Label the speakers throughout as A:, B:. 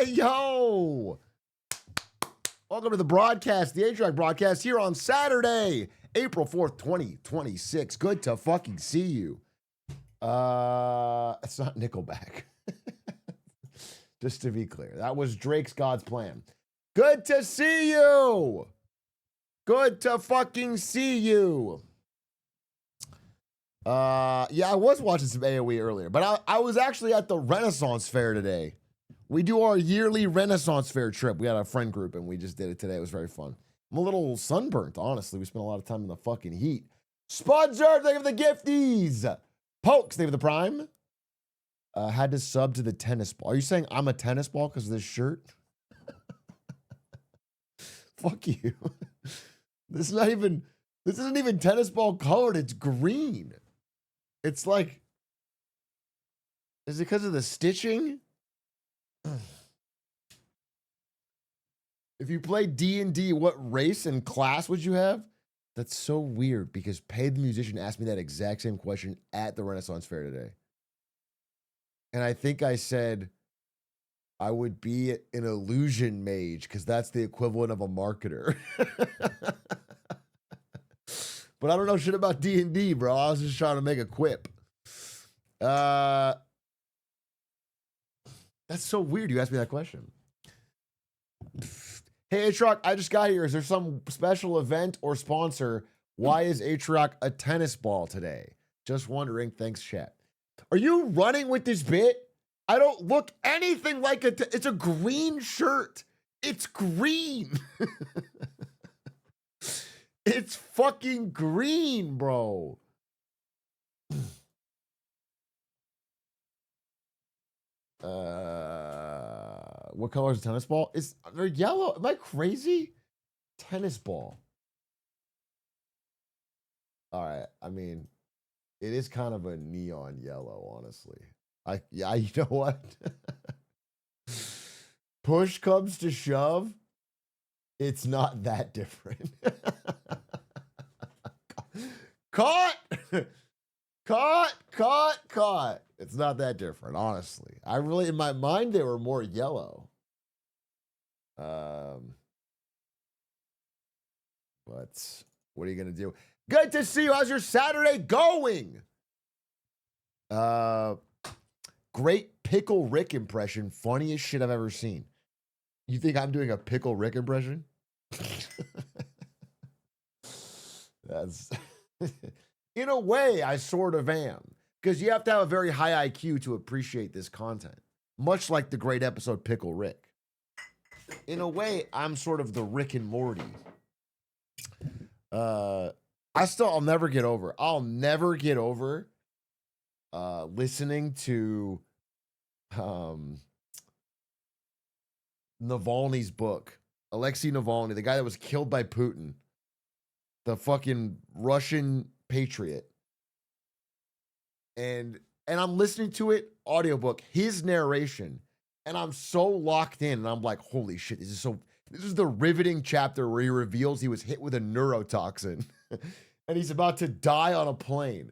A: Yo! Welcome to the broadcast, the Atrioc broadcast here on Saturday, April 4th, 2026. Good to fucking see you. It's not Nickelback. Just to be clear. That was Drake's God's Plan. Good to see you! Good to fucking see you. Yeah, I was watching some AoE earlier, but I was actually at the Renaissance Fair today. We do our yearly Renaissance Fair trip. We had a friend group, and we just did it today. It was very fun. I'm a little sunburnt, honestly. We spent a lot of time in the fucking heat. Spudzer, thank you for the gifties. Pokes, thank you for the prime. Had to sub to the tennis ball. Are you saying I'm a tennis ball because of this shirt? Fuck you. This isn't even tennis ball colored. It's green. It's like, is it because of the stitching? If you play D&D, what race and class would you have? That's so weird because Pay the Musician asked me that exact same question at the Renaissance Fair today. And I think I said I would be an illusion mage because that's the equivalent of a marketer. But I don't know shit about D&D, bro. I was just trying to make a quip. That's so weird you asked me that question. Hey, Atrioc, I just got here. Is there some special event or sponsor? Why is Atrioc a tennis ball today? Just wondering. Thanks, chat. Are you running with this bit? I don't look anything like it's a green shirt. It's green. It's fucking green, bro. What color is a tennis ball? They're yellow. Am I crazy? Tennis ball. All right. I mean, it is kind of a neon yellow, honestly. Yeah, you know what? Push comes to shove. It's not that different. Caught! Caught! It's not that different, honestly. In my mind, they were more yellow. But what are you going to do? Good to see you. How's your Saturday going? Great Pickle Rick impression. Funniest shit I've ever seen. You think I'm doing a Pickle Rick impression? That's... In a way, I sort of am. Because you have to have a very high IQ to appreciate this content. Much like the great episode Pickle Rick. In a way, I'm sort of the Rick and Morty. I'll never get over. I'll never get over listening to Navalny's book. Alexei Navalny, the guy that was killed by Putin. The fucking Russian patriot. And I'm listening to it, audiobook, his narration, and I'm so locked in, and I'm like, holy shit, this is the riveting chapter where he reveals he was hit with a neurotoxin, and he's about to die on a plane.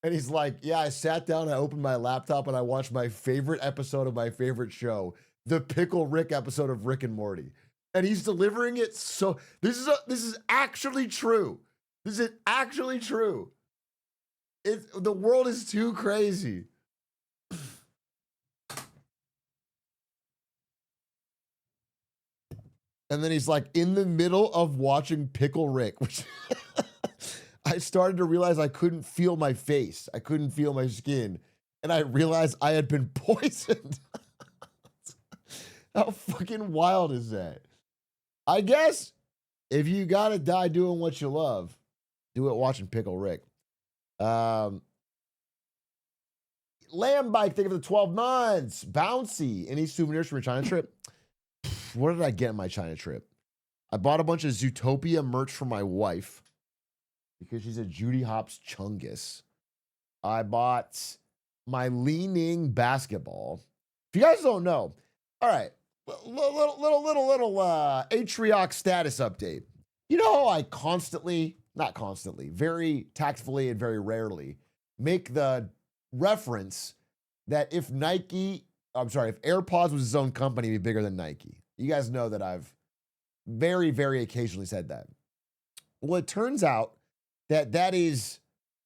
A: And he's like, yeah, I sat down, I opened my laptop, and I watched my favorite episode of my favorite show, the Pickle Rick episode of Rick and Morty. And he's delivering it so, this is actually true. This is actually true. The world is too crazy. And then he's like in the middle of watching Pickle Rick, which I started to realize I couldn't feel my face. I couldn't feel my skin. And I realized I had been poisoned. How fucking wild is that? I guess if you gotta die doing what you love, do it watching Pickle Rick. Lamb Bike, thank you for the 12 months. Bouncy, any souvenirs from your China trip? What did I get in my China trip? I bought a bunch of Zootopia merch for my wife because she's a Judy Hopps chungus. I bought my Li-Ning basketball. If you guys don't know, all right, little Atrioc status update. You know how I very tactfully and very rarely make the reference that if Nike I'm sorry, if AirPods was its own company, it'd be bigger than Nike. You guys know that I've very, very occasionally said that. Well, it turns out that that is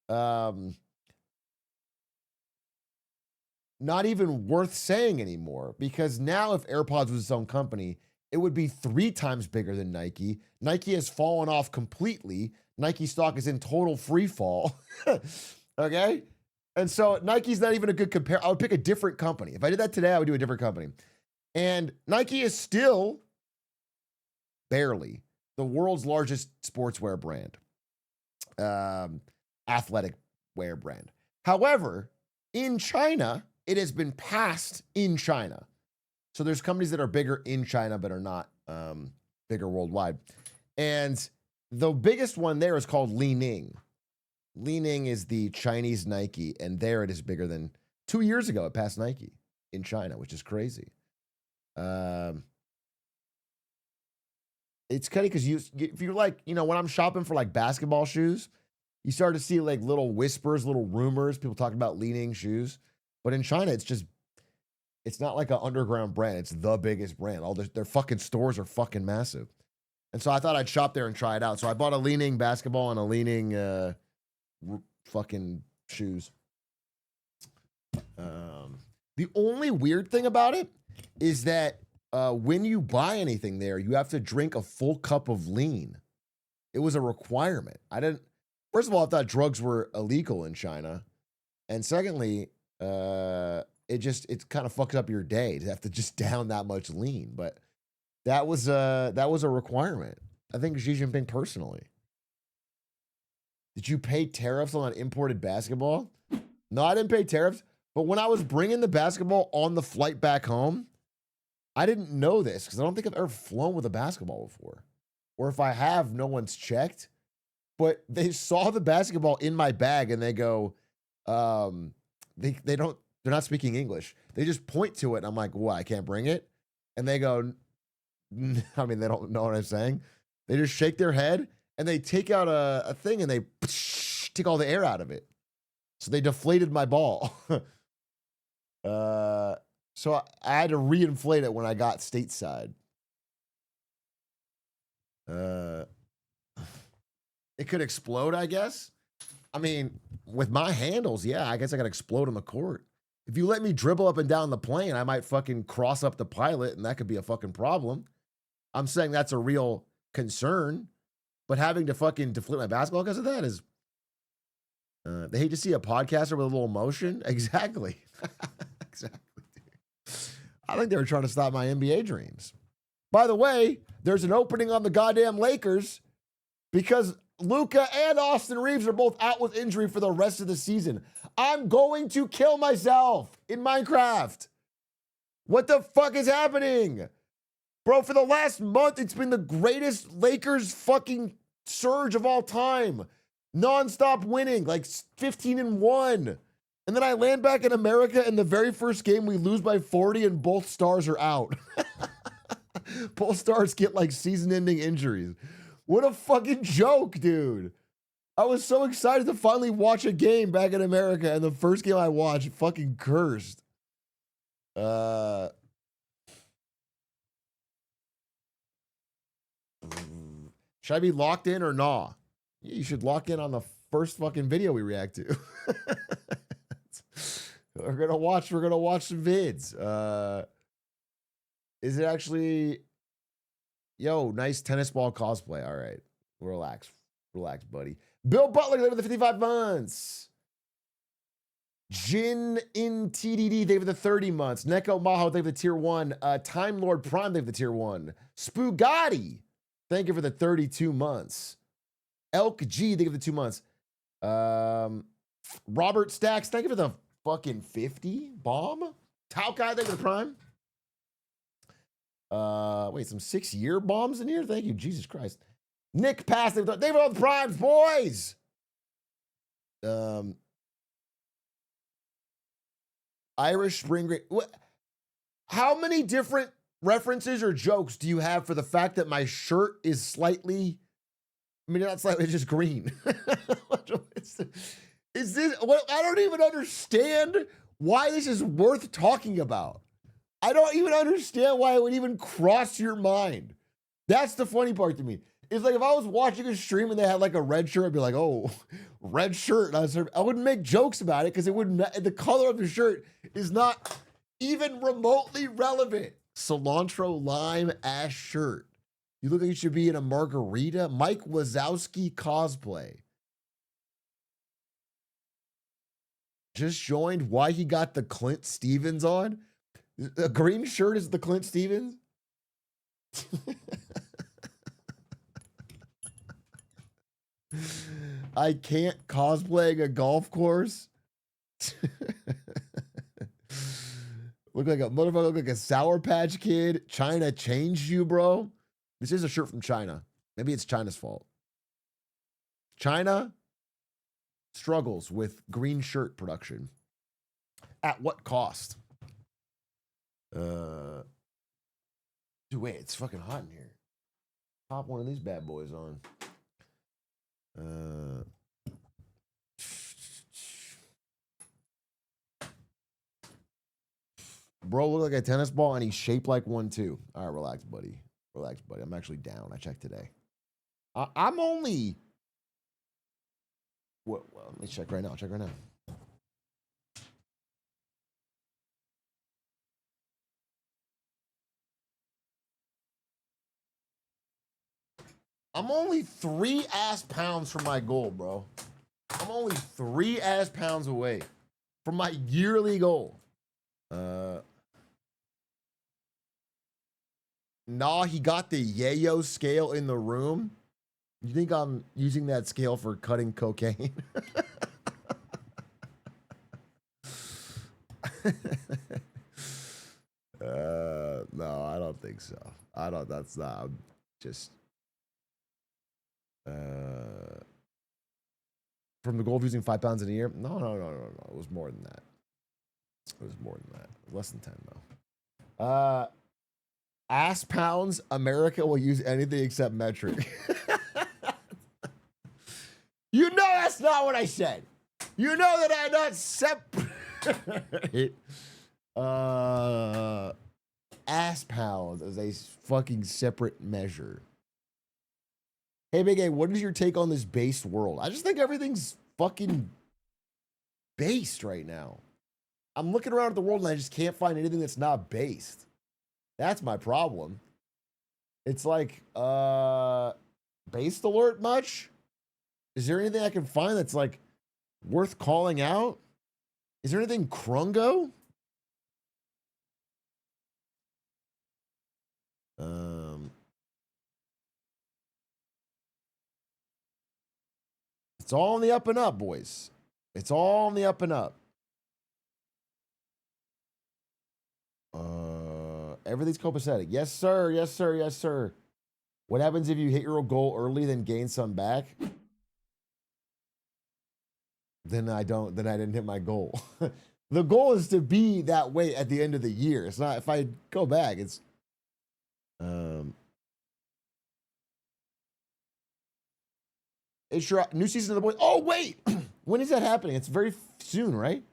A: not even worth saying anymore, because now if AirPods was its own company, it would be 3 times bigger than Nike. Nike has fallen off completely. Nike stock is in total free fall. Okay? And so Nike's not even a good compare. I would pick a different company. If I did that today, I would do a different company. And Nike is still barely the world's largest sportswear brand, athletic wear brand. However, in China, it has been passed in China. So there's companies that are bigger in China but are not bigger worldwide. And the biggest one there is called Li Ning. Li Ning is the Chinese Nike, and there it is bigger than 2 years ago. It passed Nike in China, which is crazy. It's kind of because if you're like, when I'm shopping for like basketball shoes, you start to see like little whispers, little rumors, people talking about Li Ning shoes. But in China, it's not like an underground brand. It's the biggest brand. All their fucking stores are fucking massive. And so I thought I'd shop there and try it out. So I bought a Li Ning basketball and a Li Ning fucking shoes. The only weird thing about it is that when you buy anything there, you have to drink a full cup of lean. It was a requirement. First of all, I thought drugs were illegal in China. And secondly, it kind of fucks up your day to have to just down that much lean. But that was a requirement. I think Xi Jinping personally. Did you pay tariffs on imported basketball? No, I didn't pay tariffs. But when I was bringing the basketball on the flight back home, I didn't know this because I don't think I've ever flown with a basketball before. Or if I have, no one's checked. But they saw the basketball in my bag and they go, they're not speaking English. They just point to it and I'm like, what, I can't bring it? And they go, I mean, they don't know what I'm saying. They just shake their head and they take out a thing and they take all the air out of it. So they deflated my ball. So I had to reinflate it when I got stateside. It could explode, I guess. I mean, with my handles, yeah, I guess I could explode on the court. If you let me dribble up and down the plane, I might fucking cross up the pilot, and that could be a fucking problem. I'm saying that's a real concern, but having to fucking deflate my basketball because of that is... they hate to see a podcaster with a little emotion. Exactly. Exactly. I think they were trying to stop my NBA dreams. By the way, there's an opening on the goddamn Lakers because Luka and Austin Reeves are both out with injury for the rest of the season. I'm going to kill myself in Minecraft. What the fuck is happening? Bro, for the last month, it's been the greatest Lakers fucking surge of all time. Non-stop winning, like 15-1. And then I land back in America, and the very first game we lose by 40, and both stars are out. Both stars get like season-ending injuries. What a fucking joke, dude. I was so excited to finally watch a game back in America, and the first game I watched fucking cursed. Should I be locked in or nah? Yeah, you should lock in on the first fucking video we react to. We're gonna watch some vids. Is it actually? Yo, nice tennis ball cosplay. All right, relax, buddy. Bill Butler, thank you for the 55 months. Jin in TDD, thank you for the 30 months. Neko Maho, thank you for the tier 1. Time Lord Prime, thank you for the tier 1. Spoogati, thank you for the 32 months. Elk G, thank you for the 2 months. Robert Stacks, thank you for the fucking 50 bomb. Taukai, thank you for the prime. Wait, some 6-year bombs in here? Thank you, Jesus Christ. Nick Pass, thank you for all the primes, boys. Irish Spring Break. How many different references or jokes do you have for the fact that my shirt is slightly... I mean, not slightly, it's just green. Is this what? I don't even understand why this is worth talking about. I don't even understand why it would even cross your mind. That's the funny part to me. It's like if I was watching a stream and they had like a red shirt, I'd be like, oh, red shirt. I wouldn't make jokes about it because it wouldn't. The color of the shirt is not even remotely relevant. Cilantro lime ash shirt. You look like you should be in a margarita. Mike Wazowski cosplay. Just joined. Why he got the Clint Stevens on? The green shirt is the Clint Stevens? I can't cosplay a golf course. Look like a motherfucker, look like a Sour Patch Kid. China changed you, bro. This is a shirt from China. Maybe it's China's fault. China struggles with green shirt production. At what cost? Dude, wait, it's fucking hot in here. Pop one of these bad boys on. Bro look like a tennis ball and he's shaped like one too. All right, relax, buddy. Relax, buddy. I'm actually down. I checked today. I'm only. Well, let me check right now. Check right now. I'm only 3 ass pounds from my goal, bro. I'm only 3 ass pounds away from my yearly goal. Nah, he got the yayo scale in the room. You think I'm using that scale for cutting cocaine? No, I don't think so. That's not, I'm just, from the goal of using 5 pounds in a year? No. It was more than that. It was more than that. Less than 10, though. Ass pounds, America will use anything except metric. You know that's not what I said. You know that I'm not separate. Ass pounds is a fucking separate measure. Hey, Big A, what is your take on this based world? I just think everything's fucking based right now. I'm looking around at the world and I just can't find anything that's not based. That's my problem. It's like, based alert much? Is there anything I can find that's like worth calling out? Is there anything Krungo? It's all on the up and up, boys. It's all on the up and up. Everything's copacetic. Yes, sir. Yes, sir. Yes, sir. What happens if you hit your goal early, then gain some back? Then I didn't hit my goal. The goal is to be that way at the end of the year. It's not if I go back, it's your new season of The Boys. Oh, wait. When is that happening? It's very soon, right?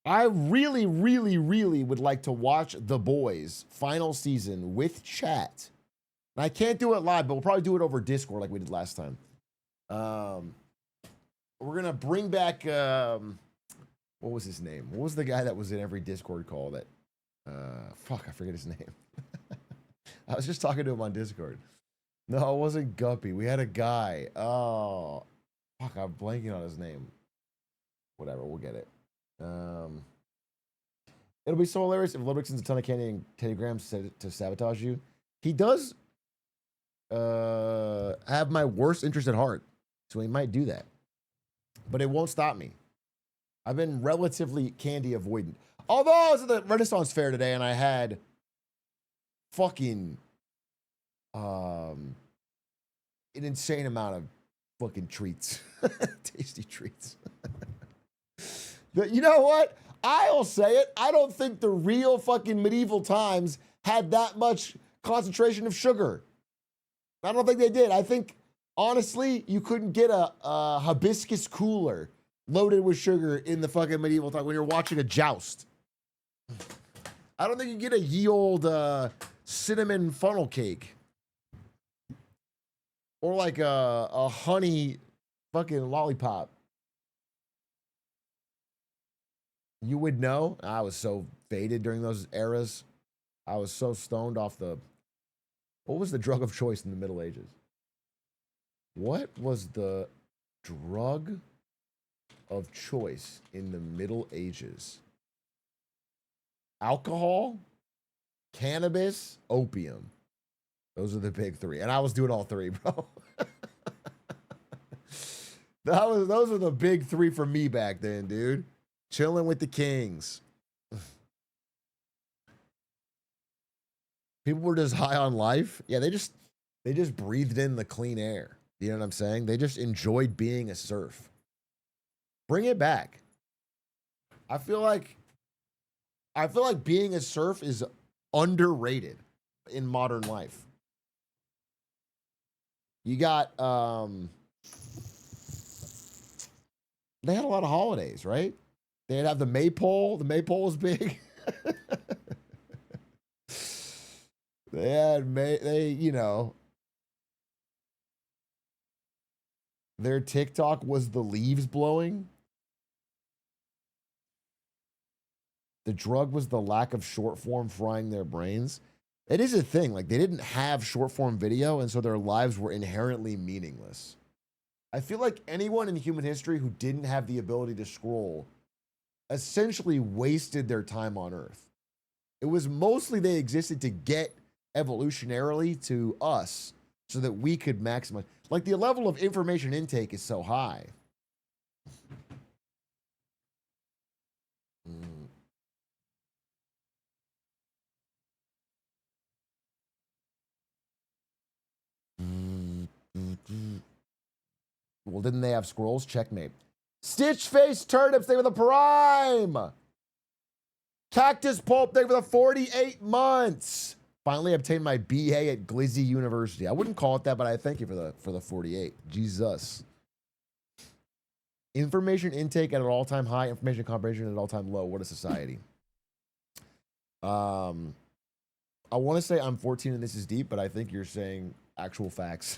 A: I really, really, really would like to watch The Boys final season with chat. And I can't do it live, but we'll probably do it over Discord like we did last time. We're going to bring back, what was his name? What was the guy that was in every Discord call that, fuck, I forget his name. I was just talking to him on Discord. No, it wasn't Guppy. We had a guy. Oh, fuck, I'm blanking on his name. Whatever, we'll get it. It'll be so hilarious if Ludwig sends a ton of candy and Teddy Grahams to sabotage you. He does have my worst interest at heart, so he might do that. But it won't stop me. I've been relatively candy avoidant. Although I was at the Renaissance Fair today and I had fucking an insane amount of fucking treats. Tasty treats. You know what? I'll say it. I don't think the real fucking medieval times had that much concentration of sugar. I don't think they did. I think, honestly, you couldn't get a hibiscus cooler loaded with sugar in the fucking medieval time when you're watching a joust. I don't think you get a ye old cinnamon funnel cake. Or like a honey fucking lollipop. You would know. I was so faded during those eras. I was so stoned off the... What was the drug of choice in the Middle Ages? What was the drug of choice in the Middle Ages? Alcohol, cannabis, opium. Those are the big three. And I was doing all three, bro. Those are the big three for me back then, dude. Chilling with the kings. People were just high on life. Yeah, they just breathed in the clean air. You know what I'm saying? They just enjoyed being a serf. Bring it back. I feel like being a serf is underrated in modern life. You got they had a lot of holidays, right? They'd have the maypole. The maypole was big. They had their TikTok was the leaves blowing. The drug was the lack of short form frying their brains. It is a thing. Like, they didn't have short form video, and so their lives were inherently meaningless. I feel like anyone in human history who didn't have the ability to scroll essentially wasted their time on Earth. It was mostly they existed to get evolutionarily to us so that we could maximize. Like, the level of information intake is so high. Well, didn't they have scrolls? Checkmate. Stitch Face Turnips, they were the prime. Cactus Pulp, they were the 48 months. Finally obtained my BA at Glizzy University. I wouldn't call it that, but I thank you for the 48. Jesus. Information intake at an all-time high, information comprehension at an all-time low. What a society. I want to say I'm 14 and this is deep, but I think you're saying actual facts.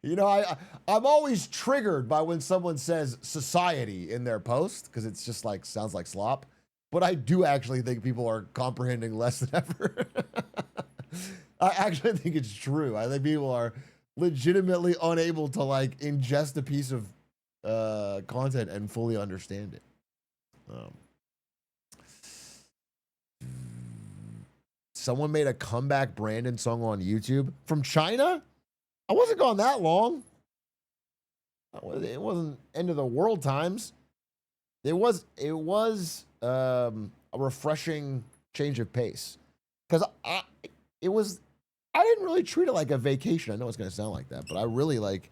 A: You know, I'm always triggered by when someone says society in their post, because it's just like, sounds like slop. But I do actually think people are comprehending less than ever. I actually think it's true. I think people are legitimately unable to like ingest a piece of content and fully understand it. Someone made a comeback Brandon song on YouTube from China. I wasn't gone that long. It wasn't end of the world times. It was a refreshing change of pace, because I didn't really treat it like a vacation. I know it's gonna sound like that, but I really like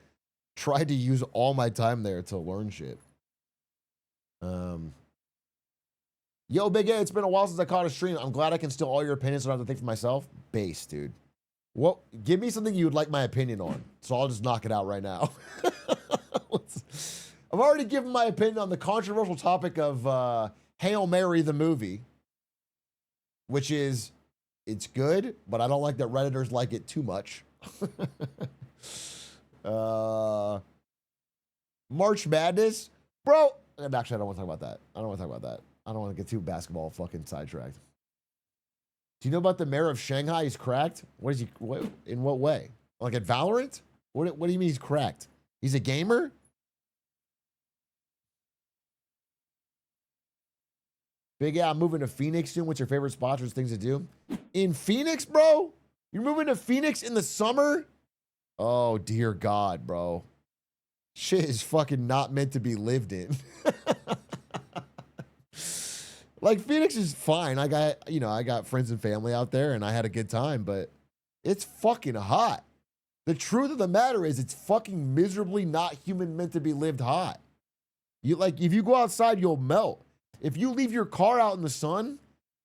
A: tried to use all my time there to learn shit. Yo, Big A, it's been a while since I caught a stream. I'm glad I can steal all your opinions so I don't have to think for myself. Base, dude. Well, give me something you would like my opinion on, so I'll just knock it out right now. I've already given my opinion on the controversial topic of Hail Mary the movie, which is, it's good, but I don't like that Redditors like it too much. March Madness, bro. Actually, I don't want to talk about that. I don't want to get too basketball fucking sidetracked. Do you know about the mayor of Shanghai? He's cracked. What is he? What, in what way? Like at Valorant? What do you mean he's cracked? He's a gamer? Big A, I'm moving to Phoenix soon. What's your favorite spots or things to do? In Phoenix, bro? You're moving to Phoenix in the summer? Oh, dear God, bro. Shit is fucking not meant to be lived in. Like, Phoenix is fine. I got friends and family out there, and I had a good time, but it's fucking hot. The truth of the matter is, it's fucking miserably not human meant to be lived hot. If you go outside, you'll melt. If you leave your car out in the sun,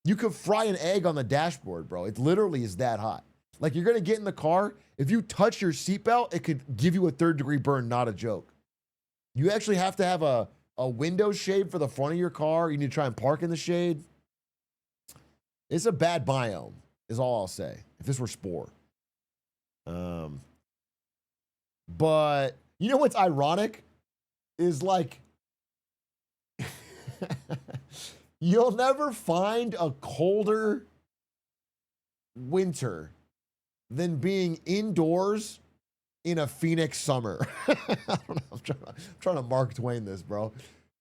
A: you could fry an egg on the dashboard, bro. It literally is that hot. Like, you're gonna get in the car, if you touch your seatbelt, it could give you a 3rd-degree burn, not a joke. You actually have to have a window shade for the front of your car. You need to try and park in the shade. It's a bad biome, is all I'll say. If this were Spore. But you know what's ironic? Is like you'll never find a colder winter than being indoors in a Phoenix summer. I don't know. I'm trying to Mark Twain this, bro.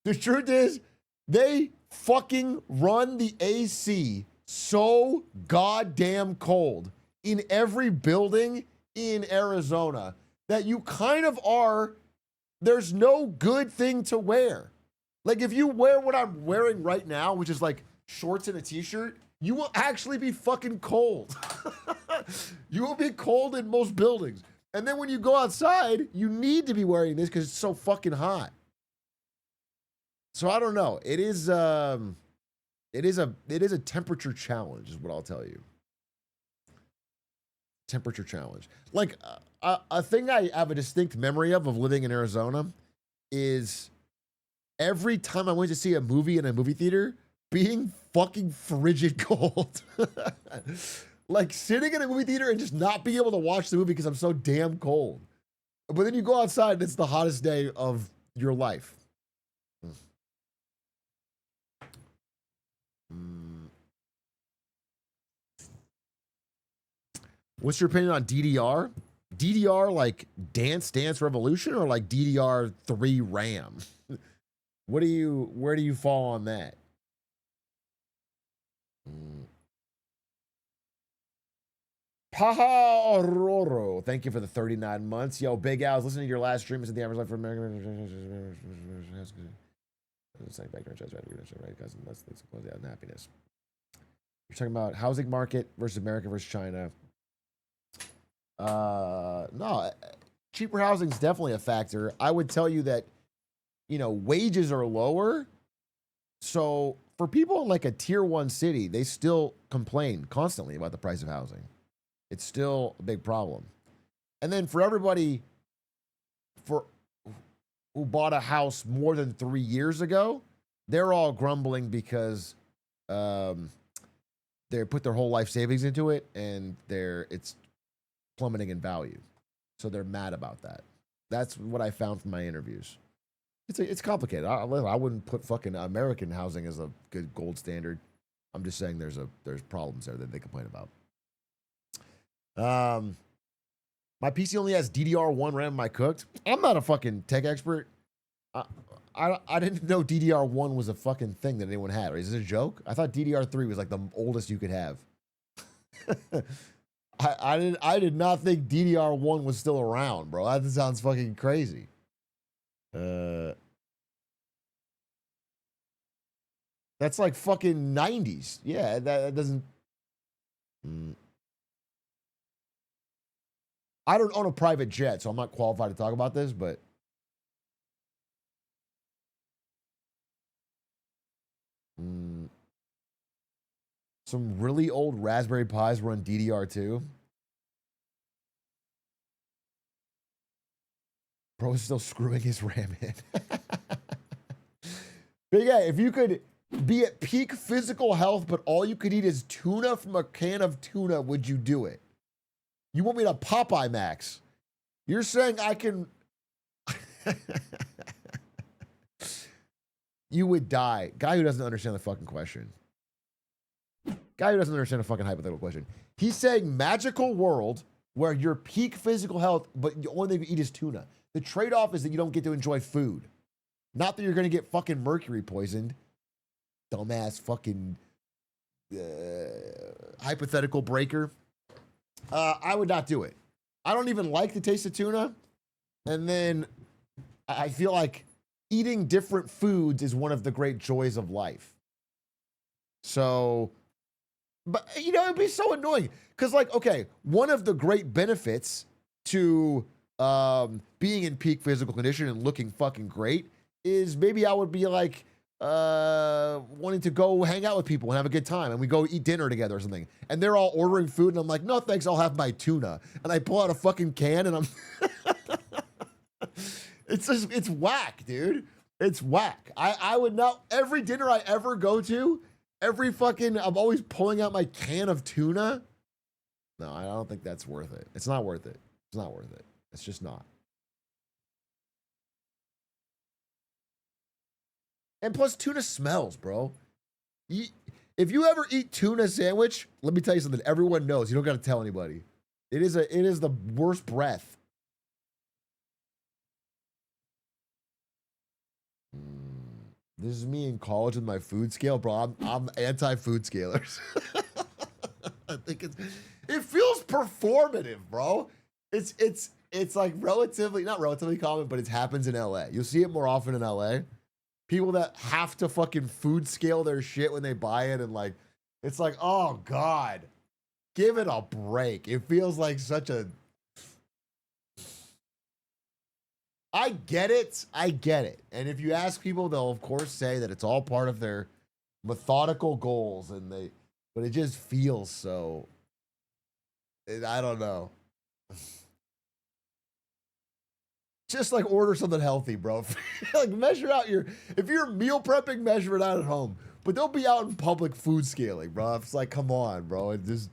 A: The truth is, they fucking run the AC so goddamn cold in every building in Arizona that you kind of are, there's no good thing to wear. Like if you wear what I'm wearing right now, which is like shorts and a t-shirt, you will actually be fucking cold. You will be cold in most buildings. And then when you go outside, you need to be wearing this because it's so fucking hot. So I don't know. It is a temperature challenge, is what I'll tell you. Temperature challenge. Like a thing I have a distinct memory of living in Arizona is every time I went to see a movie in a movie theater, being fucking frigid cold. Like sitting in a movie theater and just not being able to watch the movie because I'm so damn cold. But then you go outside and it's the hottest day of your life. What's your opinion on DDR? DDR like Dance Dance Revolution or like DDR3 RAM? Where do you fall on that? Paha Aurora, thank you for the 39 months. Yo, Big Al, I was listening to your last stream. Is it the average life for America? It's like background checks, right? Cousin, let's close out in happiness. You're talking about housing market versus America versus China. No, cheaper housing is definitely a factor. I would tell you that, you know, wages are lower. So for people in like a tier 1 city, they still complain constantly about the price of housing. It's still a big problem. And then for everybody who bought a house more than 3 years ago, they're all grumbling because they put their whole life savings into it and it's plummeting in value. So they're mad about that. That's what I found from my interviews. It's complicated. I wouldn't put fucking American housing as a good gold standard. I'm just saying there's problems there that they complain about. My PC only has DDR1 RAM in my cooked. I'm not a fucking tech expert. I didn't know DDR1 was a fucking thing that anyone had. Or is this a joke? I thought DDR3 was like the oldest you could have. I did not think DDR1 was still around, bro. That sounds fucking crazy. That's like fucking 90s. Yeah, that doesn't. I don't own a private jet, so I'm not qualified to talk about this, but some really old Raspberry Pis run DDR2. Bro is still screwing his RAM in. But yeah, if you could be at peak physical health, but all you could eat is tuna from a can of tuna, would you do it? You want me to Popeye Max? You're saying I can... You would die. Guy who doesn't understand the fucking question. Guy who doesn't understand the fucking hypothetical question. He's saying magical world where you're peak physical health, but the only thing you eat is tuna. The trade-off is that you don't get to enjoy food. Not that you're going to get fucking mercury poisoned. Dumbass fucking hypothetical breaker. I would not do it. I don't even like the taste of tuna. And then I feel like eating different foods is one of the great joys of life. So, but you know, it'd be so annoying. Because like, okay, one of the great benefits to being in peak physical condition and looking fucking great is maybe I would be like wanting to go hang out with people and have a good time, and we go eat dinner together or something, and they're all ordering food and I'm like, no thanks, I'll have my tuna, and I pull out a fucking can and I'm it's whack, dude. It's whack. I would not, every dinner I ever go to, Every fucking, I'm always pulling out my can of tuna. No, I don't think that's worth it. It's not worth it. It's not worth it. It's just not. And plus, tuna smells, bro. If you ever eat tuna sandwich, let me tell you something. Everyone knows. You don't got to tell anybody. It is the worst breath. This is me in college with my food scale, bro. I'm anti-food scalers. I think it feels performative, bro. It's like relatively, not relatively common, but it happens in LA. You'll see it more often in LA. People that have to fucking food scale their shit when they buy it, and like, it's like, oh God, give it a break. It feels like such a. I get it. I get it. And if you ask people, they'll of course say that it's all part of their methodical goals, but it just feels so. I don't know. Just like order something healthy, bro. Like measure out if you're meal prepping, measure it out at home. But don't be out in public food scaling, bro. It's like, come on, bro. It just.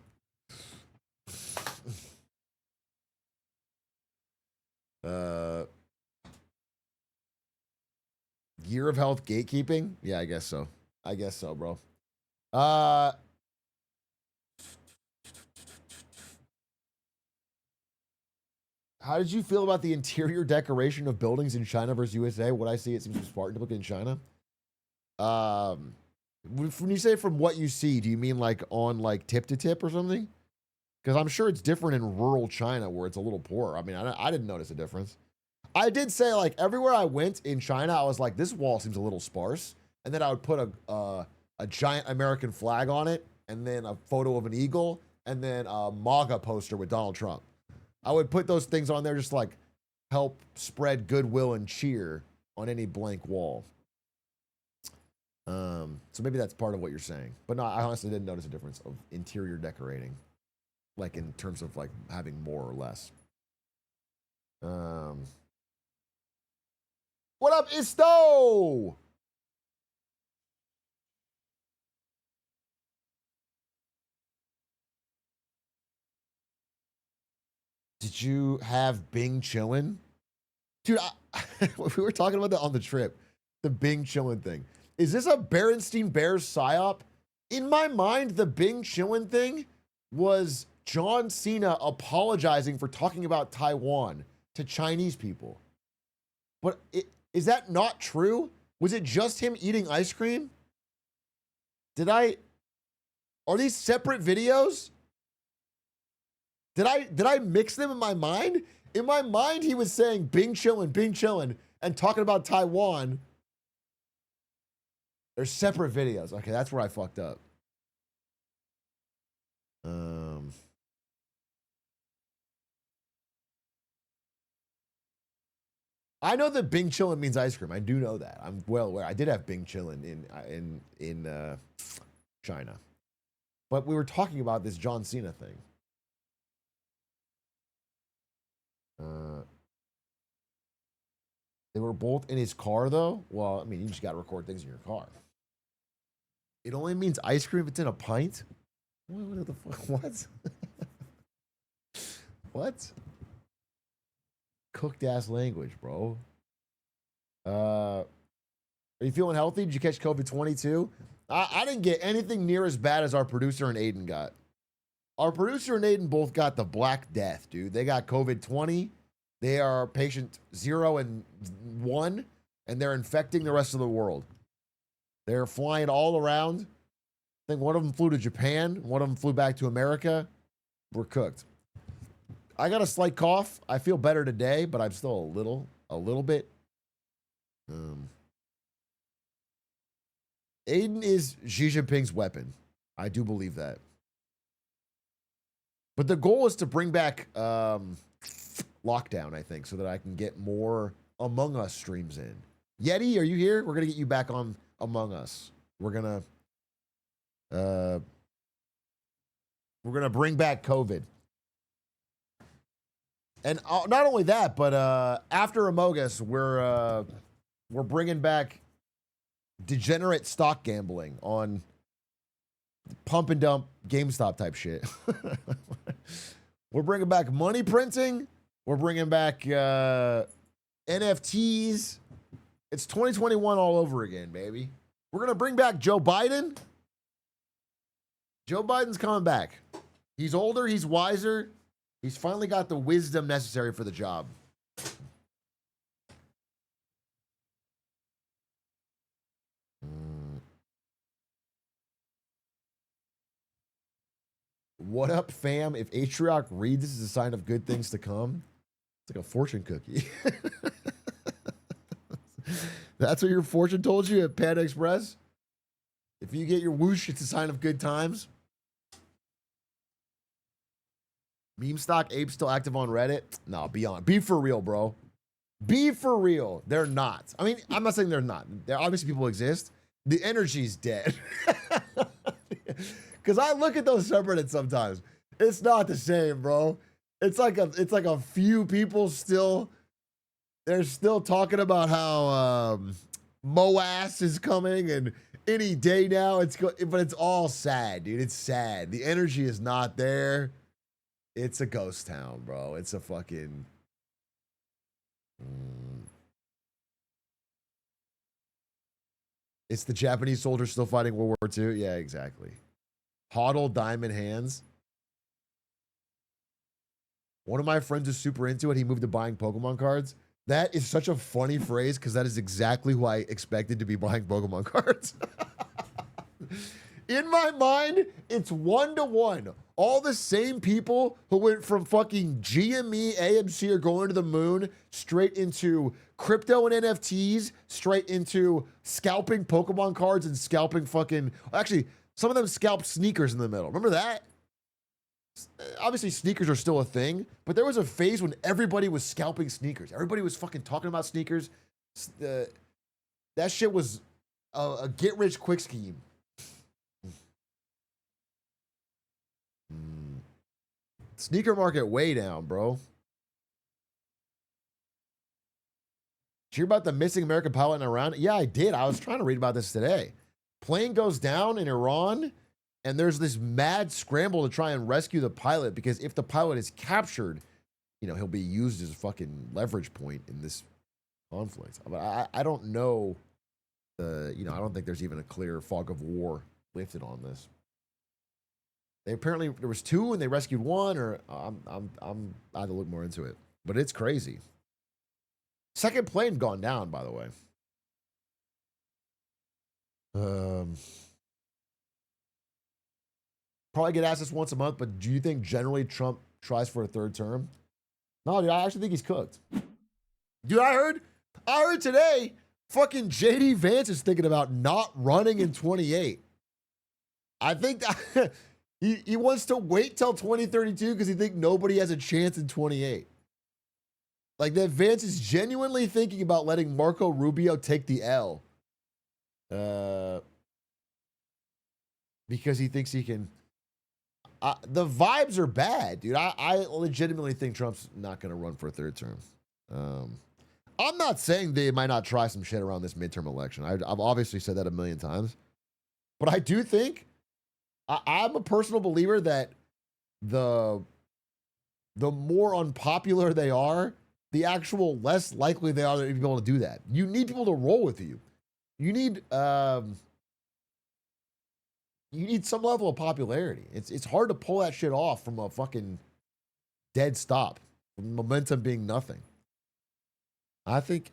A: Year of health gatekeeping? Yeah, I guess so. I guess so, bro. How did you feel about the interior decoration of buildings in China versus USA? What I see, it seems Spartan to look in China. When you say from what you see, do you mean like on like tip to tip or something? Because I'm sure it's different in rural China where it's a little poorer. I mean, I didn't notice a difference. I did say like everywhere I went in China, I was like, this wall seems a little sparse. And then I would put a giant American flag on it, and then a photo of an eagle, and then a MAGA poster with Donald Trump. I would put those things on there just like help spread goodwill and cheer on any blank wall. So maybe that's part of what you're saying. But no, I honestly didn't notice a difference of interior decorating, like in terms of like having more or less. What up, Isto? Did you have Bing chillin'? Dude, we were talking about that on the trip. The Bing chillin' thing. Is this a Berenstein Bears psyop? In my mind, the Bing chillin' thing was John Cena apologizing for talking about Taiwan to Chinese people. But is that not true? Was it just him eating ice cream? Are these separate videos? Did I mix them in my mind? In my mind, he was saying Bing chillin', and talking about Taiwan. They're separate videos. Okay, that's where I fucked up. I know that Bing chillin' means ice cream. I do know that. I'm well aware. I did have Bing chillin' in China, but we were talking about this John Cena thing. They were both in his car, though. Well, I mean, you just got to record things in your car. It only means ice cream if it's in a pint? What the fuck? What? What? Cooked ass language, bro. Are you feeling healthy? Did you catch COVID-22? I didn't get anything near as bad as our producer and Aiden got. Our producer and Aiden both got the Black Death, dude. They got COVID-20. They are patient 0 and 1, and they're infecting the rest of the world. They're flying all around. I think one of them flew to Japan. One of them flew back to America. We're cooked. I got a slight cough. I feel better today, but I'm still a little bit. Aiden is Xi Jinping's weapon. I do believe that. But the goal is to bring back lockdown, I think, so that I can get more Among Us streams in. Yeti, are you here? We're gonna get you back on Among Us. We're gonna bring back COVID. And not only that, but after Among Us, we're bringing back degenerate stock gambling on pump and dump GameStop type shit. We're bringing back money printing. We're bringing back NFTs. It's 2021 all over again, baby. We're going to bring back Joe Biden. Joe Biden's coming back. He's older. He's wiser. He's finally got the wisdom necessary for the job. What up, fam? If Atrioc reads this is a sign of good things to come, it's like a fortune cookie. That's what your fortune told you at Panda Express? If you get your whoosh, it's a sign of good times. Meme stock ape still active on Reddit? No, be for real, bro. Be for real. They're not. I mean, I'm not saying they're not. There obviously people exist. The energy's dead. Because I look at those subreddits sometimes. It's not the same, bro. It's like a few people still. They're still talking about how Moas is coming and any day now. But it's all sad, dude. It's sad. The energy is not there. It's a ghost town, bro. It's a fucking. It's the Japanese soldiers still fighting World War II. Yeah, exactly. Hodl diamond hands. One of my friends is super into it. He moved to buying Pokemon cards. That is such a funny phrase because that is exactly who I expected to be buying Pokemon cards. In my mind, it's 1-to-1. All the same people who went from fucking GME, AMC, or going to the moon straight into crypto and NFTs, straight into scalping Pokemon cards and scalping fucking. Actually, some of them scalped sneakers in the middle. Remember that? Obviously, sneakers are still a thing, but there was a phase when everybody was scalping sneakers. Everybody was fucking talking about sneakers. That shit was a get-rich-quick scheme. Sneaker market way down, bro. Did you hear about the missing American pilot in Iran? Yeah, I did. I was trying to read about this today. Plane goes down in Iran, and there's this mad scramble to try and rescue the pilot because if the pilot is captured, you know, he'll be used as a fucking leverage point in this conflict. But I don't know. I don't think there's even a clear fog of war lifted on this. There was 2 and they rescued 1, or I have to look more into it. But it's crazy. Second plane gone down, by the way. Probably get asked this once a month, but do you think generally Trump tries for a 3rd term? No, dude, I actually think he's cooked. Dude, I heard today fucking JD Vance is thinking about not running in 28. I think that he wants to wait till 2032 because he thinks nobody has a chance in 28. Like that Vance is genuinely thinking about letting Marco Rubio take the L. Because he thinks he can. The vibes are bad, dude. I legitimately think Trump's not going to run for a 3rd term. I'm not saying they might not try some shit around this midterm election. I've obviously said that a million times. But I do think I'm a personal believer that the more unpopular they are, the actual less likely they are to be able to do that. You need people to roll with you. You need some level of popularity. It's hard to pull that shit off from a fucking dead stop, from momentum being nothing. I think,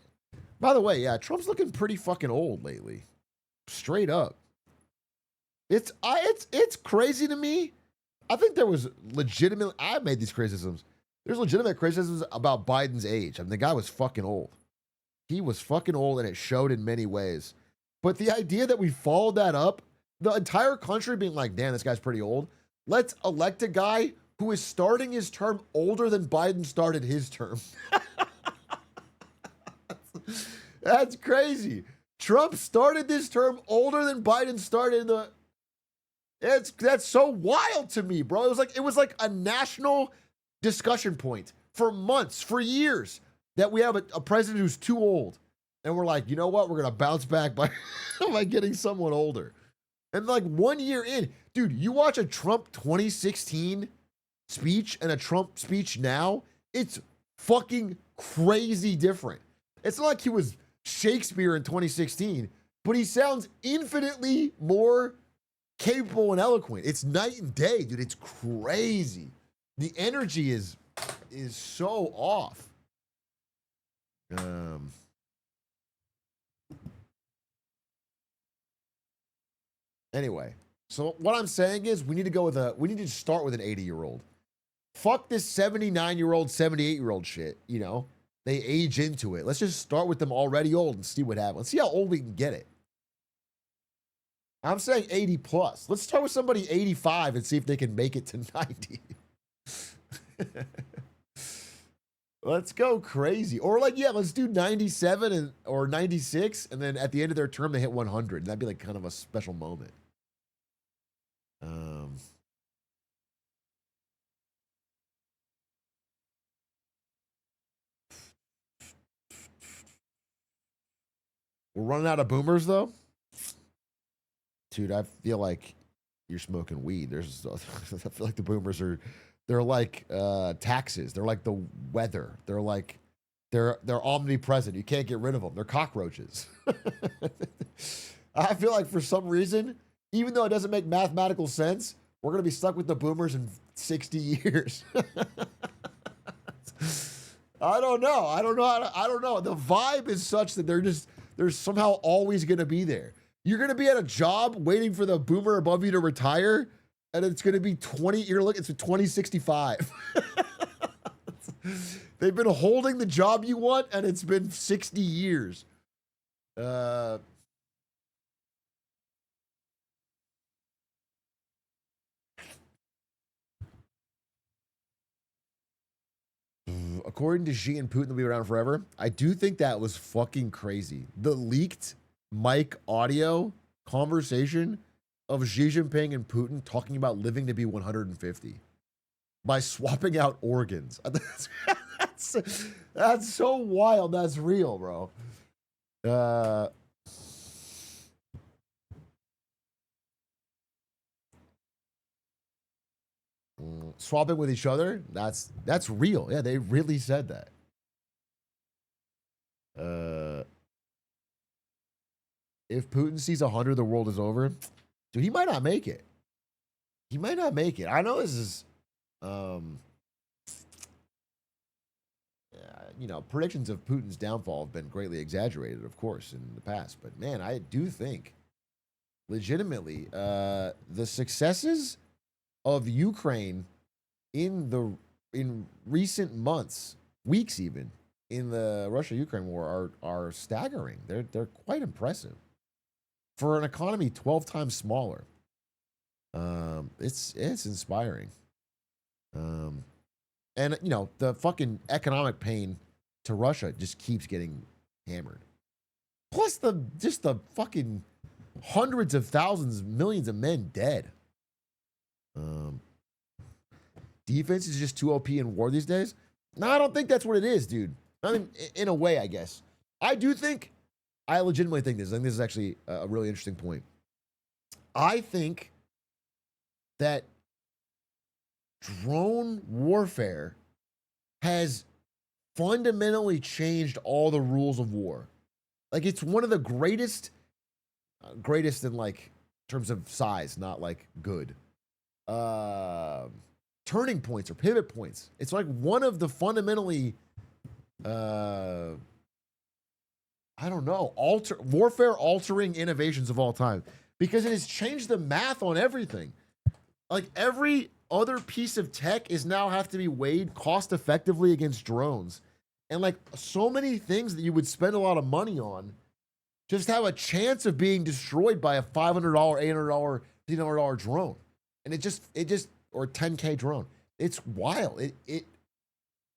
A: by the way, yeah, Trump's looking pretty fucking old lately. Straight up. It's crazy to me. I think there was legitimate, I made these criticisms. There's legitimate criticisms about Biden's age. I mean, the guy was fucking old. He was fucking old and it showed in many ways. But the idea that we followed that up, the entire country being like, damn, this guy's pretty old. Let's elect a guy who is starting his term older than Biden started his term. That's crazy. Trump started this term older than Biden started the. That's so wild to me, bro. It was like a national discussion point for months, for years, that we have a president who's too old. And we're like, you know what? We're going to bounce back by getting someone older. And like 1 year in, dude, you watch a Trump 2016 speech and a Trump speech now, it's fucking crazy different. It's not like he was Shakespeare in 2016, but he sounds infinitely more capable and eloquent. It's night and day, dude. It's crazy. The energy is so off. Anyway, so what I'm saying is we need to start with an 80-year-old. Fuck this 79-year-old, 78-year-old shit, you know? They age into it. Let's just start with them already old and see what happens. Let's see how old we can get it. I'm saying 80 plus. Let's start with somebody 85 and see if they can make it to 90. Let's go crazy. Or like, yeah, let's do 97 or 96, and then at the end of their term, they hit 100. That'd be like kind of a special moment. We're running out of boomers, though. Dude, I feel like you're smoking weed. I feel like the boomers they're like taxes. They're like the weather. They're omnipresent. You can't get rid of them. They're cockroaches. I feel like for some reason, even though it doesn't make mathematical sense, we're gonna be stuck with the boomers in 60 years. I don't know. I don't know. The vibe is such that they're somehow always gonna be there. You're gonna be at a job waiting for the boomer above you to retire, and it's gonna be 20. It's 2065. They've been holding the job you want, and it's been 60 years. According to Xi and Putin, they'll be around forever. I do think that was fucking crazy. The leaked mic audio conversation of Xi Jinping and Putin talking about living to be 150 by swapping out organs. That's so wild. That's real, bro. Swapping with each other. That's real. Yeah, they really said that. If Putin sees 100, the world is over. Dude, he might not make it. He might not make it. I know this is, predictions of Putin's downfall have been greatly exaggerated, of course, in the past. But man, I do think, legitimately, the successes of Ukraine in recent months, weeks even, in the Russia-Ukraine war are staggering. They're quite impressive for an economy 12 times smaller. It's inspiring. And the fucking economic pain to Russia just keeps getting hammered. Plus the fucking hundreds of thousands, millions of men dead. Defense is just too OP in war these days. No, I don't think that's what it is, dude. I mean, in a way, I guess. I legitimately think this. I think this is actually a really interesting point. I think that drone warfare has fundamentally changed all the rules of war. Like, it's one of the greatest in like terms of size, not like good. Turning points or pivot points. It's like one of the fundamentally I don't know, warfare altering innovations of all time, because it has changed the math on everything. Like, every other piece of tech is now have to be weighed cost effectively against drones. And like so many things that you would spend a lot of money on just have a chance of being destroyed by a $500, $800, $1,500 drone. And it just or $10K drone. It's wild.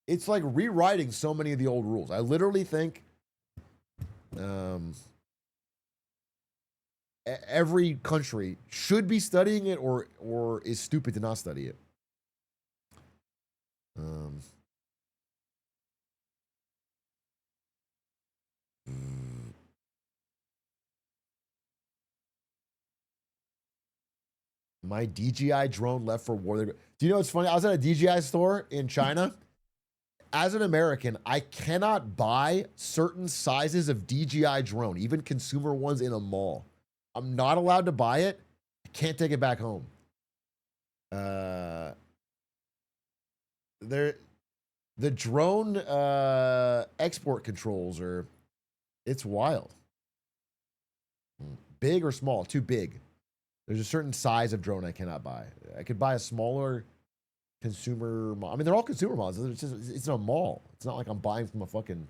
A: It's like rewriting so many of the old rules. I literally think every country should be studying it or is stupid to not study it. My DJI drone left for war. Do you know what's funny? I was at a DJI store in China. As an American, I cannot buy certain sizes of DJI drone, even consumer ones in a mall. I'm not allowed to buy it. I can't take it back home. The drone export controls are, it's wild. Big or small? Too big. There's a certain size of drone I cannot buy. I could buy a smaller consumer. I mean, they're all consumer models. It's a mall. It's not like I'm buying from a fucking.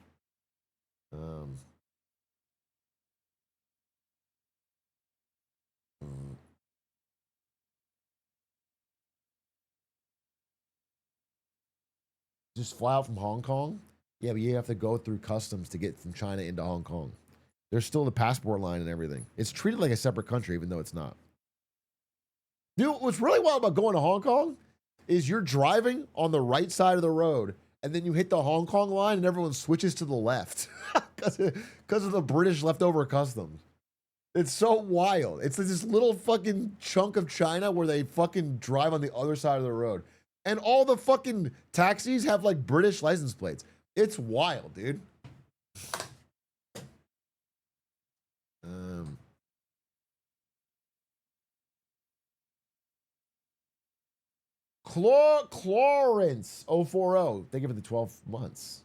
A: Just fly out from Hong Kong. Yeah, but you have to go through customs to get from China into Hong Kong. There's still the passport line and everything. It's treated like a separate country, even though it's not. Dude, what's really wild about going to Hong Kong is you're driving on the right side of the road, and then you hit the Hong Kong line, and everyone switches to the left because of the British leftover customs. It's so wild. It's this little fucking chunk of China where they fucking drive on the other side of the road. And all the fucking taxis have like British license plates. It's wild, dude. Clarence 040. Thank you for the 12 months.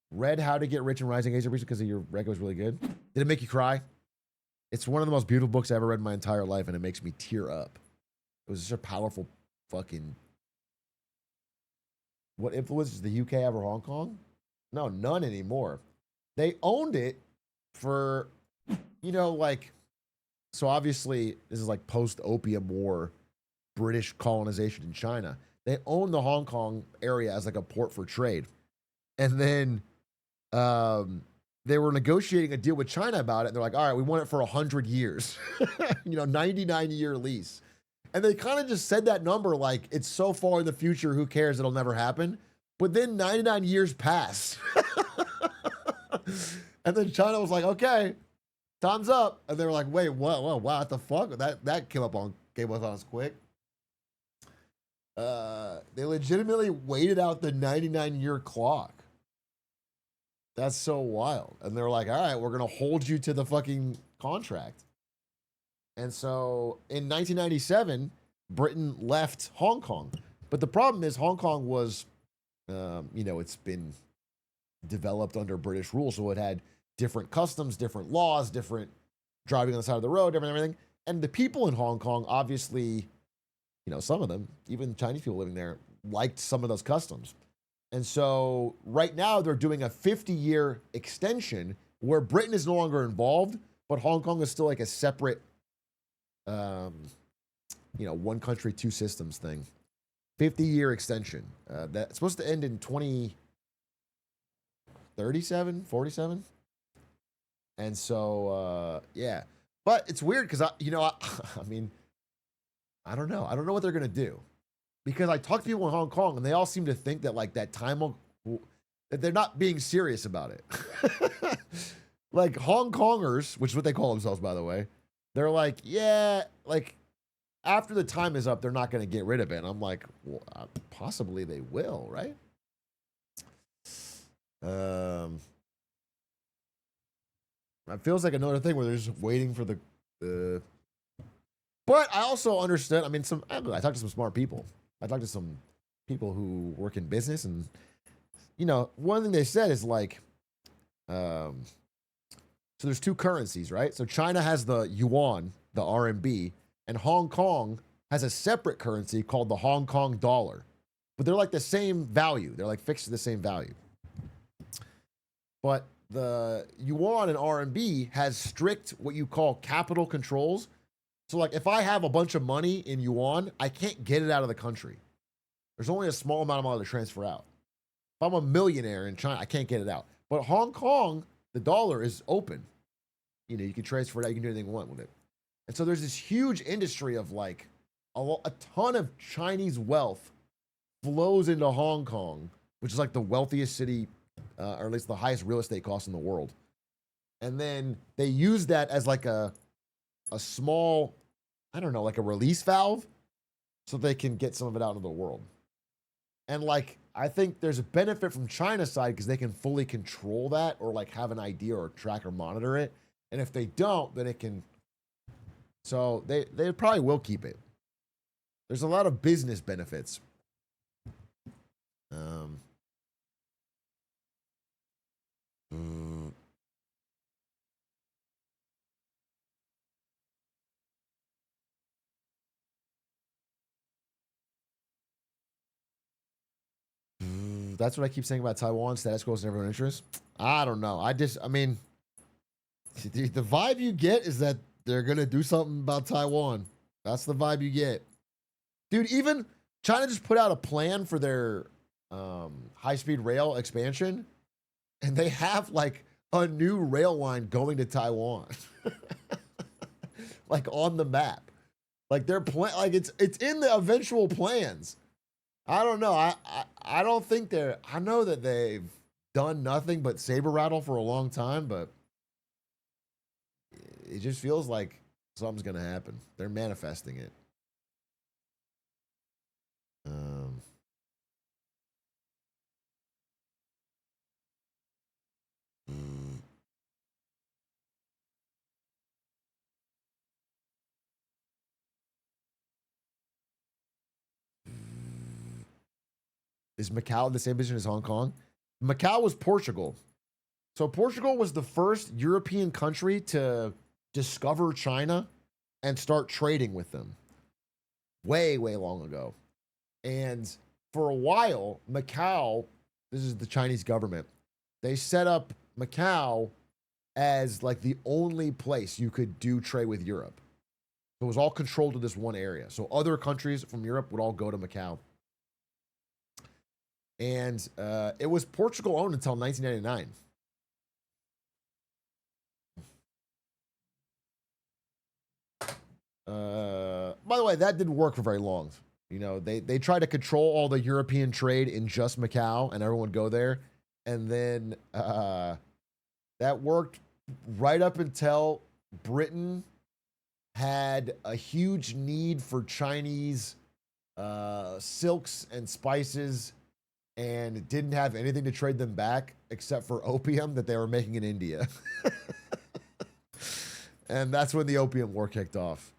A: Read How to Get Rich and Rising Asia because of your record was really good. Did it make you cry? It's one of the most beautiful books I ever read in my entire life, and it makes me tear up. It was such a powerful fucking. What influence does the UK have over Hong Kong? No, none anymore. They owned it for, like, so obviously this is like post-Opium War British colonization in China. They owned the Hong Kong area as like a port for trade. And then they were negotiating a deal with China about it. And they're like, all right, we want it for 100 years, 99-year lease. And they kind of just said that number like it's so far in the future, who cares? It'll never happen. But then 99 years pass. And then China was like, okay, time's up. And they were like, wait, what the fuck? That came up on us quick. They legitimately waited out the 99-year clock. That's so wild. And they're like, all right, we're going to hold you to the fucking contract. And so in 1997, Britain left Hong Kong. But the problem is Hong Kong was, it's been developed under British rule. So it had different customs, different laws, different driving on the side of the road, different everything. And the people in Hong Kong, obviously, some of them, even Chinese people living there, liked some of those customs. And so right now they're doing a 50-year extension where Britain is no longer involved, but Hong Kong is still like a separate one country, two systems thing. 50-year extension. That's supposed to end in 2037, 47. And so, yeah. But it's weird because, I mean, I don't know. I don't know what they're going to do. Because I talk to people in Hong Kong, and they all seem to think that, like, that time that they're not being serious about it. Like, Hong Kongers, which is what they call themselves, by the way, they're like, yeah, like, after the time is up, they're not going to get rid of it. And I'm like, well, possibly they will, right? It feels like another thing where they're just waiting for the. But I also understand. I mean, I talked to some smart people. I talked to some people who work in business, and one thing they said is like, so there's two currencies, right? So China has the yuan, the RMB, and Hong Kong has a separate currency called the Hong Kong dollar. But they're like the same value. They're like fixed to the same value. But the yuan and RMB has strict what you call capital controls. So like if I have a bunch of money in yuan, I can't get it out of the country. There's only a small amount of money to transfer out. If I'm a millionaire in China, I can't get it out. But Hong Kong, the dollar is open. You can transfer it out. You can do anything you want with it. And so there's this huge industry of like a ton of Chinese wealth flows into Hong Kong, which is like the wealthiest city, or at least the highest real estate cost in the world. And then they use that as like a small I don't know, like a release valve so they can get some of it out into the world. And like, I think there's a benefit from China's side because they can fully control that or like have an idea or track or monitor it. And if they don't, then it can. So they probably will keep it. There's a lot of business benefits. Mm, that's what I keep saying about Taiwan. Status quo is in everyone's interest. I don't know. I mean, the vibe you get is that they're gonna do something about Taiwan. That's the vibe you get, dude. Even China just put out a plan for their high-speed rail expansion, and they have like a new rail line going to Taiwan, like on the map. Like they're like it's in the eventual plans. I don't know. I don't think they're. I know that they've done nothing but saber rattle for a long time, but it just feels like something's gonna happen. They're manifesting it. Um, mm, is Macau in the same position as Hong Kong? Macau was Portugal. So Portugal was the first European country to discover China and start trading with them way, way long ago. And for a while, Macau, this is the Chinese government, they set up Macau as like the only place you could do trade with Europe. So it was all controlled to this one area. So other countries from Europe would all go to Macau. And it was Portugal owned until 1999. By the way, that didn't work for very long. You know, they tried to control all the European trade in just Macau, and everyone would go there. And then that worked right up until Britain had a huge need for Chinese silks and spices, and didn't have anything to trade them back except for opium that they were making in India. And that's when the Opium War kicked off,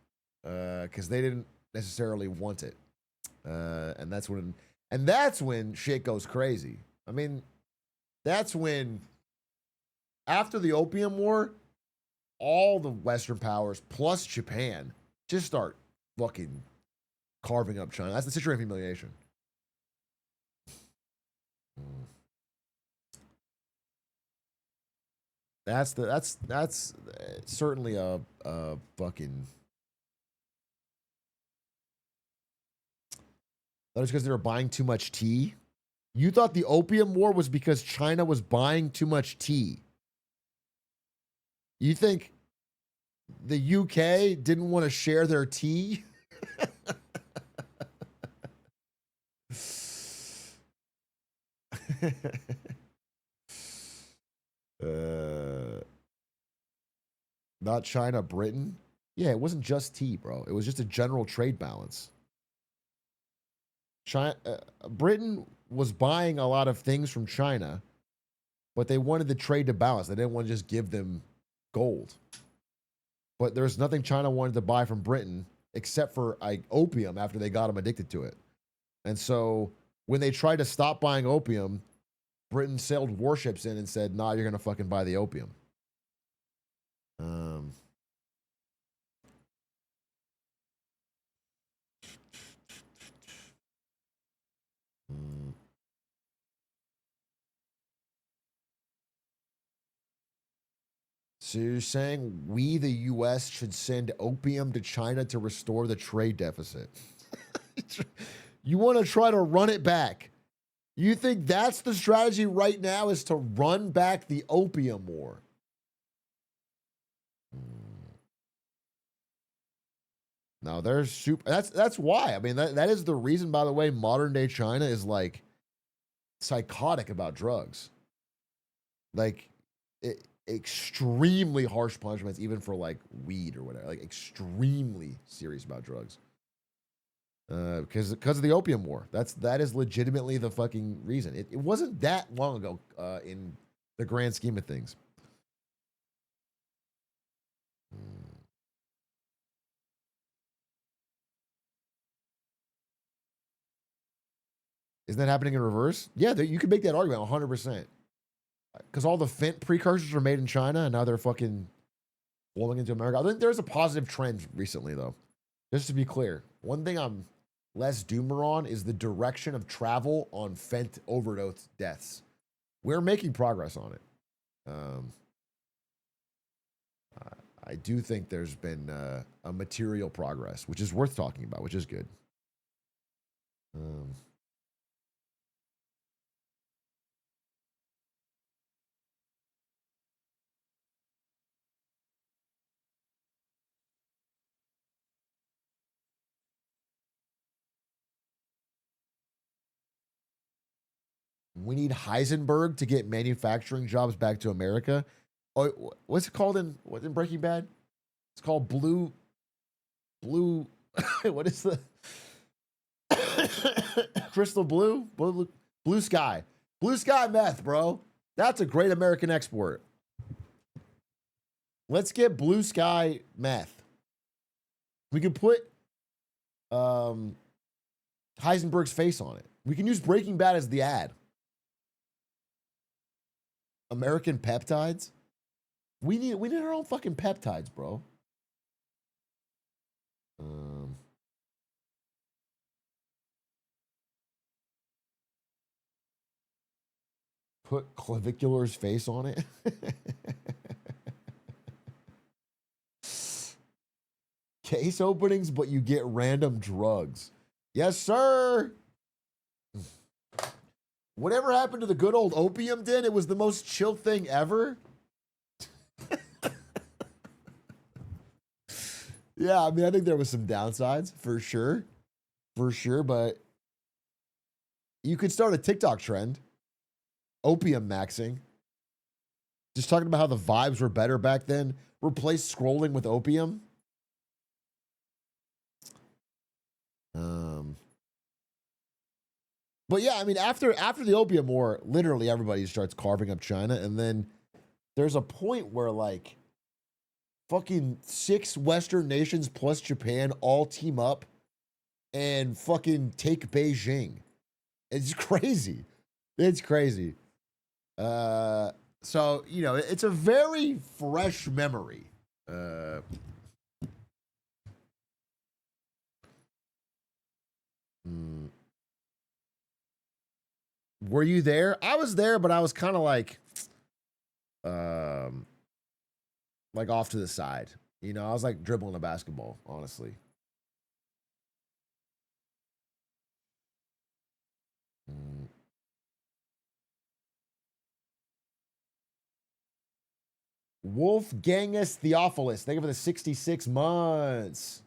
A: because they didn't necessarily want it. And that's when shit goes crazy. I mean, that's when after the Opium War, all the Western powers plus Japan just start fucking carving up China. That's the situation of humiliation. That's certainly a fucking. That was because they were buying too much tea. You thought the Opium War was because China was buying too much tea. You think the UK didn't want to share their tea? Not China, Britain. Yeah, it wasn't just tea, bro. It was just a general trade balance. China, Britain was buying a lot of things from China, but they wanted the trade to balance. They didn't want to just give them gold. But there's nothing China wanted to buy from Britain except for like opium after they got them addicted to it. And so when they tried to stop buying opium, Britain sailed warships in and said, "Nah, you're gonna fucking buy the opium." Um, mm. So you're saying we, the U.S., should send opium to China to restore the trade deficit? You want to try to run it back? You think that's the strategy right now, is to run back the opium war? No, there's super. That's why. I mean, that is the reason. By the way, modern day China is like psychotic about drugs. Like, extremely harsh punishments, even for like weed or whatever, like extremely serious about drugs. Because of the opium war. That is legitimately the fucking reason. It wasn't that long ago in the grand scheme of things. Isn't that happening in reverse? Yeah, you could make that argument 100%. Because all the fent precursors are made in China and now they're fucking flowing into America. I think there's a positive trend recently, though. Just to be clear, one thing I'm less doomer on is the direction of travel on fent overdose deaths. We're making progress on it. I do think there's been a material progress, which is worth talking about, which is good. We need Heisenberg to get manufacturing jobs back to America. Oh, what's it called in Breaking Bad? It's called Blue. What is the Crystal Blue Sky? Blue Sky meth, bro. That's a great American export. Let's get Blue Sky meth. We can put Heisenberg's face on it. We can use Breaking Bad as the ad. American peptides. We need our own fucking peptides, bro. Put Clavicular's face on it. Case openings, but you get random drugs. Yes, sir. Whatever happened to the good old opium den? It was the most chill thing ever. Yeah, I mean, I think there was some downsides for sure. For sure, but you could start a TikTok trend. Opium maxing. Just talking about how the vibes were better back then. Replace scrolling with opium. But yeah, I mean, after the opium war, literally everybody starts carving up China, and then there's a point where like fucking 6 Western nations plus Japan all team up and fucking take Beijing. It's crazy. It's crazy. So you know, it's a very fresh memory. Were you there? I was there, but I was kind of like off to the side. You know, I was like dribbling a basketball, honestly. Wolfgangus Theophilus. Thank you for the 66 months.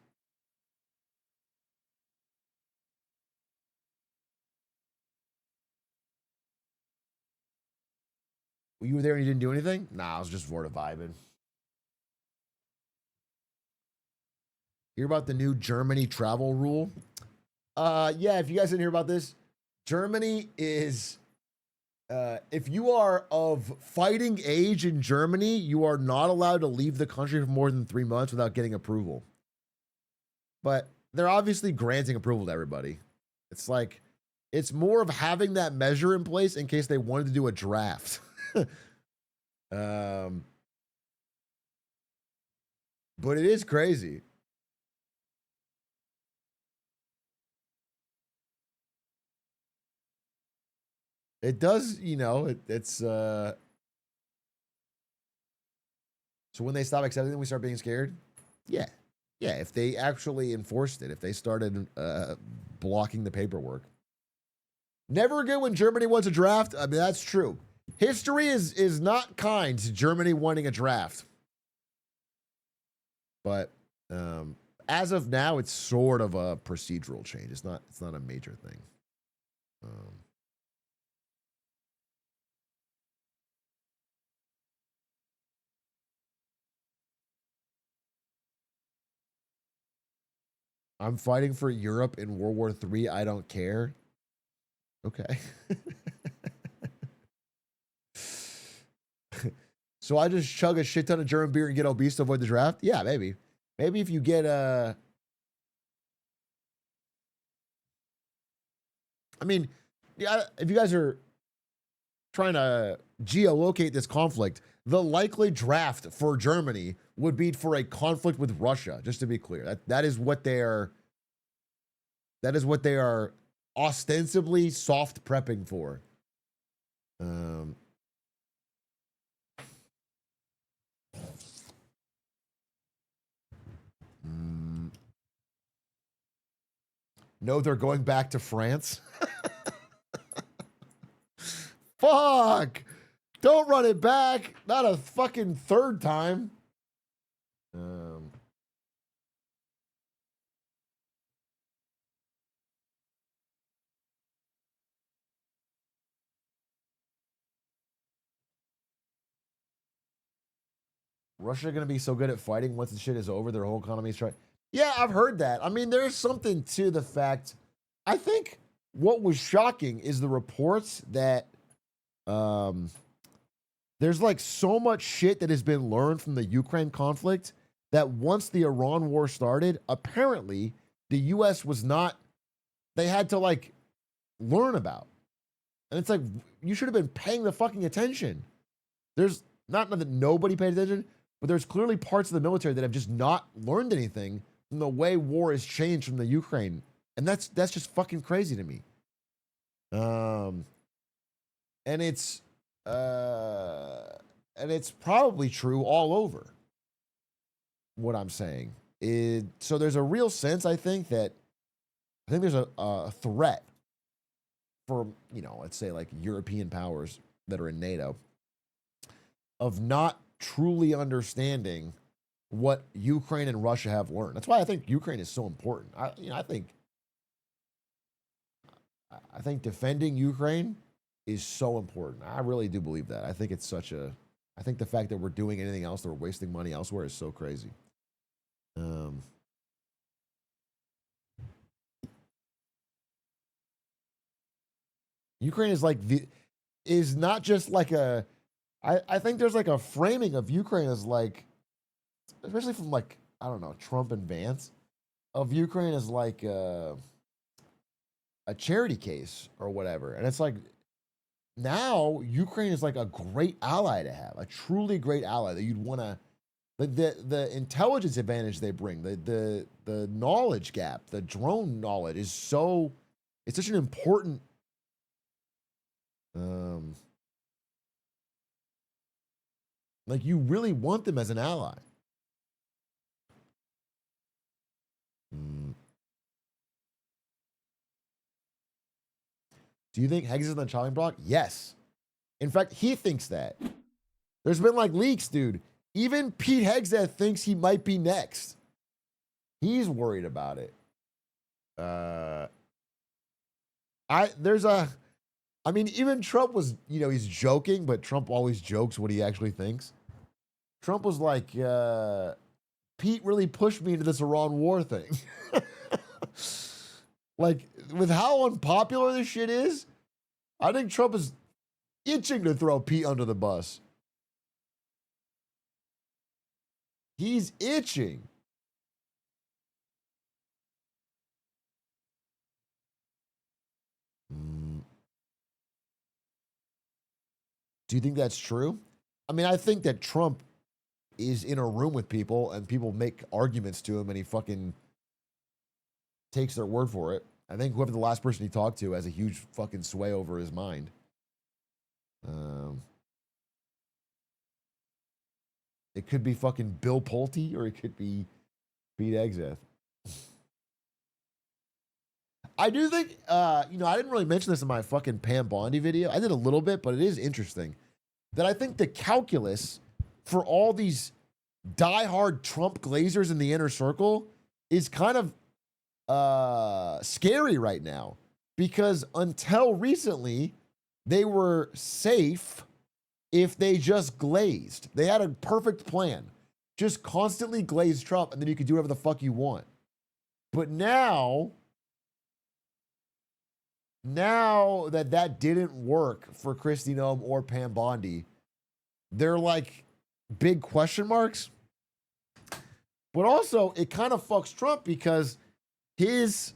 A: You were there and you didn't do anything? Nah, I was just sort of vibing. Hear about the new Germany travel rule? Yeah, if you guys didn't hear about this, Germany is if you are of fighting age in Germany, you are not allowed to leave the country for more than 3 months without getting approval. But they're obviously granting approval to everybody. It's like, it's more of having that measure in place in case they wanted to do a draft. But it is crazy. It does, you know, it's so when they stop accepting them, we start being scared. Yeah. Yeah, if they actually enforced it, if they started blocking the paperwork. Never again when Germany wants a draft. I mean, that's true. History is not kind to Germany wanting a draft. But as of now, it's sort of a procedural change. It's not a major thing. I'm fighting for Europe in World War III. I don't care. Okay. So I just chug a shit ton of German beer and get obese to avoid the draft? Yeah, maybe. Maybe if you get I mean, yeah, if you guys are trying to geolocate this conflict, the likely draft for Germany would be for a conflict with Russia, just to be clear. That is what they are ostensibly soft prepping for. No, they're going back to France. Fuck! Don't run it back. Not a fucking third time. Russia going to be so good at fighting once the shit is over, their whole economy is trying. Yeah, I've heard that. I mean, there's something to the fact. I think what was shocking is the reports that there's like so much shit that has been learned from the Ukraine conflict that once the Iran war started, apparently the US was not, they had to like learn about. And it's like, you should have been paying the fucking attention. There's not that nobody paid attention, but there's clearly parts of the military that have just not learned anything from the way war has changed from the Ukraine. And that's just fucking crazy to me. And it's probably true all over. What I'm saying so there's a real sense, I think there's a threat for, let's say like European powers that are in NATO of not truly understanding what Ukraine and Russia have learned. That's why I think Ukraine is so important. I think defending Ukraine is so important. I really do believe that. I think it's I think the fact that we're doing anything else, that we're wasting money elsewhere is so crazy. Ukraine is not just like I think there's like a framing of Ukraine as like, especially from like, I don't know, Trump and Vance, of Ukraine as like a charity case or whatever. And it's like, now Ukraine is like a great ally to have, a truly great ally that you'd want to, the intelligence advantage they bring, the knowledge gap, the drone knowledge is it's such an important like you really want them as an ally. Do you think Heggs is on the chopping block? Yes. In fact, he thinks that. There's been like leaks, dude. Even Pete Hegseth thinks he might be next. He's worried about it. Even Trump was, he's joking, but Trump always jokes what he actually thinks. Trump was like, Pete really pushed me into this Iran war thing. Like, with how unpopular this shit is, I think Trump is itching to throw Pete under the bus. He's itching. Do you think that's true? I mean, I think that Trump is in a room with people and people make arguments to him and he fucking takes their word for it. I think whoever the last person he talked to has a huge fucking sway over his mind. It could be fucking Bill Pulte or it could be Pete Hegseth. I do think, I didn't really mention this in my fucking Pam Bondi video. I did a little bit, but it is interesting that I think the calculus for all these diehard Trump glazers in the inner circle is kind of scary right now, because until recently they were safe if they just glazed. They had a perfect plan. Just constantly glaze Trump and then you could do whatever the fuck you want. But now that didn't work for Kristi Noem or Pam Bondi, they're like big question marks. But also, it kind of fucks Trump because his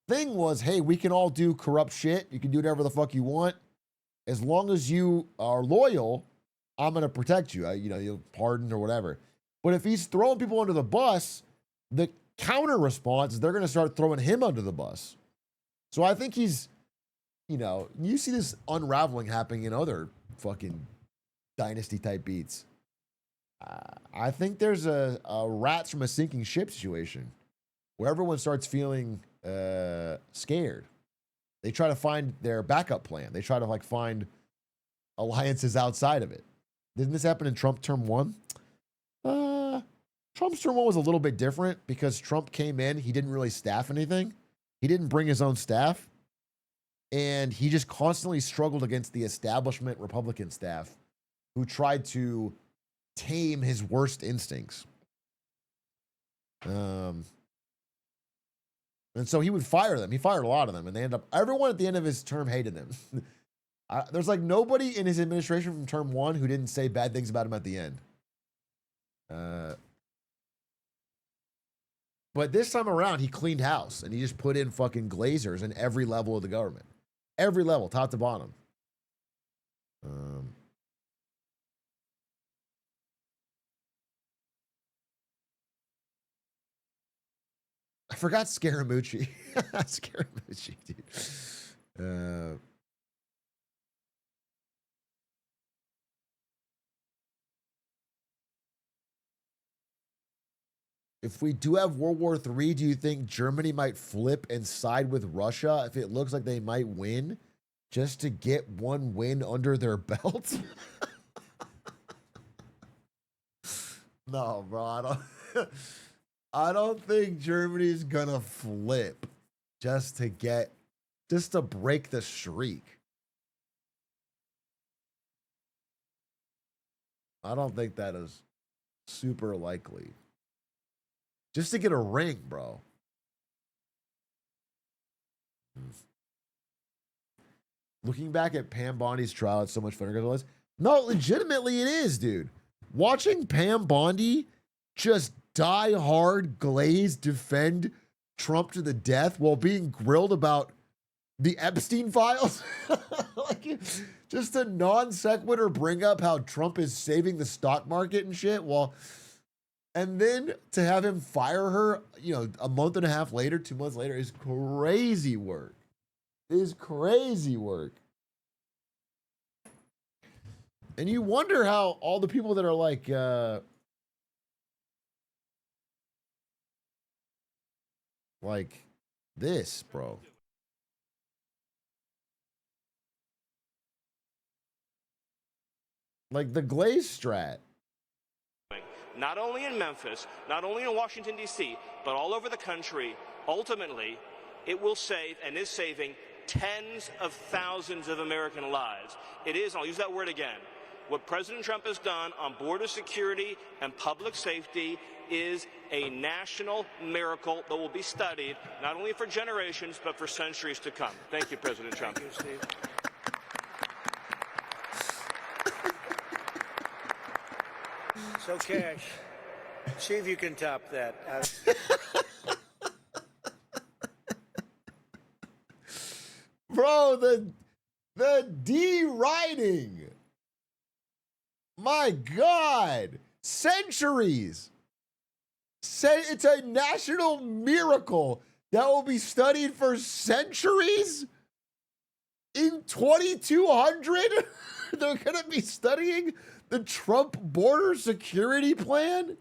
A: thing was, hey, we can all do corrupt shit. You can do whatever the fuck you want. As long as you are loyal, I'm going to protect you. You'll pardon or whatever. But if he's throwing people under the bus, the counter response is they're going to start throwing him under the bus. So I think he's, you see this unraveling happening in other fucking dynasty type beats. I think there's a rats from a sinking ship situation where everyone starts feeling scared. They try to find their backup plan. They try to find alliances outside of it. Didn't this happen in Trump term 1? Trump's term 1 was a little bit different because Trump came in. He didn't really staff anything. He didn't bring his own staff. And he just constantly struggled against the establishment Republican staff who tried to tame his worst instincts. And so he would fire them. He fired a lot of them, and everyone at the end of his term hated him. There's nobody in his administration from term 1 who didn't say bad things about him at the end. But this time around, he cleaned house, and he just put in fucking glazers in every level of the government. Every level, top to bottom. I forgot Scaramucci. Scaramucci, dude. If we do have World War III, do you think Germany might flip and side with Russia if it looks like they might win just to get one win under their belt? No, bro. I don't think Germany's gonna flip just to break the streak. I don't think that is super likely. Just to get a ring, bro. Looking back at Pam Bondi's trial, it's so much fun. No, legitimately it is, dude. Watching Pam Bondi just die hard, glaze, defend Trump to the death while being grilled about the Epstein files. Just a non sequitur bring up how Trump is saving the stock market and shit and then to have him fire her, a month and a half later, 2 months later is crazy work. And you wonder how all the people that are like this, bro. Like the glaze strat.
B: Not only in Memphis, not only in Washington, D.C., but all over the country, ultimately, it will save and is saving tens of thousands of American lives. It is, I'll use that word again, what President Trump has done on border security and public safety is a national miracle that will be studied not only for generations, but for centuries to come. Thank you, President Trump.
C: Thank you, Steve. So, Cash, see if you can top that.
A: Bro, the D-writing. My God. Centuries. It's a national miracle that will be studied for centuries? In 2200? They're going to be studying the Trump border security plan?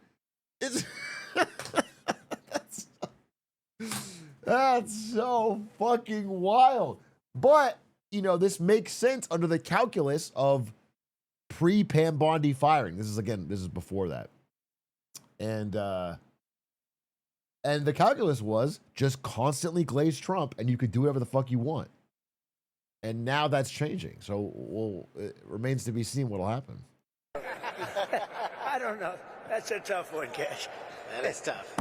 A: That's so fucking wild. But, this makes sense under the calculus of pre-Pam Bondi firing. This is before that. And the calculus was just constantly glaze Trump and you could do whatever the fuck you want. And now that's changing. So it remains to be seen what'll happen.
C: I don't know. That's a tough one, Cash.
D: That is tough.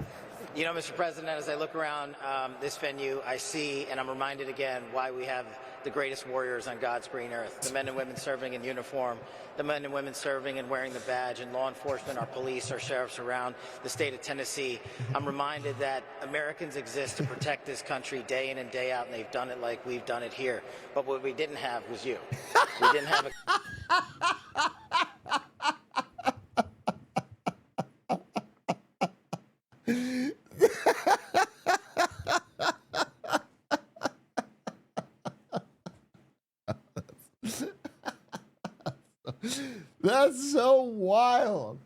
D: You know, Mr. President, as I look around this venue, I see, and I'm reminded again, why we have the greatest warriors on God's green earth, the men and women serving in uniform, the men and women serving and wearing the badge, and law enforcement, our police, our sheriffs around the state of Tennessee. I'm reminded that Americans exist to protect this country day in and day out, and they've done it like we've done it here. But what we didn't have was you. We didn't have a...
A: That's so wild.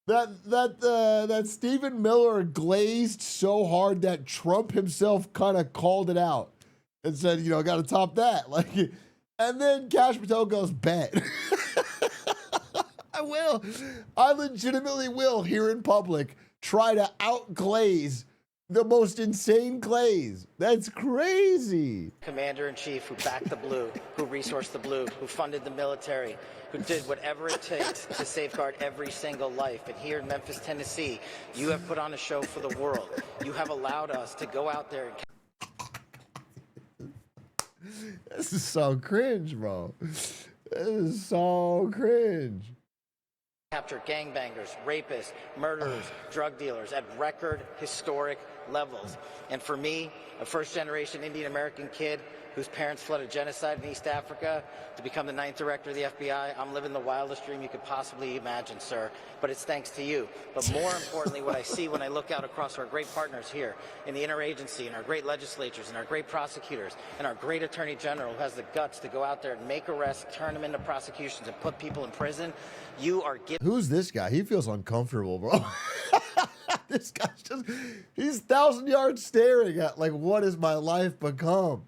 A: That Stephen Miller glazed so hard that Trump himself kind of called it out and said, you know, got to top that. Like, and then Cash Patel goes, bet. I will. I legitimately will here in public try to outglaze the most insane glaze. That's crazy.
D: Commander-in-Chief who backed the blue, who resourced the blue, who funded the military, who did whatever it takes to safeguard every single life. And here in Memphis, Tennessee, you have put on a show for the world. You have allowed us to go out there and...
A: This is so cringe, bro. This is so cringe.
D: Capture gangbangers, rapists, murderers, drug dealers at record historic levels. And for me, a first-generation Indian American kid whose parents fled a genocide in East Africa to become the 9th director of the FBI, I'm living the wildest dream you could possibly imagine, sir. But it's thanks to you. But more importantly, what I see when I look out across our great partners here in the interagency and our great legislatures and our great prosecutors and our great attorney general who has the guts to go out there and make arrests, turn them into prosecutions, and put people in prison, you are giving...
A: Who's this guy? He feels uncomfortable, bro. This guy's just, he's 1,000 yards staring at, like, what has my life become?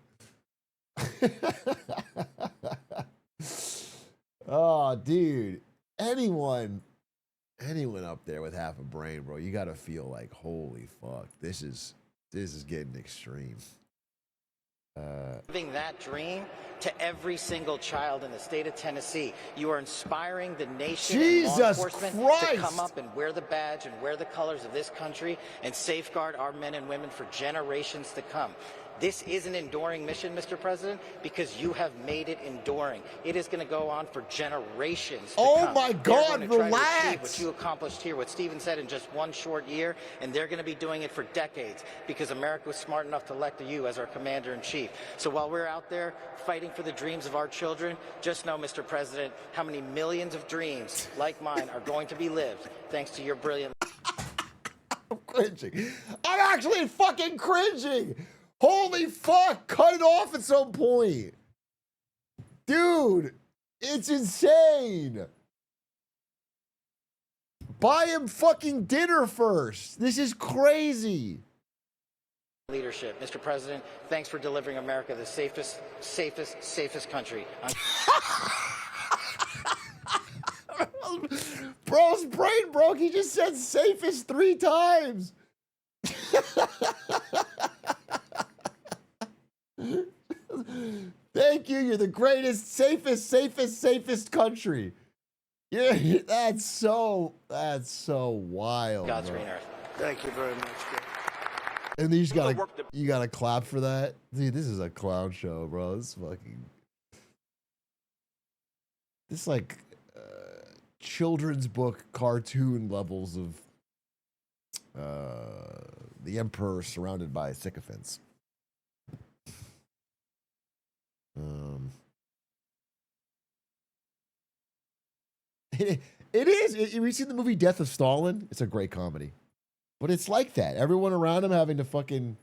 A: Oh, dude. Anyone up there with half a brain, bro, you gotta feel like, holy fuck, this is getting extreme.
D: Giving that dream to every single child in the state of Tennessee. You are inspiring the nation and law enforcement to come up and wear the badge and wear the colors of this country and safeguard our men and women for generations to come. This is an enduring mission, Mr. President, because you have made it enduring. It is going to go on for generations to come.
A: Oh my God,
D: relax. Try to achieve what you accomplished here, what Stephen said in just one short year, and they're going to be doing it for decades because America was smart enough to elect you as our commander-in-chief. So while we're out there fighting for the dreams of our children, just know, Mr. President, how many millions of dreams like mine are going to be lived thanks to your brilliant...
A: I'm cringing. I'm actually fucking cringing. Holy fuck, cut it off at some point. Dude, it's insane. Buy him fucking dinner first. This is crazy.
D: Leadership. Mr. President, thanks for delivering America the safest country.
A: Bro's brain broke. He just said safest 3 times. Thank you. You're the greatest, safest country. Yeah, that's so wild.
D: God's green earth.
C: Thank you very much.
A: And you gotta clap for that. Dude, this is a clown show, bro. This like children's book cartoon levels of the emperor surrounded by sycophants. It is. Have you seen the movie Death of Stalin? It's a great comedy. But it's like that. Everyone around him having to fucking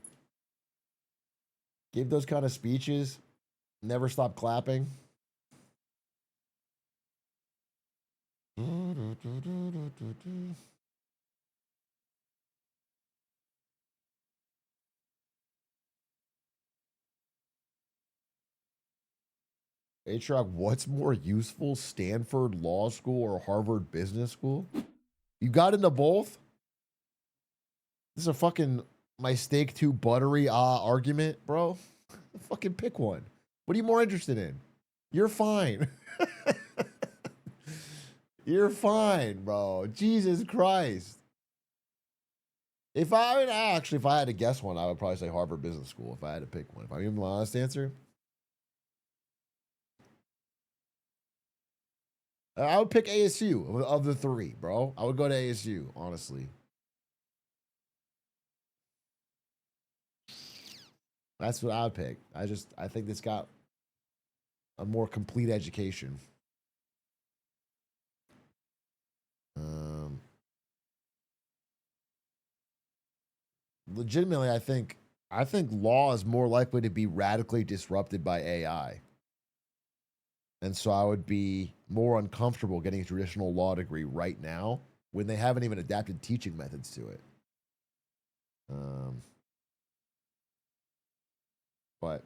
A: give those kind of speeches, never stop clapping. Atrioc, what's more useful, Stanford Law School or Harvard Business School? You got into both? This is a fucking my steak too buttery argument, bro. Fucking pick one. What are you more interested in? You're fine. You're fine, bro. Jesus Christ. If I actually, if I had to guess one, I would probably say Harvard Business School. If I had to pick one, if I'm giving my honest answer, I would pick ASU of the three, bro. I would go to ASU, honestly. That's what I would pick. I think it's got a more complete education. Legitimately, I think law is more likely to be radically disrupted by AI. And so I would be more uncomfortable getting a traditional law degree right now when they haven't even adapted teaching methods to it. But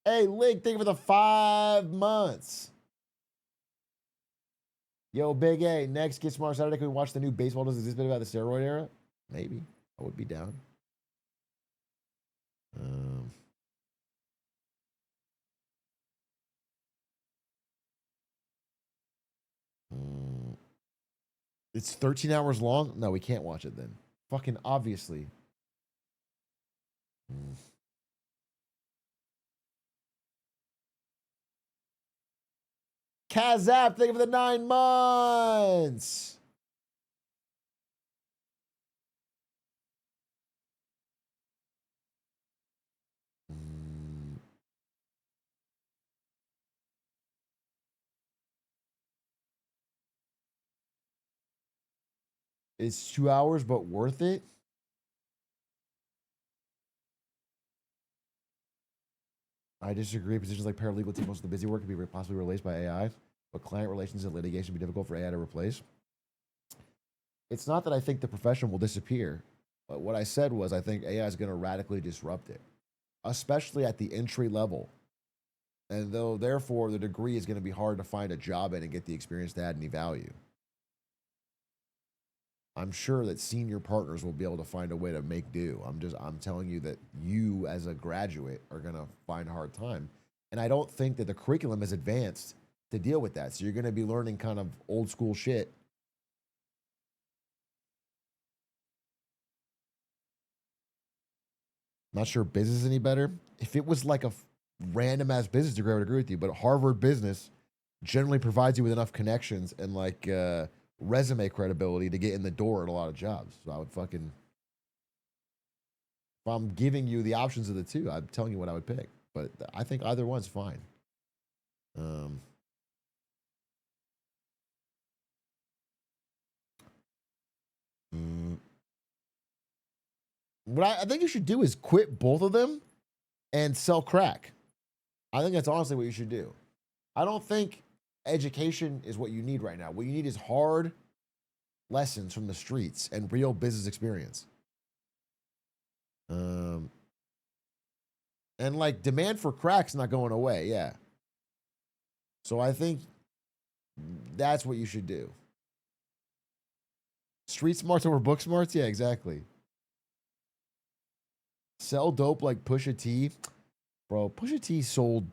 A: hey, Link, thank you for the 5 months. Yo, Big A, next Get Smart Saturday. Can we watch the new baseball? Does this bit about the steroid era? Maybe. I would be down. It's 13 hours long? No, we can't watch it then. Fucking obviously. Kazap, thank you for the 9 months. It's 2 hours, but worth it? I disagree. Positions like paralegal take most of the busy work can be possibly replaced by AI, but client relations and litigation be difficult for AI to replace. It's not that I think the profession will disappear, but what I said was I think AI is going to radically disrupt it, especially at the entry level. And though, therefore, the degree is going to be hard to find a job in and get the experience to add any value. I'm sure that senior partners will be able to find a way to make do. I'm telling you that you as a graduate are going to find a hard time. And I don't think that the curriculum is advanced to deal with that. So you're going to be learning kind of old school shit. Not sure business is any better. If it was like a random ass business degree, I would agree with you. But Harvard Business generally provides you with enough connections and like resume credibility to get in the door at a lot of jobs. So I would fucking, if I'm giving you the options of the two, I'm telling you what I would pick. But I think either one's fine. What I think you should do is quit both of them and sell crack. I think that's honestly what you should do. I don't think education is what you need right now. What you need is hard lessons from the streets and real business experience. And like demand for crack's not going away. Yeah. So I think that's what you should do. Street smarts over book smarts? Yeah, exactly. Sell dope like Pusha T. Bro, Pusha T sold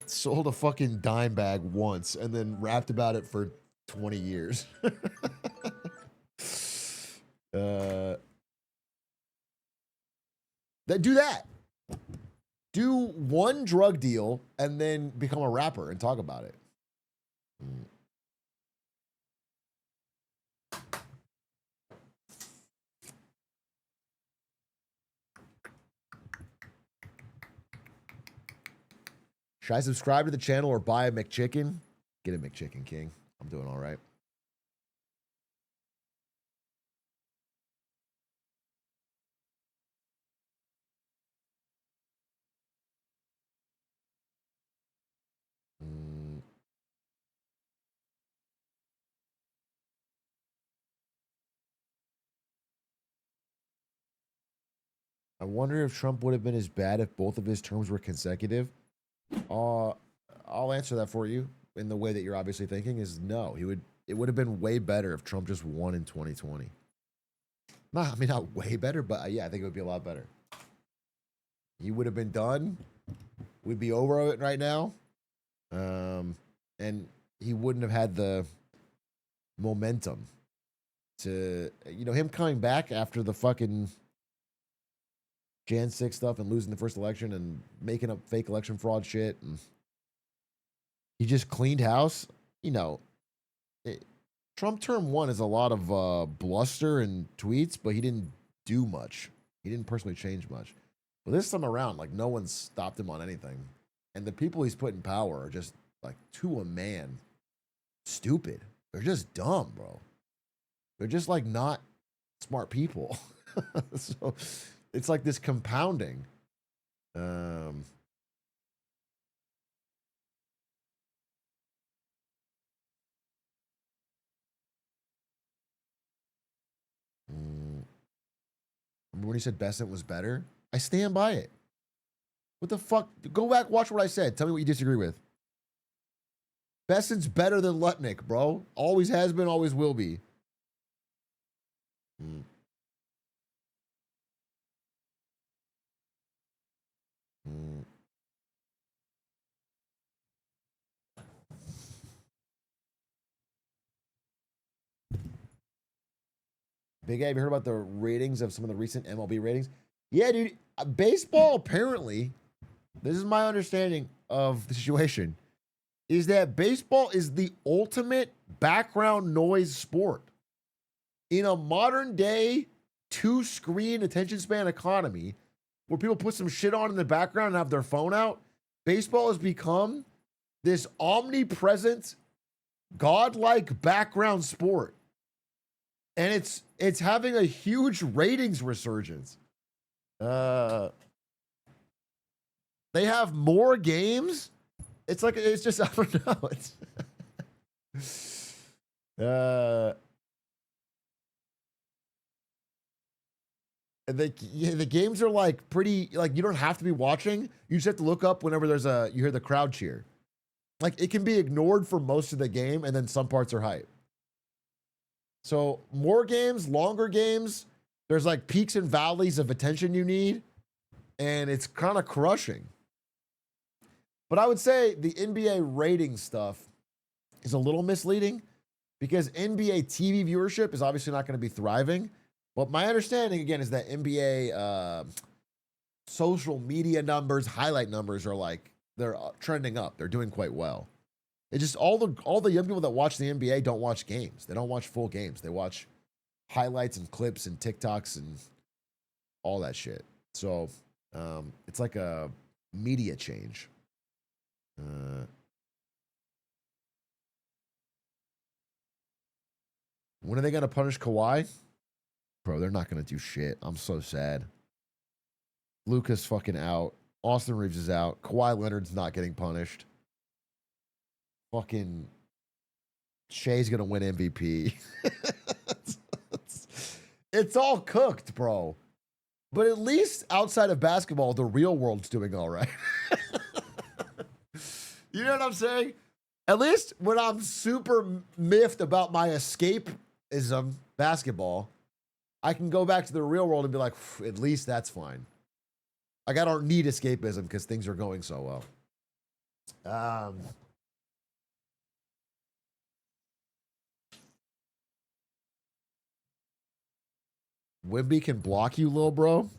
A: sold a fucking dime bag once and then rapped about it for 20 years. Do that. Do one drug deal and then become a rapper and talk about it. Should I subscribe to the channel or buy a McChicken? Get a McChicken, King. I'm doing all right. I wonder if Trump would have been as bad if both of his terms were consecutive. I'll answer that for you in the way that you're obviously thinking is no. It would have been way better if Trump just won in 2020. Nah, I mean, not way better, but yeah, I think it would be a lot better. He would have been done. We'd be over it right now. And he wouldn't have had the momentum to, him coming back after the fucking Jan 6 stuff and losing the first election and making up fake election fraud shit. And he just cleaned house. Trump term 1 is a lot of bluster and tweets, but he didn't do much. He didn't personally change much. But this time around, like, no one stopped him on anything. And the people he's put in power are just, like, to a man, stupid. They're just dumb, bro. They're just, like, not smart people. So it's like this compounding. Remember when he said Besant was better? I stand by it. What the fuck? Go back, watch what I said. Tell me what you disagree with. Besant's better than Lutnick, bro. Always has been, always will be. Big A, have you heard about the ratings of some of the recent MLB ratings? Yeah, dude. Baseball, apparently, this is my understanding of the situation, is that baseball is the ultimate background noise sport. In a modern day, 2-screen attention span economy, where people put some shit on in the background and have their phone out, baseball has become this omnipresent, godlike background sport. And it's having a huge ratings resurgence. They have more games. It's just, I don't know. The games are like pretty, like, you don't have to be watching. You just have to look up whenever you hear the crowd cheer. Like, it can be ignored for most of the game, and then some parts are hype. So more games, longer games. There's like peaks and valleys of attention you need, and it's kind of crushing. But I would say the NBA rating stuff is a little misleading because NBA TV viewership is obviously not going to be thriving. But my understanding, again, is that NBA social media numbers, highlight numbers are like, they're trending up. They're doing quite well. It's just all the young people that watch the NBA don't watch games. They don't watch full games. They watch highlights and clips and TikToks and all that shit. So it's like a media change. When are they going to punish Kawhi? Bro, they're not going to do shit. I'm so sad. Luka's fucking out. Austin Reeves is out. Kawhi Leonard's not getting punished. Fucking Shea's going to win MVP. It's all cooked, bro. But at least outside of basketball, the real world's doing all right. You know what I'm saying? At least when I'm super miffed about my escapism, basketball, I can go back to the real world and be like, at least that's fine. Like, I don't need escapism because things are going so well. Wimby can block you, little bro.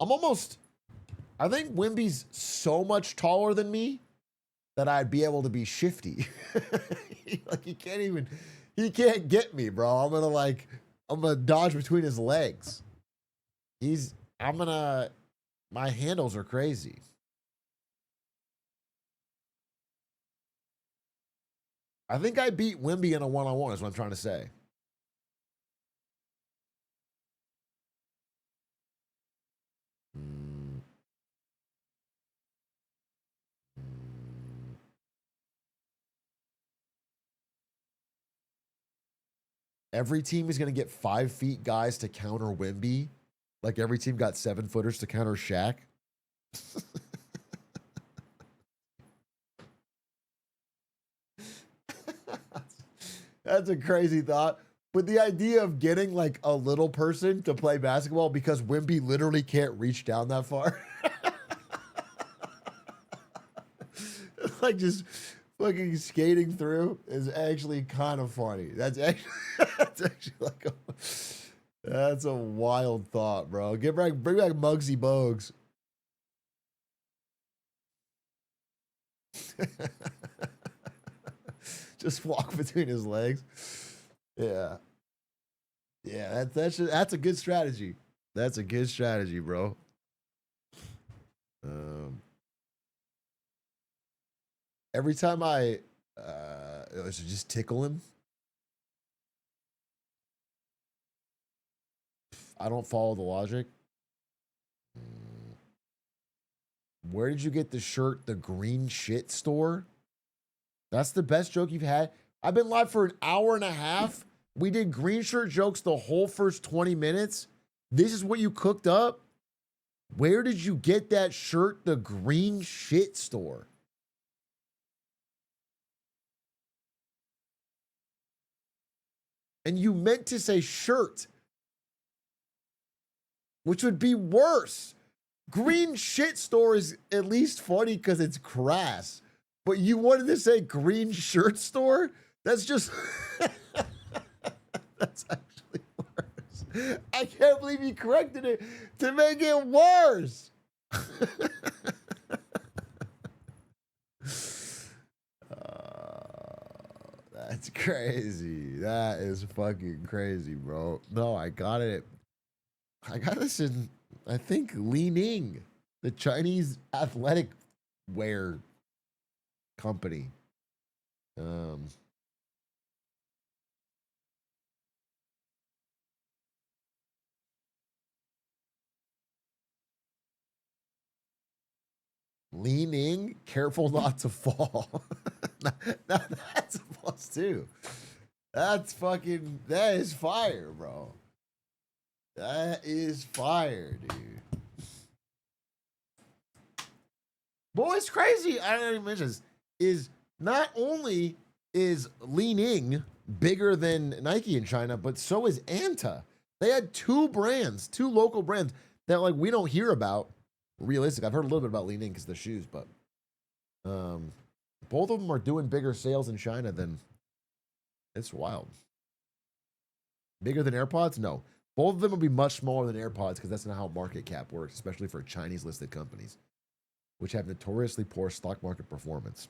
A: I think Wimby's so much taller than me that I'd be able to be shifty. Like, he can't get me, bro. I'm gonna dodge between his legs. My handles are crazy. I think I beat Wimby in a one-on-one is what I'm trying to say. Every team is going to get 5 feet guys to counter Wimby. Like every team got 7-footers to counter Shaq. That's a crazy thought. But the idea of getting like a little person to play basketball because Wimby literally can't reach down that far. Like just fucking skating through is actually kind of funny. That's actually like that's a wild thought, bro. Bring back Muggsy Bogues. Just walk between his legs. Yeah. Yeah, that's a good strategy. That's a good strategy, bro. Every time I just tickle him, I don't follow the logic. Where did you get the shirt, the green shit store? That's the best joke you've had. I've been live for an hour and a half. We did green shirt jokes the whole first 20 minutes. This is what you cooked up? Where did you get that shirt, the green shit store? And you meant to say shirt, which would be worse. Green shit store is at least funny because it's crass. But you wanted to say green shirt store? That's just... That's actually worse. I can't believe you corrected it to make it worse. That's crazy. That is fucking crazy, bro. No, I got it. I got this in, I think, Li Ning, the Chinese athletic wear company. Li Ning, careful not to fall. Now that's a plus two. That is fire, bro. That is fire, dude. Boy, it's crazy. I didn't even mention this. Is not only is Li Ning bigger than Nike in China, but so is Anta. They had two local brands that like we don't hear about. Realistic. I've heard a little bit about Li Ning because of the shoes, but both of them are doing bigger sales in China than. It's wild. Bigger than AirPods? No. Both of them will be much smaller than AirPods because that's not how market cap works, especially for Chinese listed companies, which have notoriously poor stock market performance.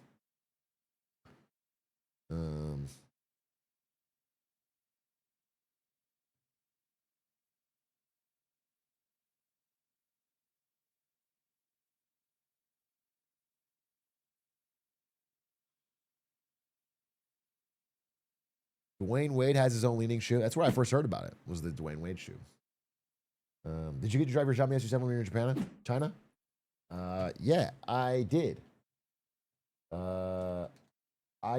A: Dwayne Wade has his own leaning shoe. That's where I first heard about it, was the Dwayne Wade shoe. Did you get your driver's job in SU7 when you were in Japan? China? Yeah, I did. I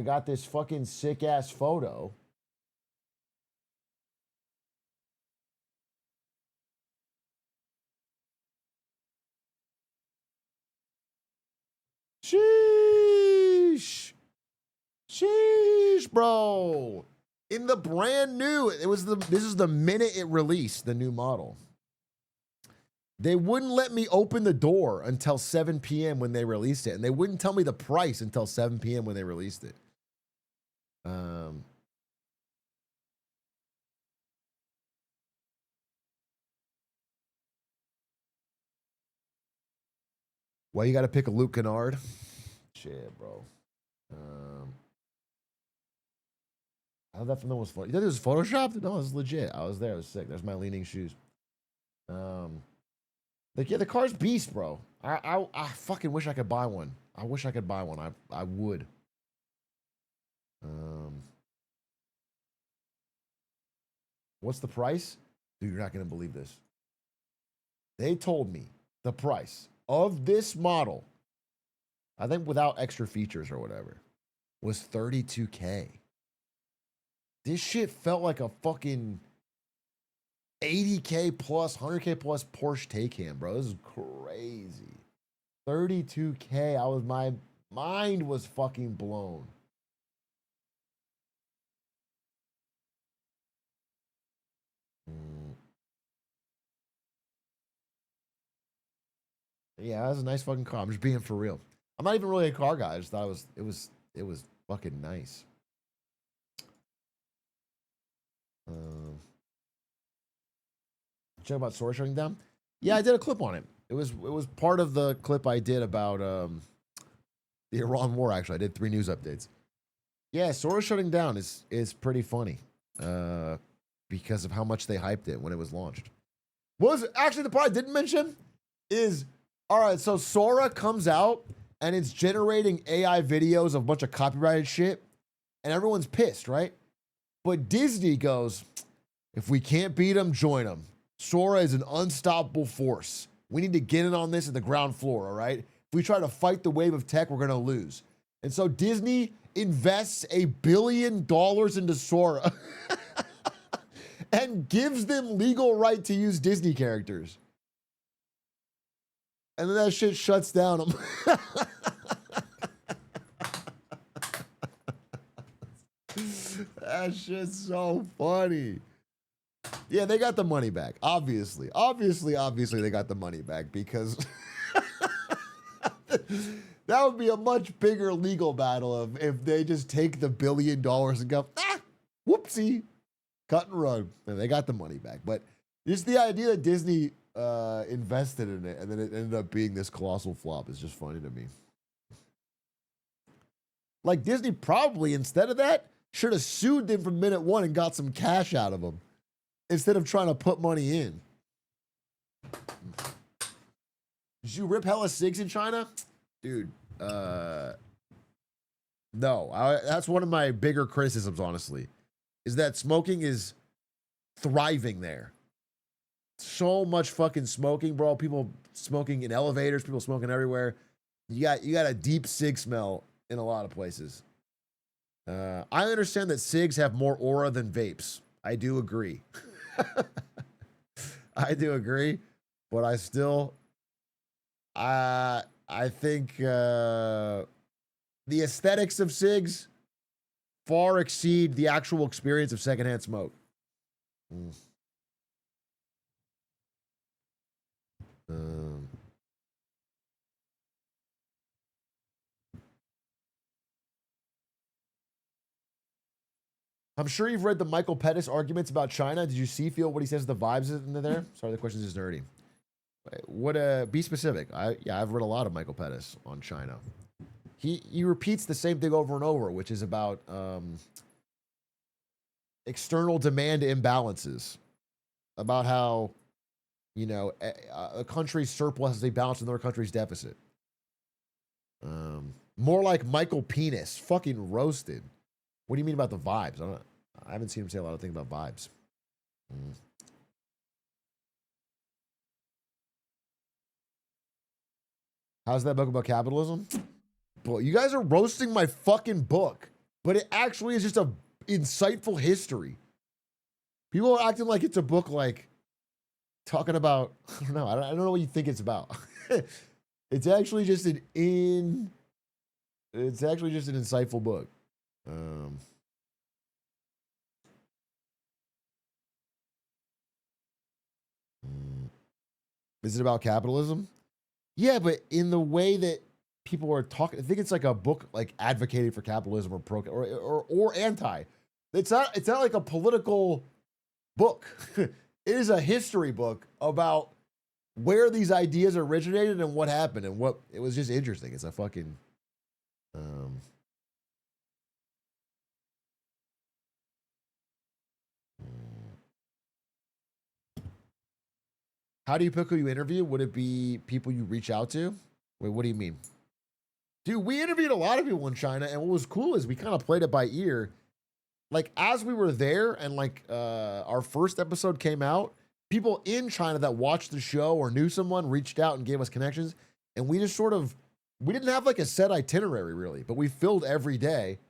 A: got this fucking sick ass photo. Sheesh. Sheesh, bro. In the brand new, this is the minute it released, the new model. They wouldn't let me open the door until 7 p.m. when they released it, and they wouldn't tell me the price until 7 p.m. when they released it. Why you got to pick a Luke Kennard? Shit, bro. How that film was funny. You thought it was photoshopped? No, it was legit. I was there. It was sick. There's my leaning shoes. Like, yeah, the car's beast, bro. I fucking wish I could buy one. I wish I could buy one. I would. What's the price? Dude, you're not gonna believe this. They told me the price of this model, I think without extra features or whatever, was $32K. This shit felt like a fucking 80K plus, 100K plus Porsche Taycan, bro. This is crazy. 32K. My mind was fucking blown. Yeah, that was a nice fucking car. I'm just being for real. I'm not even really a car guy. I just thought it was fucking nice. Check about Sora shutting down. Yeah, I did a clip on it. It was part of the clip I did about the Iran war. Actually, I did 3 news updates. Yeah, Sora shutting down is pretty funny because of how much they hyped it when it was launched. Was actually the part I didn't mention is, all right, so Sora comes out and it's generating AI videos of a bunch of copyrighted shit, and everyone's pissed, right? But Disney goes, if we can't beat them, join them. Sora is an unstoppable force. We need to get in on this at the ground floor, all right? If we try to fight the wave of tech, we're going to lose. And so Disney invests $1 billion into Sora and gives them legal right to use Disney characters. And then that shit shuts down. That shit's so funny. Yeah, they got the money back. Obviously, they got the money back because that would be a much bigger legal battle of if they just take the $1 billion and go, whoopsie, cut and run. And they got the money back. But just the idea that Disney invested in it and then it ended up being this colossal flop is just funny to me. Like Disney probably, instead of that, should have sued them from minute one and got some cash out of them instead of trying to put money in. Did you rip hella cigs in China? Dude, no. That's one of my bigger criticisms, honestly, is that smoking is thriving there. So much fucking smoking, bro. People smoking in elevators, people smoking everywhere. You got a deep cig smell in a lot of places. I understand that cigs have more aura than vapes. I do agree. I do agree, but I still, I think the aesthetics of cigs far exceed the actual experience of secondhand smoke. I'm sure you've read the Michael Pettis arguments about China. Did you feel what he says the vibes in there? Sorry, the question is nerdy. What be specific. I've read a lot of Michael Pettis on China. He repeats the same thing over and over, which is about external demand imbalances, about how, you know, a country's surplus is a balance with another country's deficit. More like Michael Penis, fucking roasted. What do you mean about the vibes? I haven't seen him say a lot of things about vibes. How's that book about capitalism? Boy, you guys are roasting my fucking book, but it actually is just a insightful history. People are acting like it's a book like talking about, I don't know. I don't know what you think it's about. It's actually just an insightful book. Is it about capitalism? Yeah, but in the way that people are talking, I think it's like a book like advocating for capitalism or pro or anti. It's not like a political book. It is a history book about where these ideas originated and what happened and what it was just interesting. It's a fucking How do you pick who you interview? Would it be people you reach out to? Wait, what do you mean? Dude, we interviewed a lot of people in China, and what was cool is we kind of played it by ear. Like, as we were there and like our first episode came out, people in China that watched the show or knew someone reached out and gave us connections. And we just we didn't have like a set itinerary really, but we filled every day.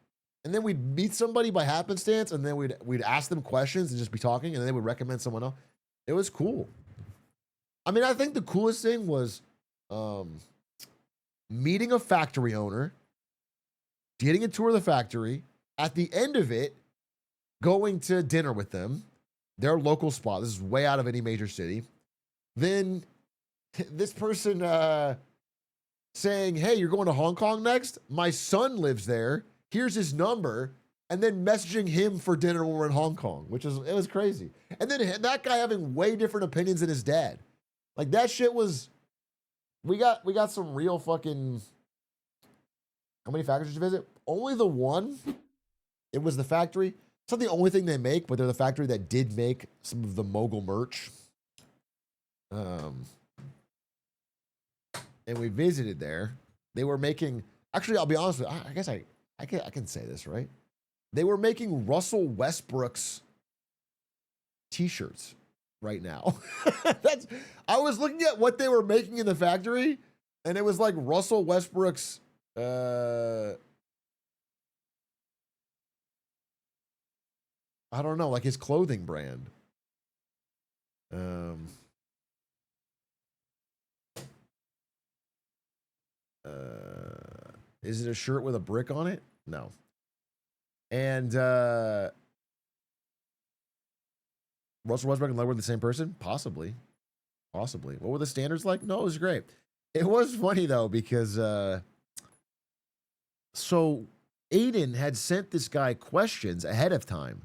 A: And then we'd meet somebody by happenstance, and then we'd ask them questions and just be talking, and then they would recommend someone else. It was cool. I mean, I think the coolest thing was meeting a factory owner, getting a tour of the factory, at the end of it, going to dinner with them, their local spot. This is way out of any major city. Then this person saying, "Hey, you're going to Hong Kong next? My son lives there. Here's his number." And then messaging him for dinner when we're in Hong Kong, it was crazy. And then that guy having way different opinions than his dad. Like that shit was. We got some real fucking. How many factories did you visit? Only the one. It was the factory. It's not the only thing they make, but they're the factory that did make some of the mogul merch. And we visited there. They were making. Actually, I'll be honest with you. I guess I can say this, right? They were making Russell Westbrook's t-shirts right now. I was looking at what they were making in the factory, and it was like Russell Westbrook's I don't know, like his clothing brand. Is it a shirt with a brick on it? No. And Russell Westbrook and Ledward the same person? Possibly. What were the standards like? No, it was great. It was funny though, because so Aiden had sent this guy questions ahead of time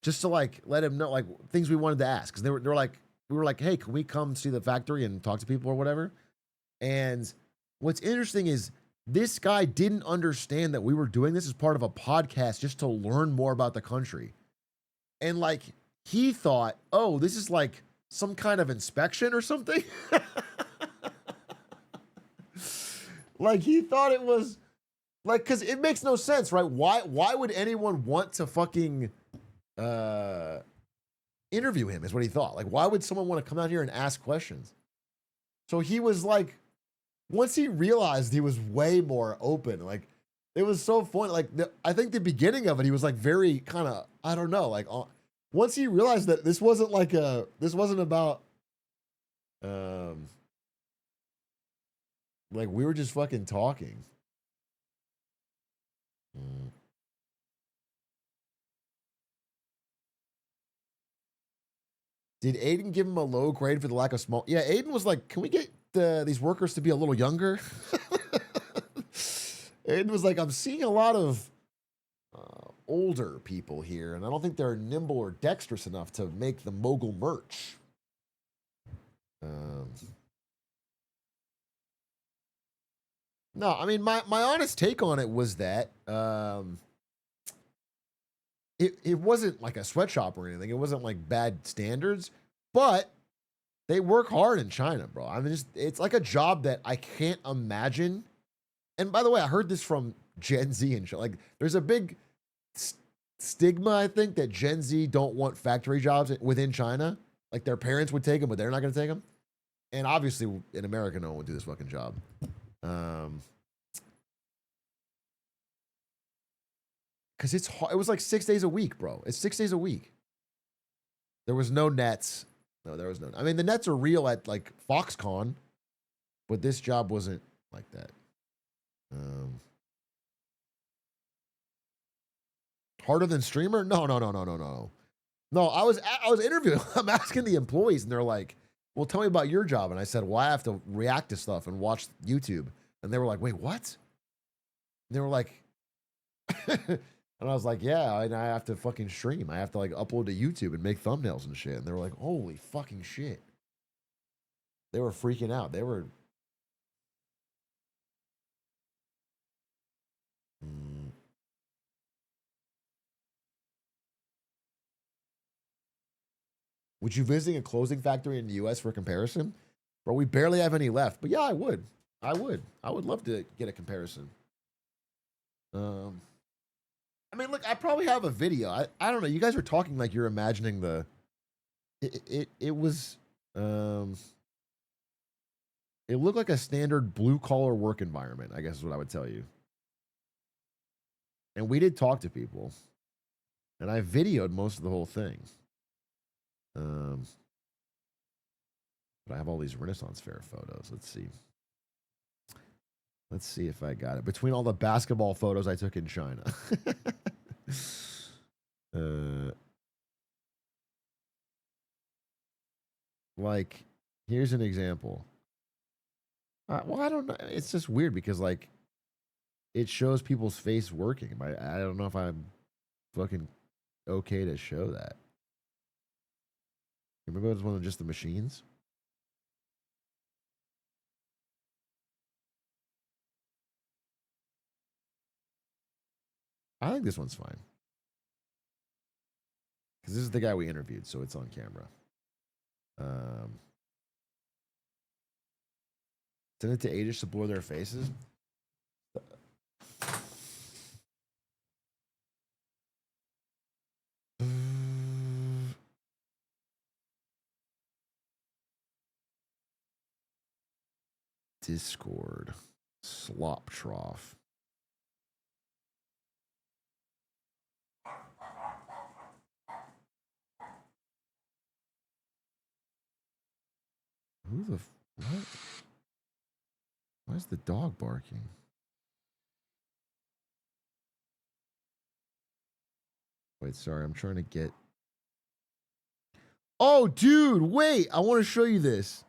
A: just to like let him know like things we wanted to ask. Because they were like, we were like, hey, can we come see the factory and talk to people or whatever? And what's interesting is this guy didn't understand that we were doing this as part of a podcast just to learn more about the country. And like, he thought, oh, this is like some kind of inspection or something. Like, he thought it was like, because it makes no sense, right? Why would anyone want to fucking interview him is what he thought. Like, why would someone want to come out here and ask questions? So he was like, once he realized, he was way more open. Like, it was so funny. Like, I think the beginning of it, he was like very kind of, I don't know. Like, once he realized that this wasn't about, like we were just fucking talking. Did Aiden give him a low grade for the lack of small? Yeah, Aiden was like, can we get these workers to be a little younger? Aiden was like, I'm seeing a lot of older people here, and I don't think they're nimble or dexterous enough to make the mogul merch. No, I mean, my honest take on it was that it wasn't like a sweatshop or anything. It wasn't like bad standards, but they work hard in China, bro. I mean, it's like a job that I can't imagine. And by the way, I heard this from Gen Z and shit. Like, there's a big stigma, I think, that Gen Z don't want factory jobs within China. Like, their parents would take them, but they're not going to take them. And obviously, in America, no one would do this fucking job. Because it was like 6 days a week, bro. It's 6 days a week. There was no nets. No, there was no. I mean, the nets are real at like Foxconn, but this job wasn't like that. Harder than streamer? No. No, I was interviewing. I'm asking the employees, and they're like, "Well, tell me about your job." And I said, "Well, I have to react to stuff and watch YouTube." And they were like, "Wait, what?" And they were like, and I was like, "Yeah, and I have to fucking stream. I have to like upload to YouTube and make thumbnails and shit." And they were like, "Holy fucking shit!" They were freaking out. They were. Would you visit a clothing factory in the U.S. for a comparison? Bro, we barely have any left. But yeah, I would. I would love to get a comparison. I mean, look, I probably have a video. I don't know. You guys are talking like you're imagining the. It was. It looked like a standard blue collar work environment, I guess is what I would tell you. And we did talk to people, and I videoed most of the whole thing. But I have all these Renaissance Fair photos. Let's see. Let's see if I got it. Between all the basketball photos I took in China. Like, Here's an example. Well, I don't know. It's just weird because like it shows people's face working. I don't know if I'm fucking okay to show that. Remember it was one of just the machines? I think this one's fine. Because this is the guy we interviewed, so it's on camera. Send it to Adish to blur their faces. Discord. Slop trough. Who the what? Why is the dog barking? Wait, sorry, I'm trying to get. Oh, dude, wait! I want to show you this.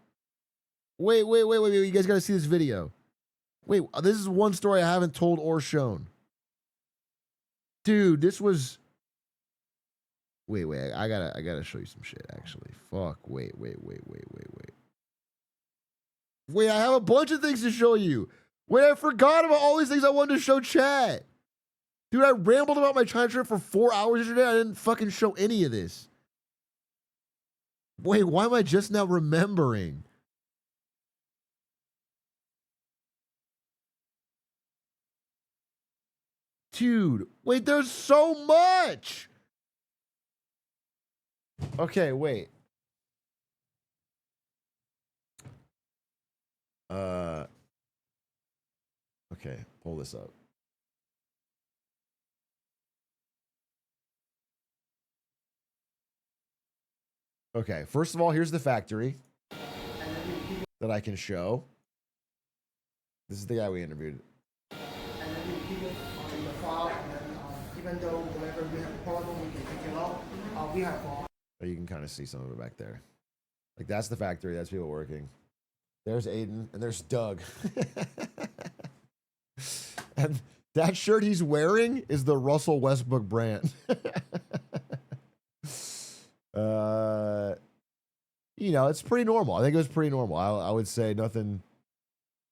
A: Wait! You guys got to see this video. Wait, this is one story I haven't told or shown. Dude, this was. Wait, I gotta show you some shit. Actually, fuck. Wait. Wait, I have a bunch of things to show you. Wait, I forgot about all these things I wanted to show chat. Dude, I rambled about my China trip for 4 hours yesterday. I didn't fucking show any of this. Wait, why am I just now remembering? Dude, wait, there's so much. Okay, wait. Okay, pull this up. Okay, first of all, here's the factory that I can show. This is the guy we interviewed.
E: And then we keep it in the file, and then even though whenever we have a problem, we can take it out. We have
A: Oh, you can kind of see some of it back there. Like, that's the factory. That's people working. There's Aiden, and there's Doug. And that shirt he's wearing is the Russell Westbrook brand. You know, it's pretty normal. I think it was pretty normal. I would say nothing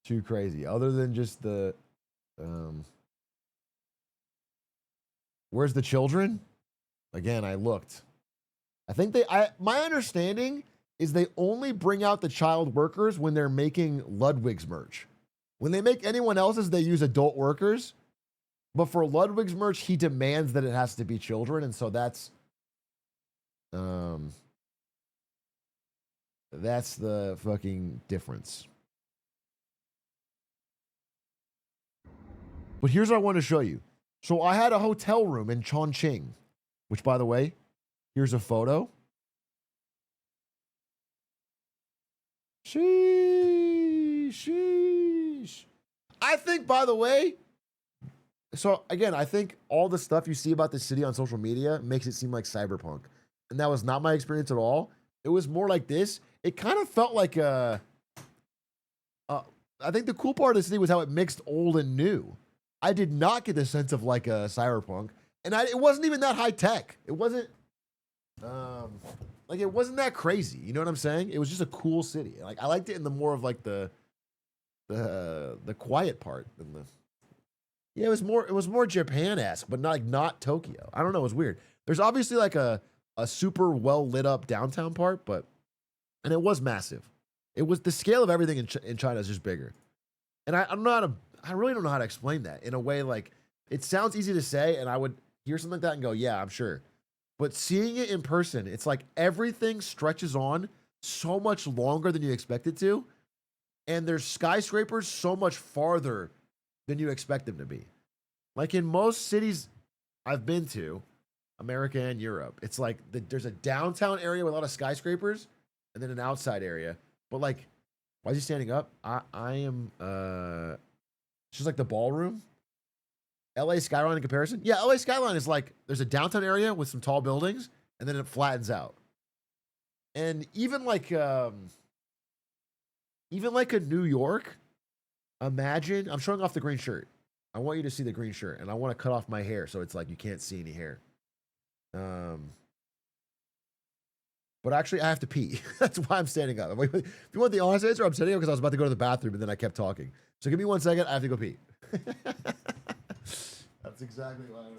A: too crazy, other than just the, where's the children? Again, I looked. I think my understanding is they only bring out the child workers when they're making Ludwig's merch. When they make anyone else's, they use adult workers. But for Ludwig's merch, he demands that it has to be children, and so that's the fucking difference. But here's what I want to show you. So I had a hotel room in Chongqing, which, by the way, here's a photo. Sheesh. I think, by the way, so again, I think all the stuff you see about the city on social media makes it seem like cyberpunk. And that was not my experience at all. It was more like this. It kind of felt like I think the cool part of the city was how it mixed old and new. I did not get the sense of like a cyberpunk. And it wasn't even that high tech. It wasn't like it wasn't that crazy. You know what I'm saying? It was just a cool city. Like I liked it in the more of like the quiet part than the. Yeah, it was more Japan-esque, but not Tokyo. I don't know, it was weird. There's obviously like a super well lit up downtown part, and it was massive. It was the scale of everything in China is just bigger. And I really don't know how to explain that in a way. Like, it sounds easy to say, and I would hear something like that and go, yeah, I'm sure. But seeing it in person, it's like everything stretches on so much longer than you expect it to. And there's skyscrapers so much farther than you expect them to be. Like in most cities I've been to, America and Europe, it's like there's a downtown area with a lot of skyscrapers and then an outside area. But like, why is he standing up? I am, it's just like the ballroom. LA skyline in comparison? Yeah, LA skyline is like, there's a downtown area with some tall buildings and then it flattens out. And even like, even like a New York, imagine, I'm showing off the green shirt. I want you to see the green shirt, and I want to cut off my hair so it's like you can't see any hair. But actually, I have to pee. That's why I'm standing up. If you want the honest answer, I'm standing up because I was about to go to the bathroom, and then I kept talking. So give me 1 second. I have to go pee. That's exactly why I would.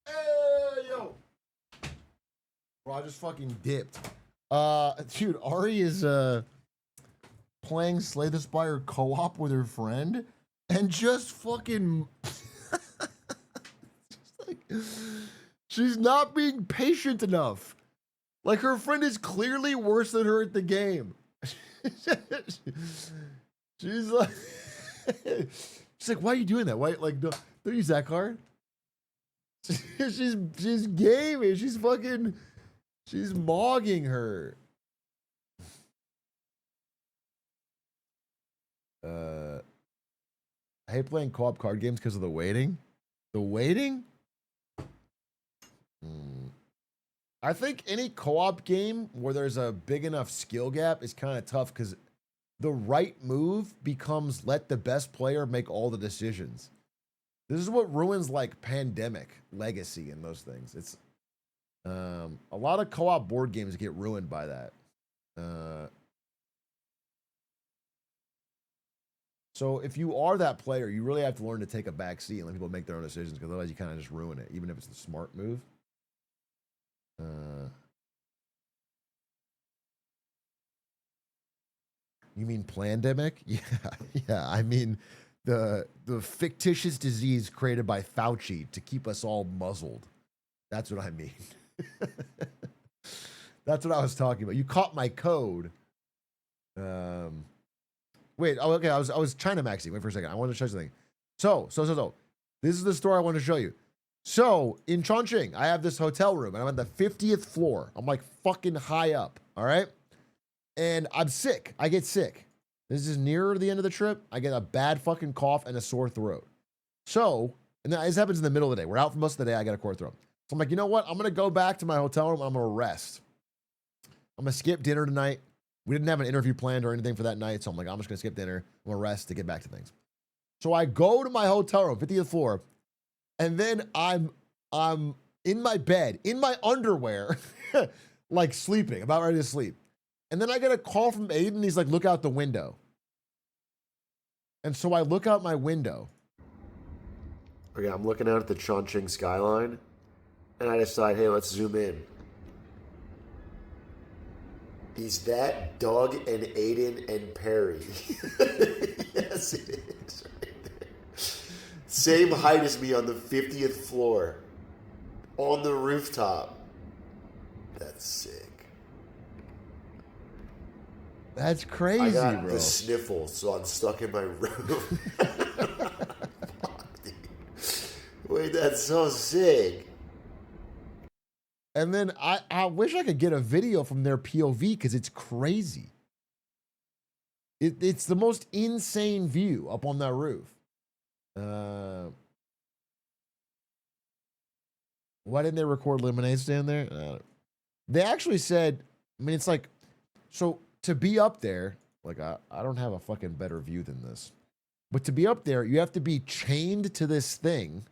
A: Hey, yo. Bro, I just fucking dipped. Dude, Ari is playing Slay the Spire co-op with her friend and just fucking just like, she's not being patient enough. Like her friend is clearly worse than her at the game. She's like she's like, why are you doing that? Why like don't use that card? she's gaming. She's mogging her. I hate playing co-op card games because of the waiting. The waiting? I think any co-op game where there's a big enough skill gap is kind of tough because the right move becomes let the best player make all the decisions. This is what ruins like Pandemic, Legacy, and those things. It's a lot of co-op board games get ruined by that. So if you are that player, you really have to learn to take a back seat and let people make their own decisions because otherwise you kind of just ruin it, even if it's the smart move. You mean Plandemic? Yeah, yeah. I mean the fictitious disease created by Fauci to keep us all muzzled. That's what I mean. That's what I was talking about. You caught my code. Wait. Oh, okay. I was China maxing. Wait for a second. I wanted to show you something. So. This is the story I want to show you. So in Chongqing, I have this hotel room, and I'm on the 50th floor. I'm like fucking high up. All right. And I'm sick. I get sick. This is nearer the end of the trip. I get a bad fucking cough and a sore throat. So, and then this happens in the middle of the day. We're out for most of the day. I got a sore throat. So I'm like, you know what? I'm going to go back to my hotel room. I'm going to rest. I'm going to skip dinner tonight. We didn't have an interview planned or anything for that night. So I'm like, I'm just going to skip dinner. I'm going to rest to get back to things. So I go to my hotel room, 50th floor. And then I'm in my bed, in my underwear, like sleeping, about ready to sleep. And then I get a call from Aiden. He's like, look out the window. And so I look out my window.
F: Okay, I'm looking out at the Chongqing skyline, and I decide, hey, let's zoom in. Is that Doug and Aiden and Perry? Yes, it is. Right there. Same height as me on the 50th floor. On the rooftop. That's sick.
A: That's crazy,
F: I got
A: bro.
F: the sniffles, so I'm stuck in my room. Fuck, dude. Wait, that's so sick.
A: And then I wish I could get a video from their POV because it's crazy. It's the most insane view up on that roof. Why didn't they record Lemonade Stand there? They actually said, I mean, it's like, so to be up there, like I don't have a fucking better view than this. But to be up there, you have to be chained to this thing.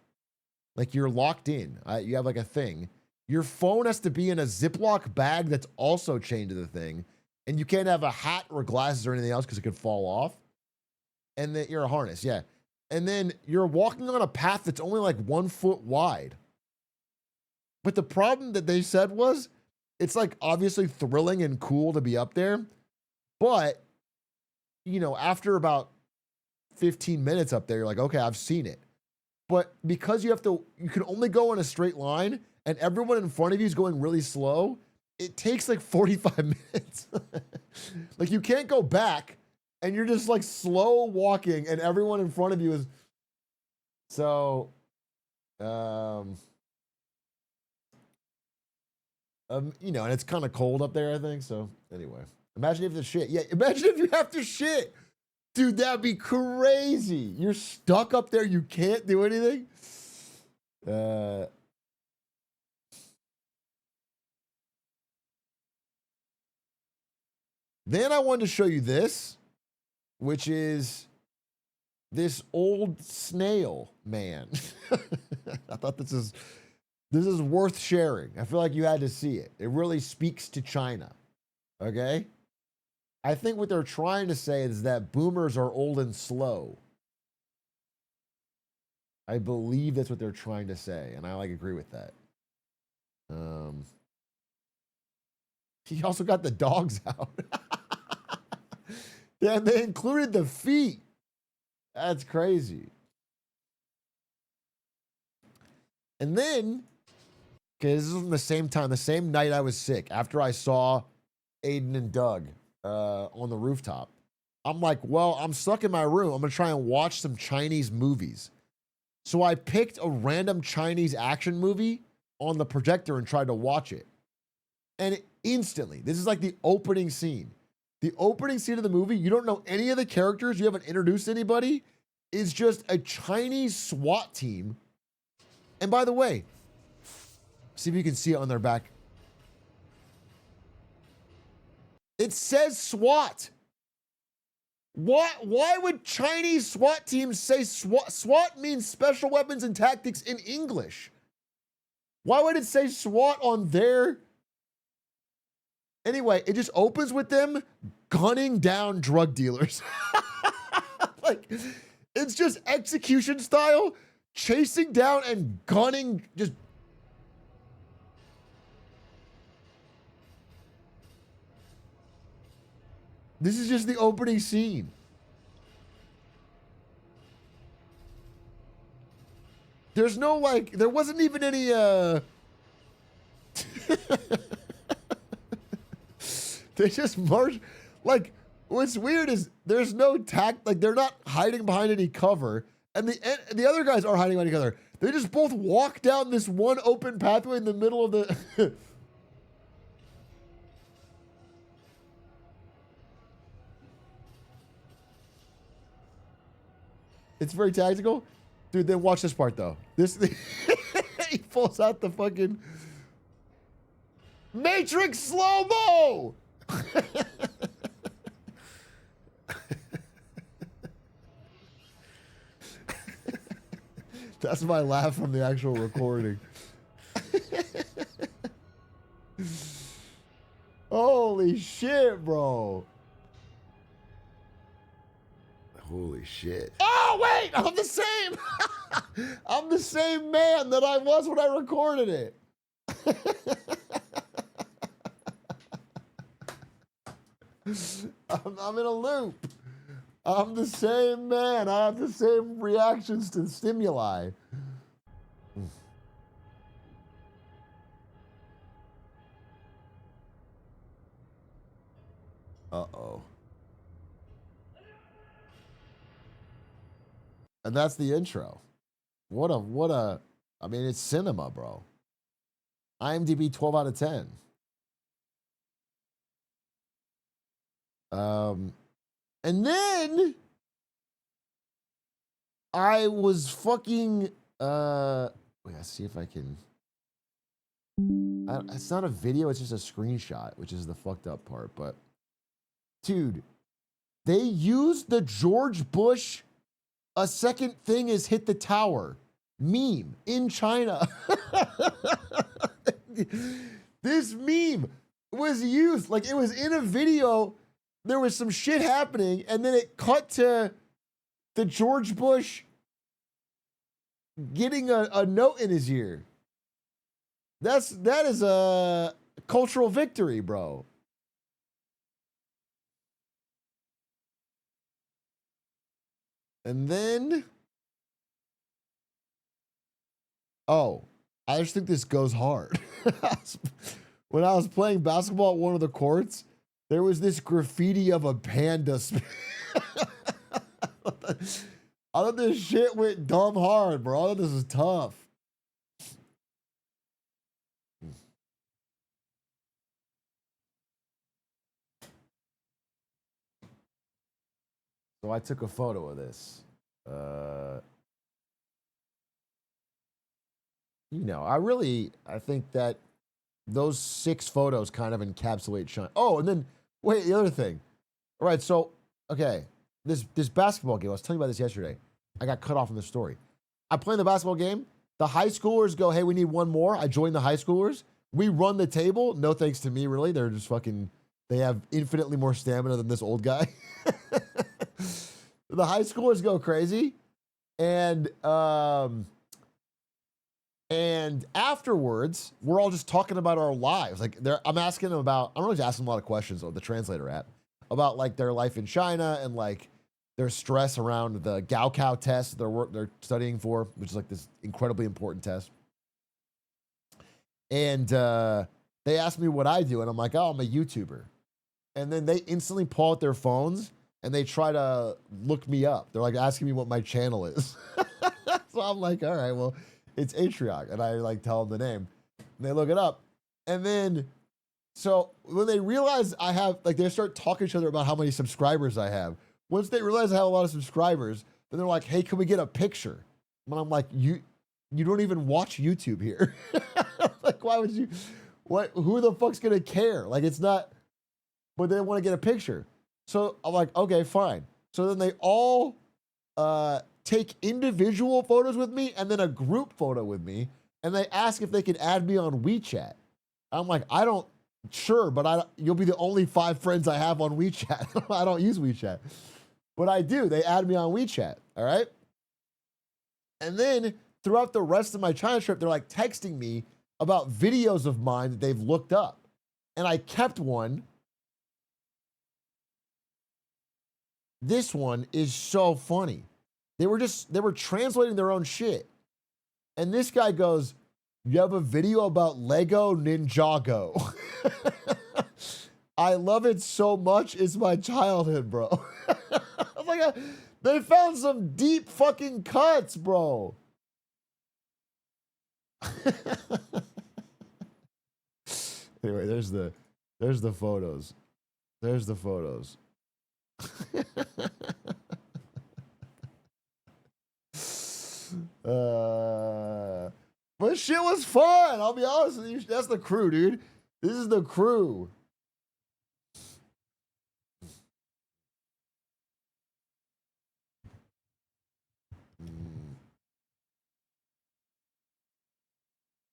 A: Like you're locked in. You have like a thing. Your phone has to be in a Ziploc bag that's also chained to the thing. And you can't have a hat or glasses or anything else because it could fall off. And then you're a harness, yeah. And then you're walking on a path that's only like 1 foot wide. But the problem that they said was, it's like obviously thrilling and cool to be up there. But, you know, after about 15 minutes up there, you're like, okay, I've seen it. But because you can only go in a straight line and everyone in front of you is going really slow, it takes like 45 minutes. Like you can't go back and you're just like slow walking and everyone in front of you is. So, you know, and it's kind of cold up there, I think. So anyway, imagine if the shit. Yeah, imagine if you have to shit. Dude, that'd be crazy. You're stuck up there. You can't do anything. Then I wanted to show you this, which is this old snail man. I thought this is worth sharing. I feel like you had to see it. It really speaks to China. Okay? I think what they're trying to say is that boomers are old and slow. I believe that's what they're trying to say, and I like agree with that. He also got the dogs out. Yeah, they included the feet. That's crazy. And then, okay, this is from the same time, the same night I was sick, after I saw Aiden and Doug on the rooftop. I'm like, well, I'm stuck in my room. I'm going to try and watch some Chinese movies. So I picked a random Chinese action movie on the projector and tried to watch it. And instantly, this is like the opening scene. The opening scene of the movie, you don't know any of the characters, you haven't introduced anybody, is just a Chinese SWAT team. And by the way, see if you can see it on their back. It says SWAT. Why would Chinese SWAT teams say SWAT? SWAT means Special Weapons and Tactics in English. Why would it say SWAT on their... Anyway, it just opens with them gunning down drug dealers. Like, it's just execution style, chasing down and gunning, just... This is just the opening scene. There's no, like, there wasn't even any, they just march. Like, what's weird is there's no tact. Like, they're not hiding behind any cover. And the other guys are hiding behind each other. They just both walk down this one open pathway in the middle of the... It's very tactical. Dude, then watch this part, though. This... He pulls out the fucking Matrix slow-mo. That's my laugh from the actual recording. Holy shit, bro.
F: Holy shit.
A: Oh, wait, I'm the same. I'm the same man that I was when I recorded it. I'm in a loop. I'm the same man. I have the same reactions to stimuli. Uh-oh. And that's the intro. What a, I mean, it's cinema, bro. IMDb 12 out of 10. And then I was fucking, wait, let's see if I can, it's not a video, it's just a screenshot, which is the fucked up part, but dude, they used the George Bush, a second thing is hit the tower meme in China. This meme was used, like it was in a video, there was some shit happening, and then it cut to the George Bush getting a note in his ear. That is a cultural victory, bro. And then, oh, I just think this goes hard. When I was playing basketball at one of the courts, there was this graffiti of a panda. I thought this shit went dumb hard, bro. I thought this was tough. So I took a photo of this. I think that those 6 photos kind of encapsulate China. Oh, and then, wait, the other thing. All right, so, okay, this basketball game, I was telling you about this yesterday. I got cut off in the story. I play in the basketball game. The high schoolers go, hey, we need one more. I join the high schoolers. We run the table. No thanks to me, really. They're just fucking, they have infinitely more stamina than this old guy. The high schoolers go crazy. And afterwards, we're all just talking about our lives. Like, I'm asking them about, I'm really just asking them a lot of questions on the translator app about like their life in China and like their stress around the Gaokao test they're studying for, which is like this incredibly important test. And they asked me what I do, and I'm like, oh, I'm a YouTuber. And then they instantly pull out their phones and they try to look me up. They're like asking me what my channel is. So I'm like, all right, well, it's Atrioc. And I like tell them the name. And they look it up. And then, so when they realize I have, like they start talking to each other about how many subscribers I have. Once they realize I have a lot of subscribers, then they're like, hey, can we get a picture? And I'm like, you don't even watch YouTube here. Like, why would you, who the fuck's gonna care? Like, it's not, but they want to get a picture. So I'm like, okay, fine. So then they all take individual photos with me and then a group photo with me. And they ask if they can add me on WeChat. I'm like, sure, but you'll be the only 5 friends I have on WeChat. I don't use WeChat. But I do. They add me on WeChat. All right. And then throughout the rest of my China trip, they're like texting me about videos of mine that they've looked up. And I kept one. This one is so funny. They were translating their own shit. And this guy goes, you have a video about Lego Ninjago. I love it so much. It's my childhood, bro. I'm like, they found some deep fucking cuts, bro. Anyway, there's the photos. There's the photos. But shit was fun. I'll be honest with you. That's the crew, dude. This is the crew.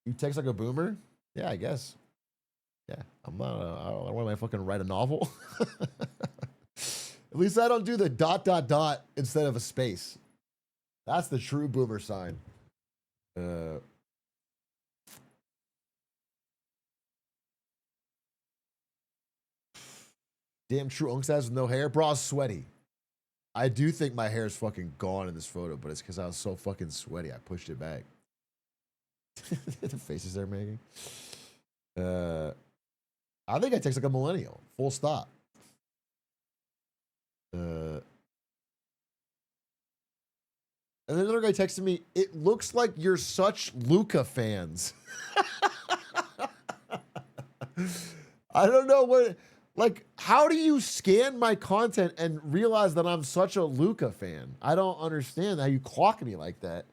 A: You text like a boomer? Yeah, I guess. Yeah, I'm not. I don't want to fucking write a novel. At least I don't do the ... instead of a space. That's the true boomer sign. Damn true Unks has no hair. Bro, I was sweaty. I do think my hair is fucking gone in this photo, but it's because I was so fucking sweaty. I pushed it back. The faces they're making. I think I text like a millennial. Full stop. And then another guy texted me, it looks like you're such Luca fans. I don't know what, like, how do you scan my content and realize that I'm such a Luca fan? I don't understand how you clock me like that.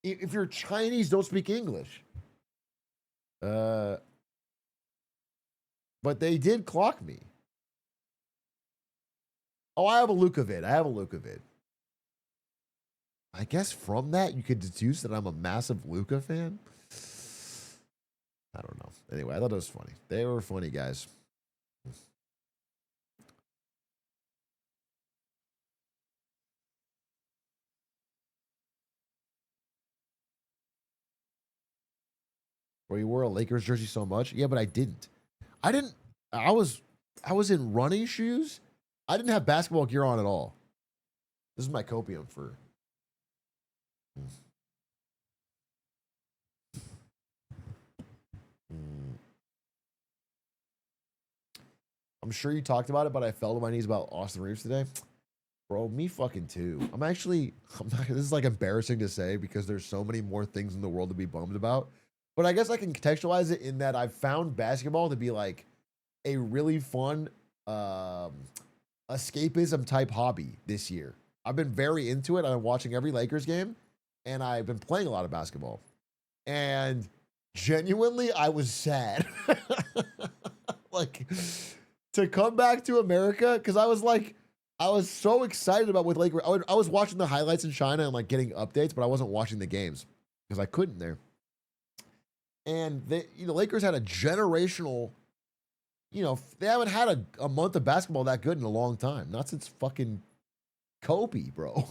A: If you're Chinese, don't speak English. But they did clock me. Oh, I have a Luca vid. I guess from that, you could deduce that I'm a massive Luca fan. I don't know. Anyway, I thought it was funny. They were funny guys. Where you wore a Lakers jersey so much? Yeah, but I didn't. I was in running shoes. I didn't have basketball gear on at all. This is my copium for. I'm sure you talked about it, but I fell to my knees about Austin Reeves today. Bro, me fucking too. I'm not, this is like embarrassing to say because there's so many more things in the world to be bummed about. But I guess I can contextualize it in that I've found basketball to be like a really fun escapism type hobby this year. I've been very into it. I've been watching every Lakers game and I've been playing a lot of basketball. And genuinely, I was sad. Like, to come back to America, because I was so excited about with Lakers. I was watching the highlights in China and like getting updates, but I wasn't watching the games because I couldn't there. And Lakers had a generational, they haven't had a month of basketball that good in a long time. Not since fucking Kobe, bro.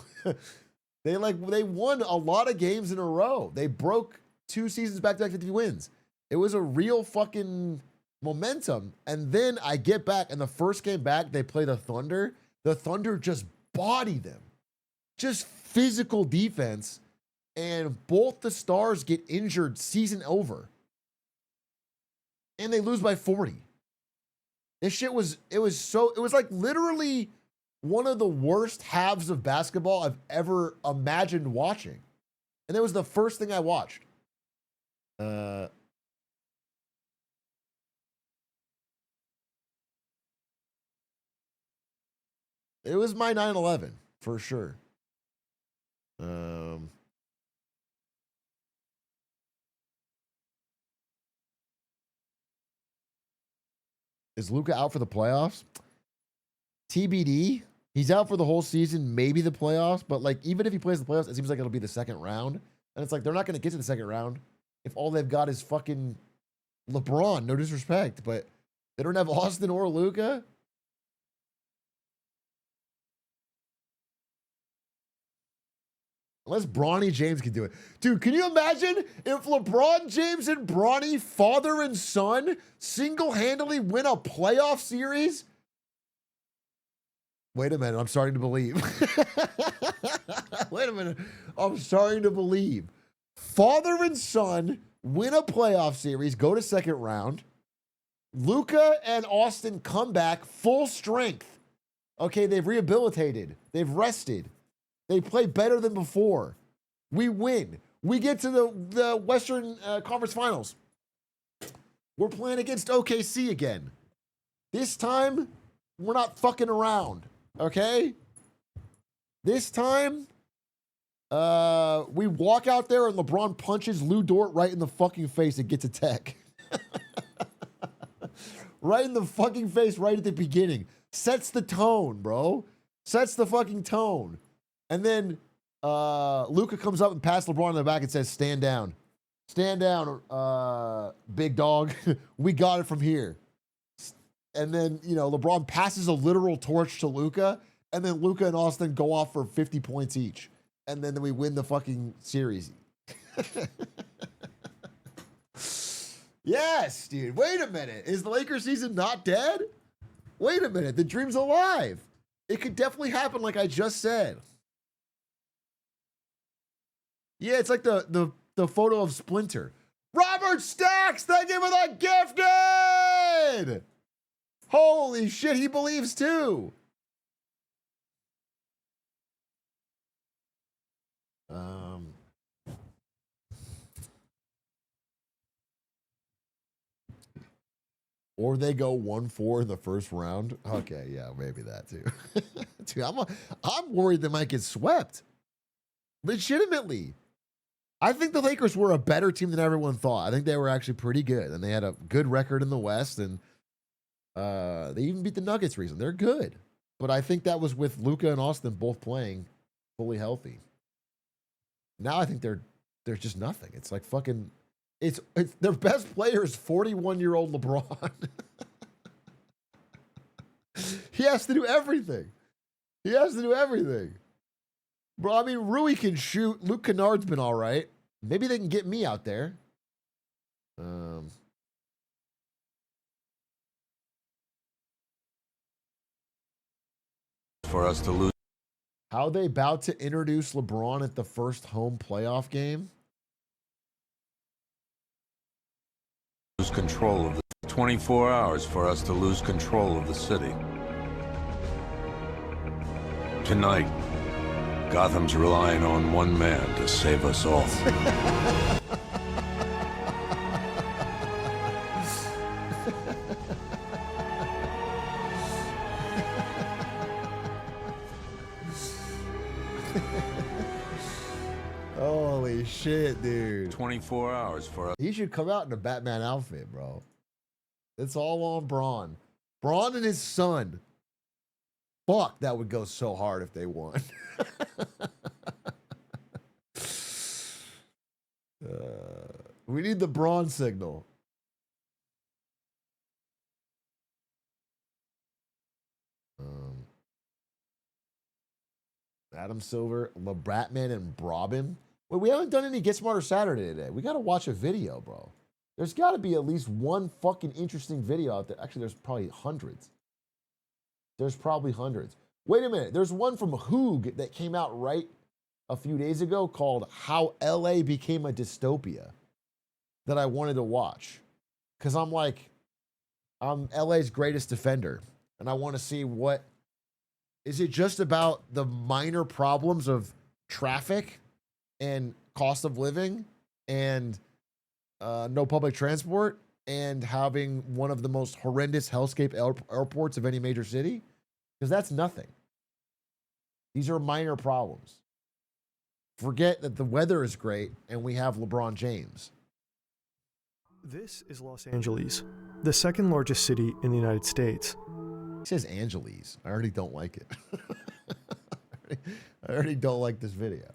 A: They won a lot of games in a row. They broke 2 seasons back-to-back 50 wins. It was a real fucking momentum. And then I get back, and the first game back, they play the Thunder. The Thunder just body them. Just physical defense. And both the stars get injured season over. And they lose by 40. This shit was like literally one of the worst halves of basketball I've ever imagined watching. And it was the first thing I watched. It was my 9/11 for sure. Is Luka out for the playoffs? TBD. He's out for the whole season, maybe the playoffs, but like even if he plays the playoffs, it seems like it'll be the second round. And it's like they're not going to get to the second round if all they've got is fucking LeBron. No disrespect, but they don't have Austin or Luka. Unless Bronny James can do it. Dude, can you imagine if LeBron James and Bronny, father and son, single-handedly win a playoff series? Wait a minute, I'm starting to believe. Wait a minute, I'm starting to believe. Father and son win a playoff series, go to second round. Luka and Austin come back full strength. Okay, they've rehabilitated. They've rested. They play better than before. We win. We get to the Western Conference Finals. We're playing against OKC again. This time, we're not fucking around. Okay? This time, We walk out there and LeBron punches Lou Dort right in the fucking face and gets a tech. Right in the fucking face, right at the beginning. Sets the tone, bro. Sets the fucking tone. And then Luka comes up and passes LeBron in the back and says, stand down. Stand down, big dog. We got it from here. And then, you know, LeBron passes a literal torch to Luka, and then Luka and Austin go off for 50 points each. And then we win the fucking series. Yes, dude. Wait a minute. Is the Lakers season not dead? Wait a minute. The dream's alive. It could definitely happen like I just said. Yeah, it's like the photo of Splinter. Robert Stacks, thank you for the gifted! Holy shit, he believes too. Or they go 1-4 in the first round. Okay, yeah, maybe that too. Dude, I'm worried they might get swept. Legitimately. I think the Lakers were a better team than everyone thought. I think they were actually pretty good, and they had a good record in the West, and they even beat the Nuggets recently. They're good. But I think that was with Luka and Austin both playing fully healthy. Now I think they're just nothing. It's like fucking... It's their best player is 41-year-old LeBron. He has to do everything. He has to do everything. Bro, I mean, Rui can shoot. Luke Kennard's been all right. Maybe they can get me out there.
G: For us to lose.
A: How they about to introduce LeBron at the first home playoff game?
G: Lose control of the 24 hours for us to lose control of the city. Tonight, Gotham's relying on one man to save us all.
A: Holy shit, dude.
G: 24 hours for us.
A: He should come out in a Batman outfit, bro. It's all on Braun. Braun and his son. Fuck, that would go so hard if they won. We need the Braun signal. Adam Silver, LeBratman, and Brobin. Wait, we haven't done any Get Smarter Saturday today. We got to watch a video, bro. There's got to be at least one fucking interesting video out there. Actually, there's probably hundreds. There's probably hundreds. Wait a minute. There's one from Hoog that came out right a few days ago called How LA Became a Dystopia that I wanted to watch. Because I'm LA's greatest defender. And I want to see what... Is it just about the minor problems of traffic and cost of living and no public transport and having one of the most horrendous hellscape airports of any major city? Because that's nothing. These are minor problems. Forget that the weather is great and we have LeBron James.
H: This is Los Angeles, the second largest city in the United States.
A: He says Angeles. I already don't like it. I already don't like this video.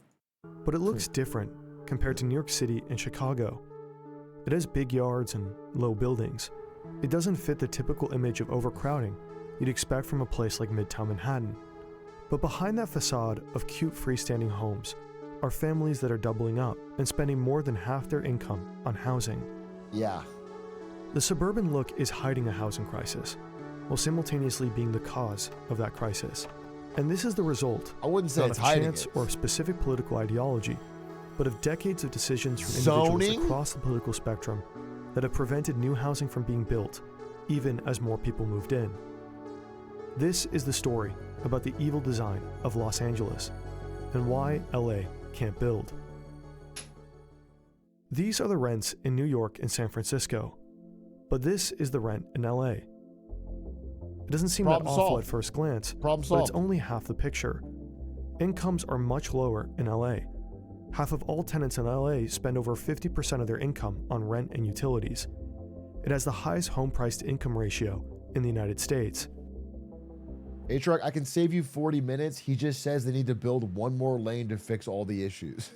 H: But it looks different compared to New York City and Chicago. It has big yards and low buildings. It doesn't fit the typical image of overcrowding you'd expect from a place like Midtown Manhattan. But behind that facade of cute freestanding homes are families that are doubling up and spending more than half their income on housing.
A: Yeah.
H: The suburban look is hiding a housing crisis, while simultaneously being the cause of that crisis. And this is the result,
A: I wouldn't say
H: not
A: it's
H: of
A: hiding
H: chance
A: it.
H: or of specific political ideology, but of decades of decisions from
A: Zoning?
H: individuals across the political spectrum that have prevented new housing from being built, even as more people moved in. This is the story about the evil design of Los Angeles and why LA can't build. These are the rents in New York and San Francisco, but this is the rent in LA. It doesn't seem that awful at first glance, but it's only half the picture. Incomes are much lower in LA, Half of all tenants in LA spend over 50% of their income on rent and utilities. It has the highest home price to income ratio in the United States.
A: Atrioc, I can save you 40 minutes. He just says they need to build one more lane to fix all the issues.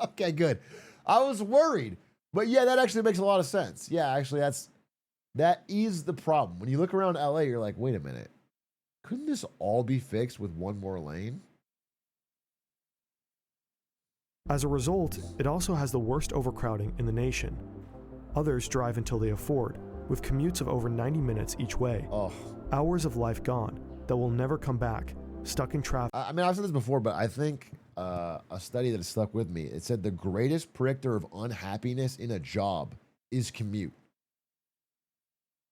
A: Okay, good. I was worried. But yeah, that actually makes a lot of sense. Yeah, actually, that is the problem. When you look around LA, you're like, wait a minute. Couldn't this all be fixed with one more lane?
H: As a result, it also has the worst overcrowding in the nation. Others drive until they afford, with commutes of over 90 minutes each way.
A: Oh.
H: Hours of life gone that will never come back, stuck in traffic.
A: I mean, I've said this before, but I think a study that has stuck with me, it said the greatest predictor of unhappiness in a job is commute.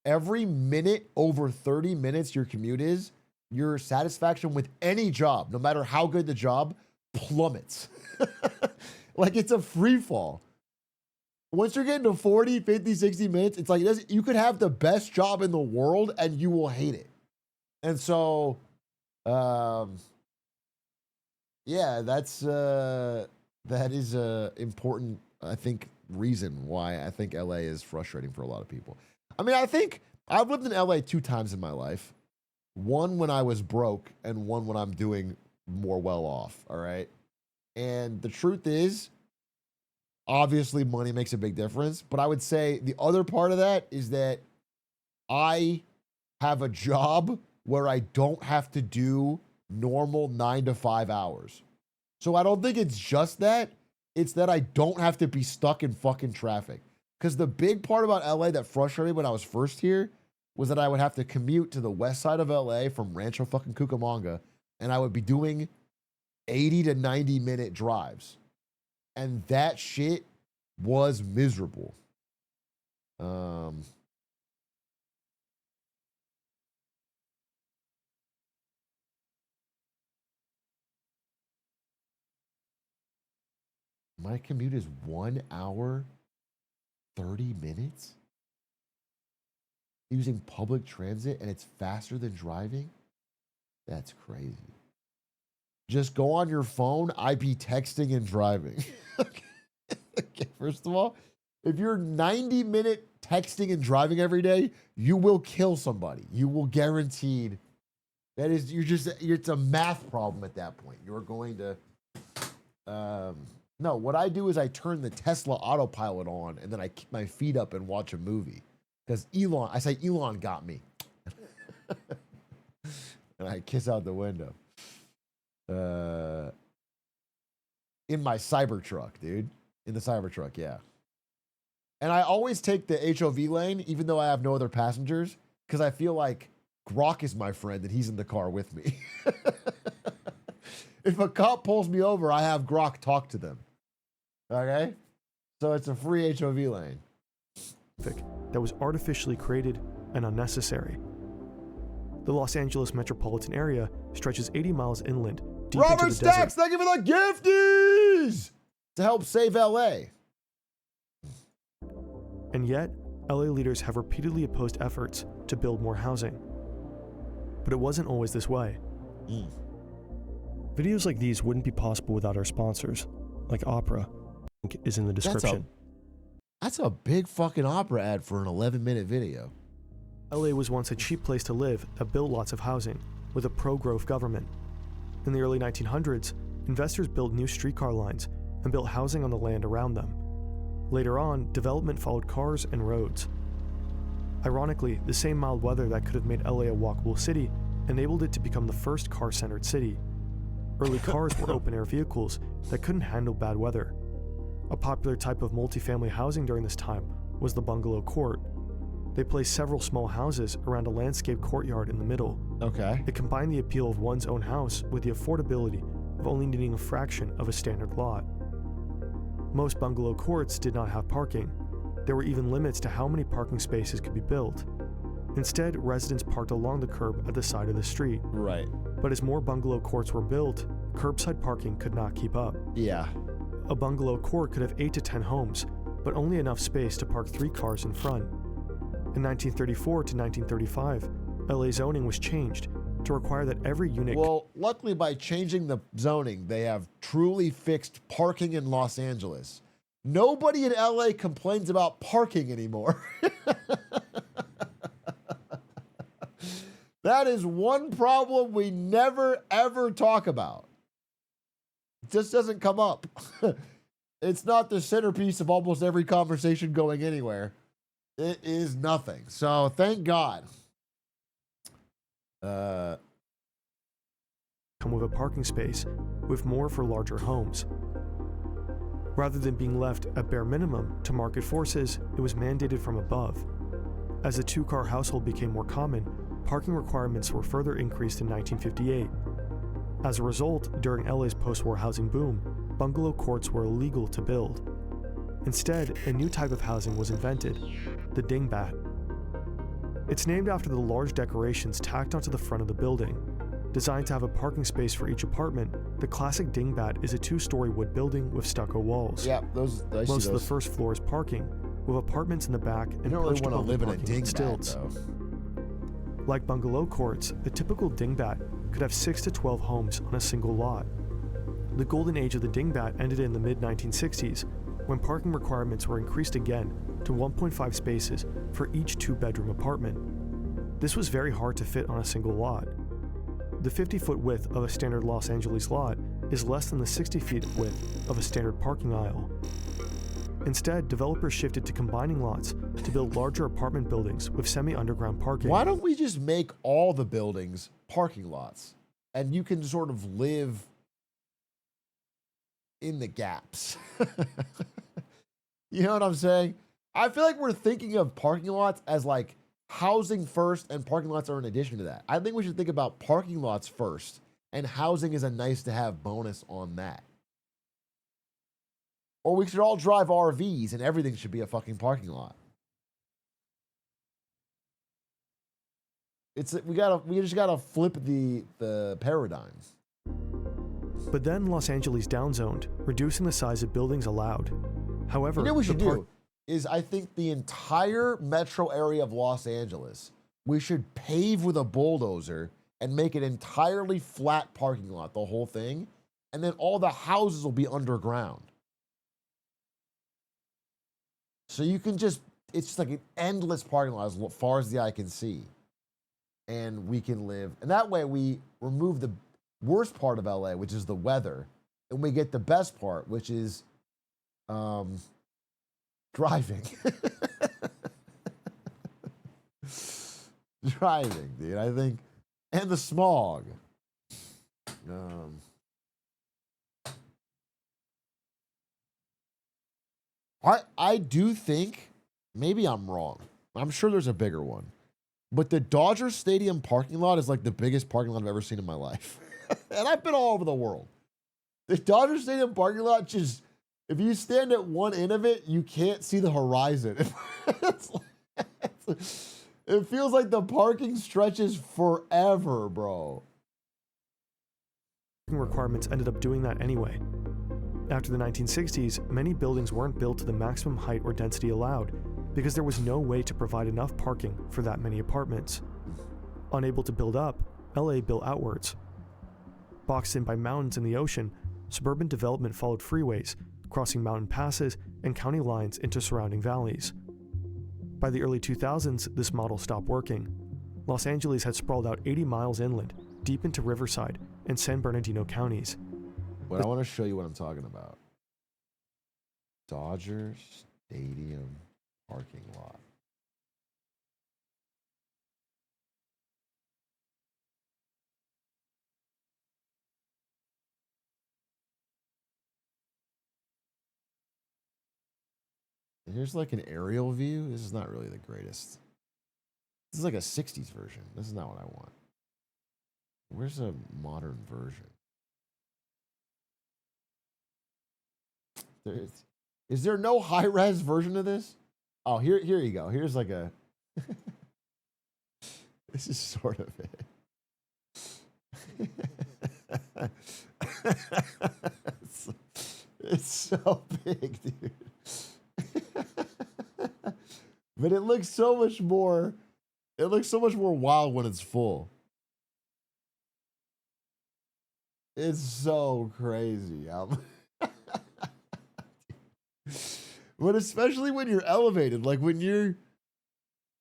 A: Every minute over 30 minutes your commute is, your satisfaction with any job, no matter how good the job, plummets. Like it's a free fall. Once you're getting to 40, 50, 60 minutes, it's like you could have the best job in the world and you will hate it. And so, yeah, that is a important, I think, reason why I think LA is frustrating for a lot of people. I mean, I think I've lived in LA 2 times in my life. One when I was broke and one when I'm doing more well off, all right? And the truth is, obviously money makes a big difference, but I would say the other part of that is that I have a job where I don't have to do normal 9 to 5 hours. So I don't think it's just that. It's that I don't have to be stuck in fucking traffic. Because the big part about LA that frustrated me when I was first here was that I would have to commute to the west side of LA from Rancho fucking Cucamonga, and I would be doing 80 to 90 minute drives. And that shit was miserable. My commute is 1 hour, 30 minutes? Using public transit and it's faster than driving? That's crazy. Just go on your phone. I'd be texting and driving. Okay, first of all, if you're 90-minute texting and driving every day, you will kill somebody. You will guaranteed. That is, it's a math problem at that point. You're going to, no, what I do is I turn the Tesla autopilot on and then I keep my feet up and watch a movie. Because Elon got me. And I kiss out the window. In my Cybertruck, dude. In the Cybertruck, yeah. And I always take the HOV lane, even though I have no other passengers, because I feel like Grok is my friend and he's in the car with me. If a cop pulls me over, I have Grok talk to them. Okay? So it's a free HOV lane.
H: That was artificially created and unnecessary. The Los Angeles metropolitan area stretches 80 miles inland, deep
A: Robert
H: into the
A: Stacks,
H: desert.
A: thank you for the gifties! To help save LA.
H: And yet, LA leaders have repeatedly opposed efforts to build more housing. But it wasn't always this way. Videos like these wouldn't be possible without our sponsors, like Opera. Link is in the description.
A: That's a big fucking Opera ad for an 11-minute video.
H: LA was once a cheap place to live that built lots of housing, with a pro-growth government. In the early 1900s, investors built new streetcar lines and built housing on the land around them. Later on, development followed cars and roads. Ironically, the same mild weather that could have made LA a walkable city enabled it to become the first car-centered city. Early cars were open-air vehicles that couldn't handle bad weather. A popular type of multifamily housing during this time was the bungalow court. They placed several small houses around a landscaped courtyard in the middle.
A: Okay.
H: It combined the appeal of one's own house with the affordability of only needing a fraction of a standard lot. Most bungalow courts did not have parking. There were even limits to how many parking spaces could be built. Instead, residents parked along the curb at the side of the street.
A: Right.
H: But as more bungalow courts were built, curbside parking could not keep up.
A: Yeah.
H: A bungalow court could have 8 to 10 homes, but only enough space to park 3 cars in front. In 1934 to 1935, LA zoning was changed, to require that every unit.
A: Well, luckily by changing the zoning, they have truly fixed parking in Los Angeles. Nobody in LA complains about parking anymore. That is one problem we never, ever talk about. It just doesn't come up. It's not the centerpiece of almost every conversation going anywhere. It is nothing. So thank God.
H: Come with a parking space, with more for larger homes. Rather than being left at bare minimum to market forces, it was mandated from above. As the two-car household became more common, parking requirements were further increased in 1958. As a result, during LA's post-war housing boom, bungalow courts were illegal to build. Instead, a new type of housing was invented, the dingbat. It's named after the large decorations tacked onto the front of the building. Designed to have a parking space for each apartment, the classic dingbat is a two-story wood building with stucco walls.
A: Yeah, those. I see
H: Most of the
A: those.
H: first floor is parking, with apartments in the back and
A: You don't really
H: perched
A: want to
H: above the
A: live in a
H: parking lot
A: dingbat,
H: stilts.
A: though.
H: Like bungalow courts, a typical dingbat could have 6 to 12 homes on a single lot. The golden age of the dingbat ended in the mid-1960s, when parking requirements were increased again to 1.5 spaces for each two-bedroom apartment. This was very hard to fit on a single lot. The 50-foot width of a standard Los Angeles lot is less than the 60-feet width of a standard parking aisle. Instead, developers shifted to combining lots to build larger apartment buildings with semi-underground parking.
A: Why don't we just make all the buildings parking lots? And you can sort of live in the gaps. You know what I'm saying? I feel like we're thinking of parking lots as like housing first and parking lots are in addition to that. I think we should think about parking lots first and housing is a nice to have bonus on that. Or we should all drive RVs and everything should be a fucking parking lot. We just gotta flip the paradigms.
H: But then Los Angeles downzoned, reducing the size of buildings allowed. However,
A: You know what we should
H: the
A: do? Is I think the entire metro area of Los Angeles, we should pave with a bulldozer and make it entirely flat parking lot, the whole thing. And then all the houses will be underground. So you can it's just like an endless parking lot as far as the eye can see. And we can live. And that way we remove the worst part of LA, which is the weather. And we get the best part, which is driving. Driving, dude. I think. And the smog. I do think, maybe I'm wrong. I'm sure there's a bigger one. But the Dodger Stadium parking lot is like the biggest parking lot I've ever seen in my life. And I've been all over the world. The Dodger Stadium parking lot just, if you stand at one end of it, you can't see the horizon. It feels like the parking stretches forever, bro.
H: requirements ended up doing that anyway. After the 1960s, many buildings weren't built to the maximum height or density allowed because there was no way to provide enough parking for that many apartments. Unable to build up, LA built outwards. Boxed in by mountains and the ocean, suburban development followed freeways, crossing mountain passes and county lines into surrounding valleys. By the early 2000s, this model stopped working. Los Angeles had sprawled out 80 miles inland, deep into Riverside and San Bernardino counties.
A: But I want to show you what I'm talking about. Dodger Stadium parking lot. Here's like an aerial view. This is not really the greatest. This is like a 60s version. This is not what I want. Where's a modern version? Is there no high-res version of this? Oh, here you go. Here's like a... This is sort of it. It's so big, dude. But it looks so much more wild when it's full. It's so crazy. But especially when you're elevated, like when you're,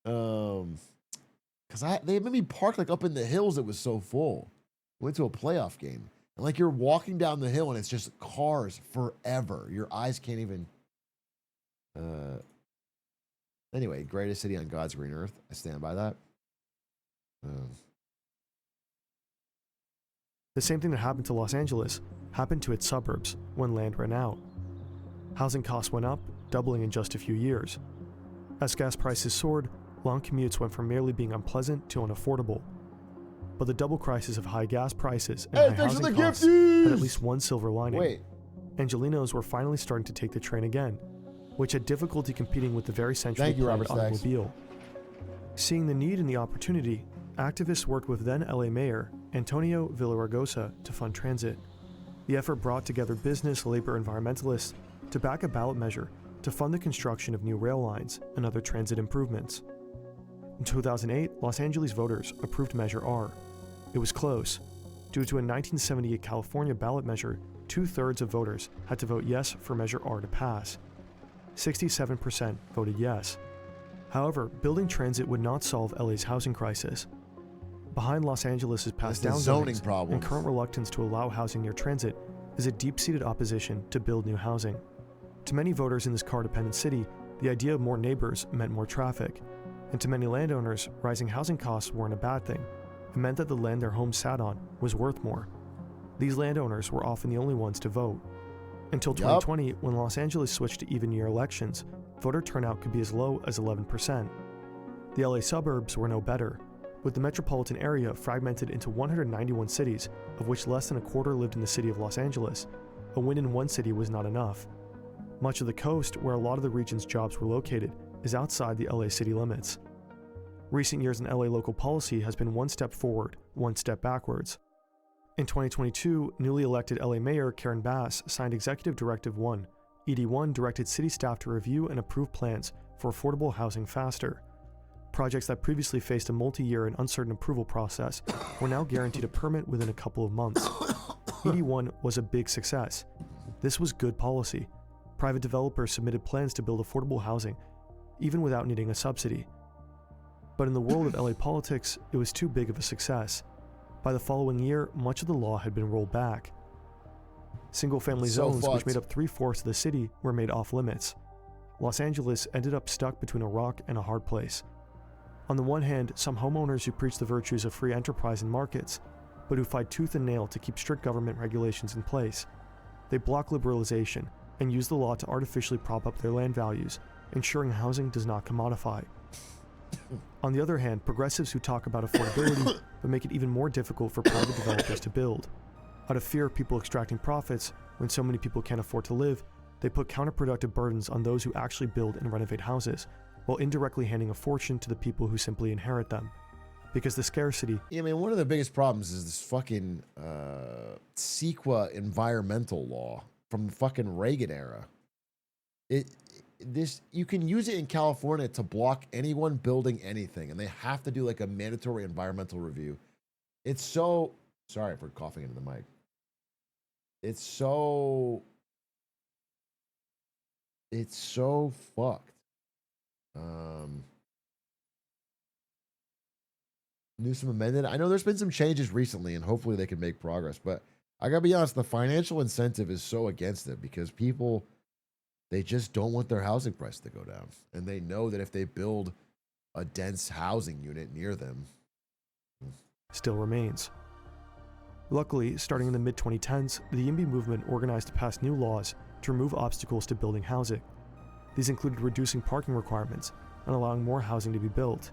A: because they made me park like up in the hills. It was so full. Went to a playoff game, and like you're walking down the hill, and it's just cars forever. Your eyes can't even. Anyway, greatest city on God's green earth. I stand by that.
H: The same thing that happened to Los Angeles happened to its suburbs when land ran out. Housing costs went up, doubling in just a few years. As gas prices soared, long commutes went from merely being unpleasant to unaffordable. But the double crisis of high gas prices and high housing costs had at least one silver lining.
A: Wait.
H: Angelinos were finally starting to take the train again, which had difficulty competing with the very centrally planned automobile. Seeing the need and the opportunity, activists worked with then LA Mayor Antonio Villaraigosa to fund transit. The effort brought together business, labor, environmentalists to back a ballot measure to fund the construction of new rail lines and other transit improvements. In 2008, Los Angeles voters approved Measure R. It was close. Due to a 1978 California ballot measure, 2/3 of voters had to vote yes for Measure R to pass. 67% voted yes. However, building transit would not solve LA's housing crisis. Behind Los Angeles' past
A: zoning
H: downzoning
A: problem
H: and current reluctance to allow housing near transit is a deep-seated opposition to build new housing. To many voters in this car-dependent city, the idea of more neighbors meant more traffic. And to many landowners, rising housing costs weren't a bad thing. It meant that the land their homes sat on was worth more. These landowners were often the only ones to vote. Until 2020, when Los Angeles switched to even-year elections, voter turnout could be as low as 11%. The LA suburbs were no better, with the metropolitan area fragmented into 191 cities, of which less than a quarter lived in the city of Los Angeles. A win in one city was not enough. Much of the coast, where a lot of the region's jobs were located, is outside the LA city limits. Recent years in LA local policy has been one step forward, one step backwards. In 2022, newly elected LA Mayor Karen Bass signed Executive Directive 1. ED1 directed city staff to review and approve plans for affordable housing faster. Projects that previously faced a multi-year and uncertain approval process were now guaranteed a permit within a couple of months. ED1 was a big success. This was good policy. Private developers submitted plans to build affordable housing, even without needing a subsidy. But in the world of LA politics, it was too big of a success. By the following year, much of the law had been rolled back. Single-family zones, which made up 3/4 of the city, were made off-limits. Los Angeles ended up stuck between a rock and a hard place. On the one hand, some homeowners who preach the virtues of free enterprise and markets, but who fight tooth and nail to keep strict government regulations in place. They block liberalization and use the law to artificially prop up their land values, ensuring housing does not commodify. On the other hand, progressives who talk about affordability but make it even more difficult for private developers to build. Out of fear of people extracting profits, when so many people can't afford to live, they put counterproductive burdens on those who actually build and renovate houses, while indirectly handing a fortune to the people who simply inherit them. Because the scarcity...
A: Yeah, I mean, one of the biggest problems is this fucking CEQA environmental law from the fucking Reagan era. You can use it in California to block anyone building anything, and they have to do like a mandatory environmental review. It's so... Sorry for coughing into the mic. It's so fucked. Newsom amended. I know there's been some changes recently, and hopefully they can make progress. But I gotta be honest, the financial incentive is so against it because people, they just don't want their housing price to go down, and they know that if they build a dense housing unit near them,
H: still remains. Luckily, starting in the mid-2010s, the YIMBY movement organized to pass new laws to remove obstacles to building housing. These included reducing parking requirements and allowing more housing to be built,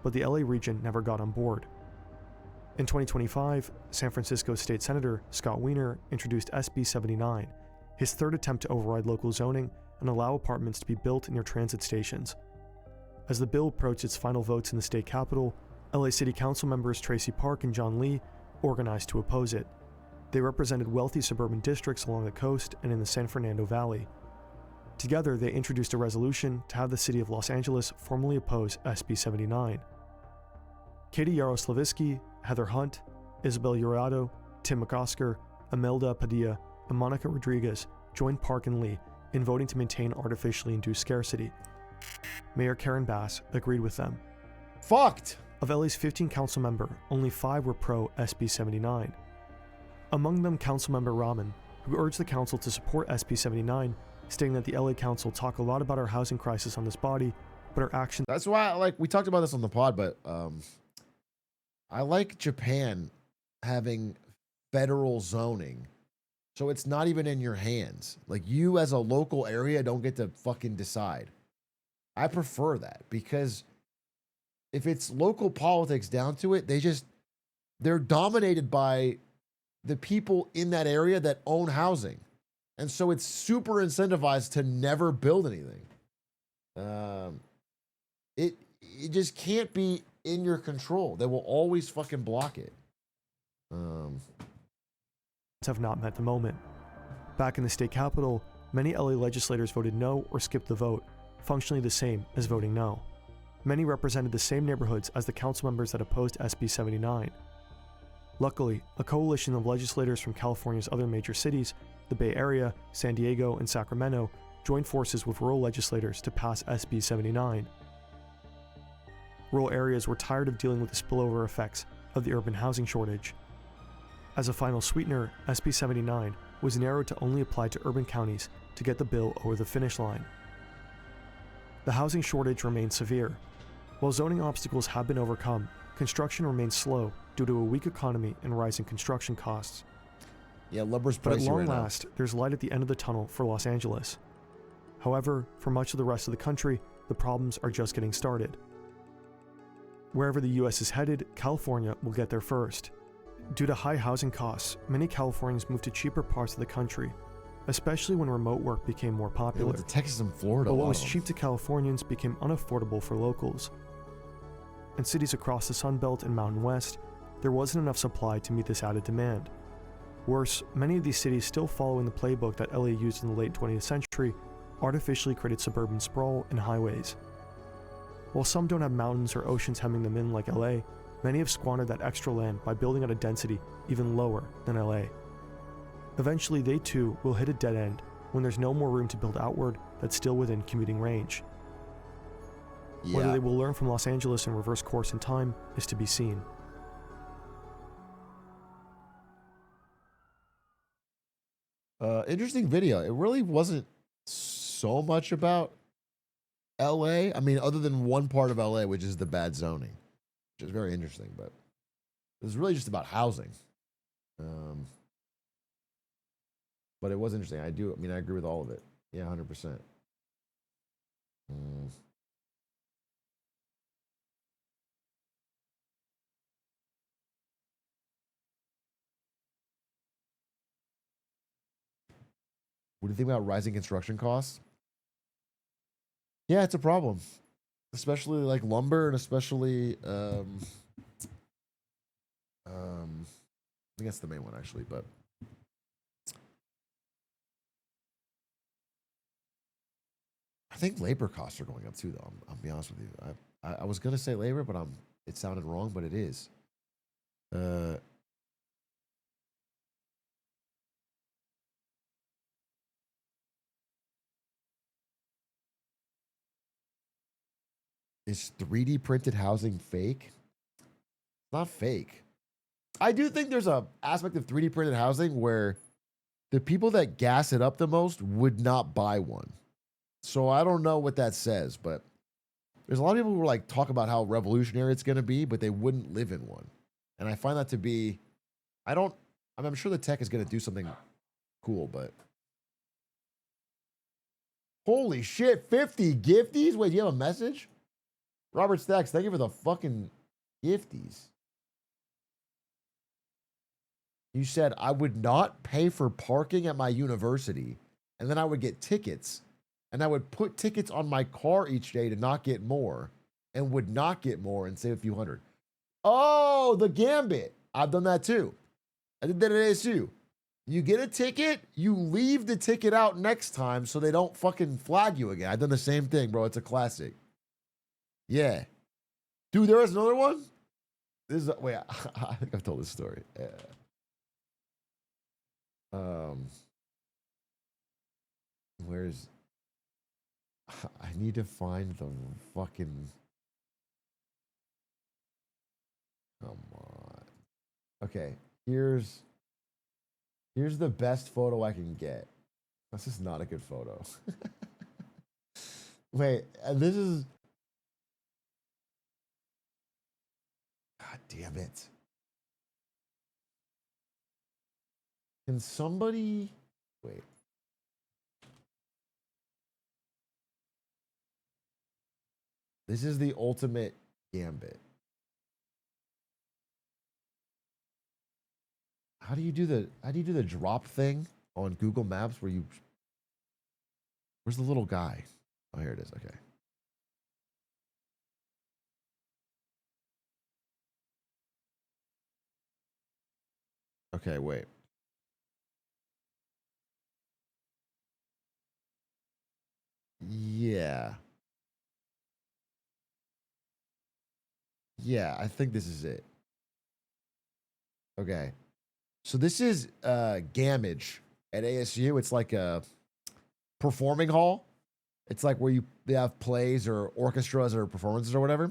H: but the LA region never got on board. In 2025, San Francisco State Senator Scott Wiener introduced SB 79, his third attempt to override local zoning and allow apartments to be built near transit stations. As the bill approached its final votes in the state capitol, LA City Council members Tracy Park and John Lee organized to oppose it. They represented wealthy suburban districts along the coast and in the San Fernando Valley. Together, they introduced a resolution to have the city of Los Angeles formally oppose SB 79. Katie Yaroslavsky, Heather Hunt, Isabel Uriado, Tim McOsker, Imelda Padilla, and Monica Rodriguez joined Park and Lee in voting to maintain artificially induced scarcity. Mayor Karen Bass agreed with them.
A: Fucked.
H: Of LA's 15 council members, only 5 were pro SB 79. Among them, Councilmember Rahman, who urged the council to support SB 79, stating that the LA Council talk a lot about our housing crisis on this body, but our actions.
A: That's why, like, we talked about this on the pod, but I like Japan having federal zoning, so it's not even in your hands. Like, you as a local area don't get to fucking decide. I prefer that, because if it's local politics down to it, they're dominated by the people in that area that own housing. And so it's super incentivized to never build anything. It just can't be in your control. They will always fucking block it.
H: Have not met the moment. Back in the state capitol, many LA legislators voted no or skipped the vote, functionally the same as voting no. Many represented the same neighborhoods as the council members that opposed SB 79. Luckily, a coalition of legislators from California's other major cities, the Bay Area, San Diego, and Sacramento, joined forces with rural legislators to pass SB 79. Rural areas were tired of dealing with the spillover effects of the urban housing shortage. As a final sweetener, SB 79 was narrowed to only apply to urban counties to get the bill over the finish line. The housing shortage remains severe. While zoning obstacles have been overcome, construction remains slow due to a weak economy and rising construction costs.
A: Yeah, lumber's
H: But at
A: pricey
H: long
A: right now.
H: last, there's light at the end of the tunnel for Los Angeles. However, for much of the rest of the country, the problems are just getting started. Wherever the US is headed, California will get there first. Due to high housing costs, many Californians moved to cheaper parts of the country, especially when remote work became more
A: They
H: popular.
A: went to Texas and Florida.
H: But
A: a
H: what
A: lot
H: was
A: of them.
H: cheap to Californians became unaffordable for locals. In cities across the Sun Belt and Mountain West, there wasn't enough supply to meet this added demand. Worse, many of these cities still following the playbook that LA used in the late 20th century, artificially created suburban sprawl and highways. While some don't have mountains or oceans hemming them in like LA, many have squandered that extra land by building at a density even lower than LA. Eventually, they too will hit a dead end when there's no more room to build outward that's still within commuting range.
A: Yeah.
H: Whether they will learn from Los Angeles and reverse course in time is to be seen.
A: Interesting video. It really wasn't so much about LA. I mean, other than one part of LA, which is the bad zoning, which is very interesting, but it was really just about housing. But it was interesting. I agree with all of it. Yeah, 100%. What do you think about rising construction costs? Yeah, it's a problem, especially like lumber and especially I think that's the main one actually, but I think labor costs are going up too, though. I'll be honest with you. I was gonna say labor, but it sounded wrong, but it is. Is 3D printed housing fake? It's not fake. I do think there's a aspect of 3D printed housing where the people that gas it up the most would not buy one. So I don't know what that says, but there's a lot of people who like talk about how revolutionary it's going to be, but they wouldn't live in one. And I find that to be, I'm sure the tech is going to do something cool, but holy shit, 50 gifties? Wait, do you have a message? Robert Stacks, thank you for the fucking gifties. You said I would not pay for parking at my university, and then I would get tickets, and I would put tickets on my car each day to not get more, and would not get more and save a few hundred. Oh, the gambit. I've done that too. I did that at ASU. You get a ticket, you leave the ticket out next time so they don't fucking flag you again. I've done the same thing, bro. It's a classic. Yeah. Dude, there is another one? Wait, I think I've told this story. Um, where's... I need to find the fucking... Come on. Okay, here's the best photo I can get. This is not a good photo. Wait, and this is... God damn it. Can somebody... Wait. This is the ultimate gambit. How do you do the drop thing on Google Maps where you... Where's the little guy? Oh, here it is. Okay. Okay, wait. Yeah. Yeah, I think this is it. Okay. So this is Gamage at ASU. It's like a performing hall. It's like where they have plays or orchestras or performances or whatever.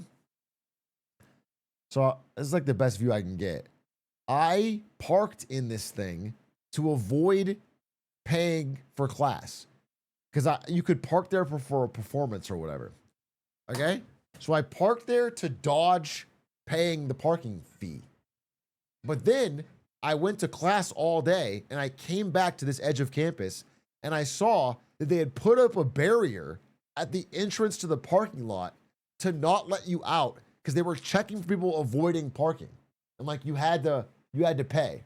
A: So this is like the best view I can get. I parked in this thing to avoid paying for class because you could park there for a performance or whatever. Okay, so I parked there to dodge paying the parking fee. But then I went to class all day and I came back to this edge of campus and I saw that they had put up a barrier at the entrance to the parking lot to not let you out because they were checking for people avoiding parking. And like you had to pay,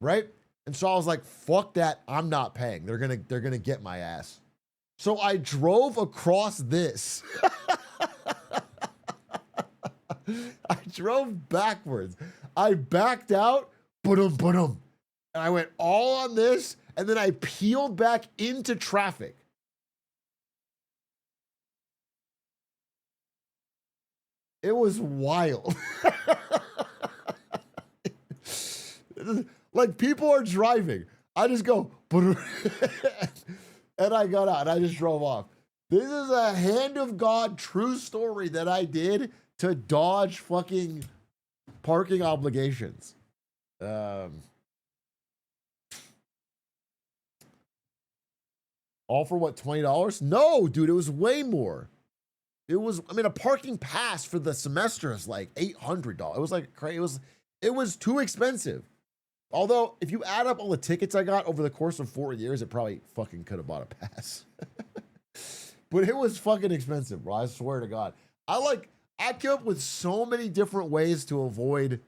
A: right? And so I was like, fuck that, I'm not paying. They're gonna get my ass. So I drove across this. I drove backwards. I backed out, boom, boom. And I went all on this, and then I peeled back into traffic. It was wild. Like people are driving. I just go, and I got out and I just drove off. This is a hand of God true story that I did to dodge fucking parking obligations. All for what, $20? No, dude, it was way more. It was, I mean, a parking pass for the semester is like $800. It was like crazy. It was too expensive. Although, if you add up all the tickets I got over the course of 4 years, it probably fucking could have bought a pass. But it was fucking expensive, bro. I swear to God. I came up with so many different ways to avoid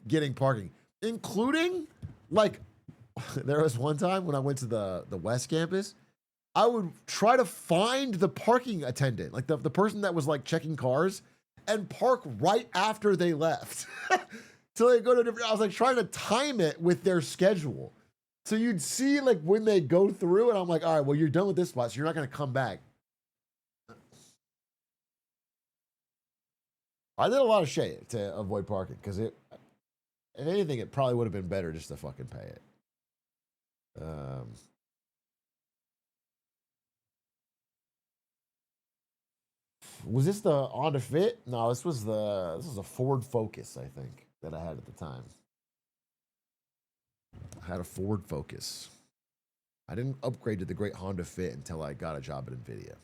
A: getting parking, including, like, there was one time when I went to the West Campus, I would try to find the parking attendant, like the person that was like checking cars, and park right after they left. So they go to different, I was like trying to time it with their schedule. So you'd see like when they go through, and I'm like, all right, well, you're done with this spot, so you're not going to come back. I did a lot of shit to avoid parking because if anything, it probably would have been better just to fucking pay it. Was this the Honda Fit? No, this was a Ford Focus, I think, that I had at the time. I had a Ford Focus. I didn't upgrade to the great Honda Fit until I got a job at NVIDIA.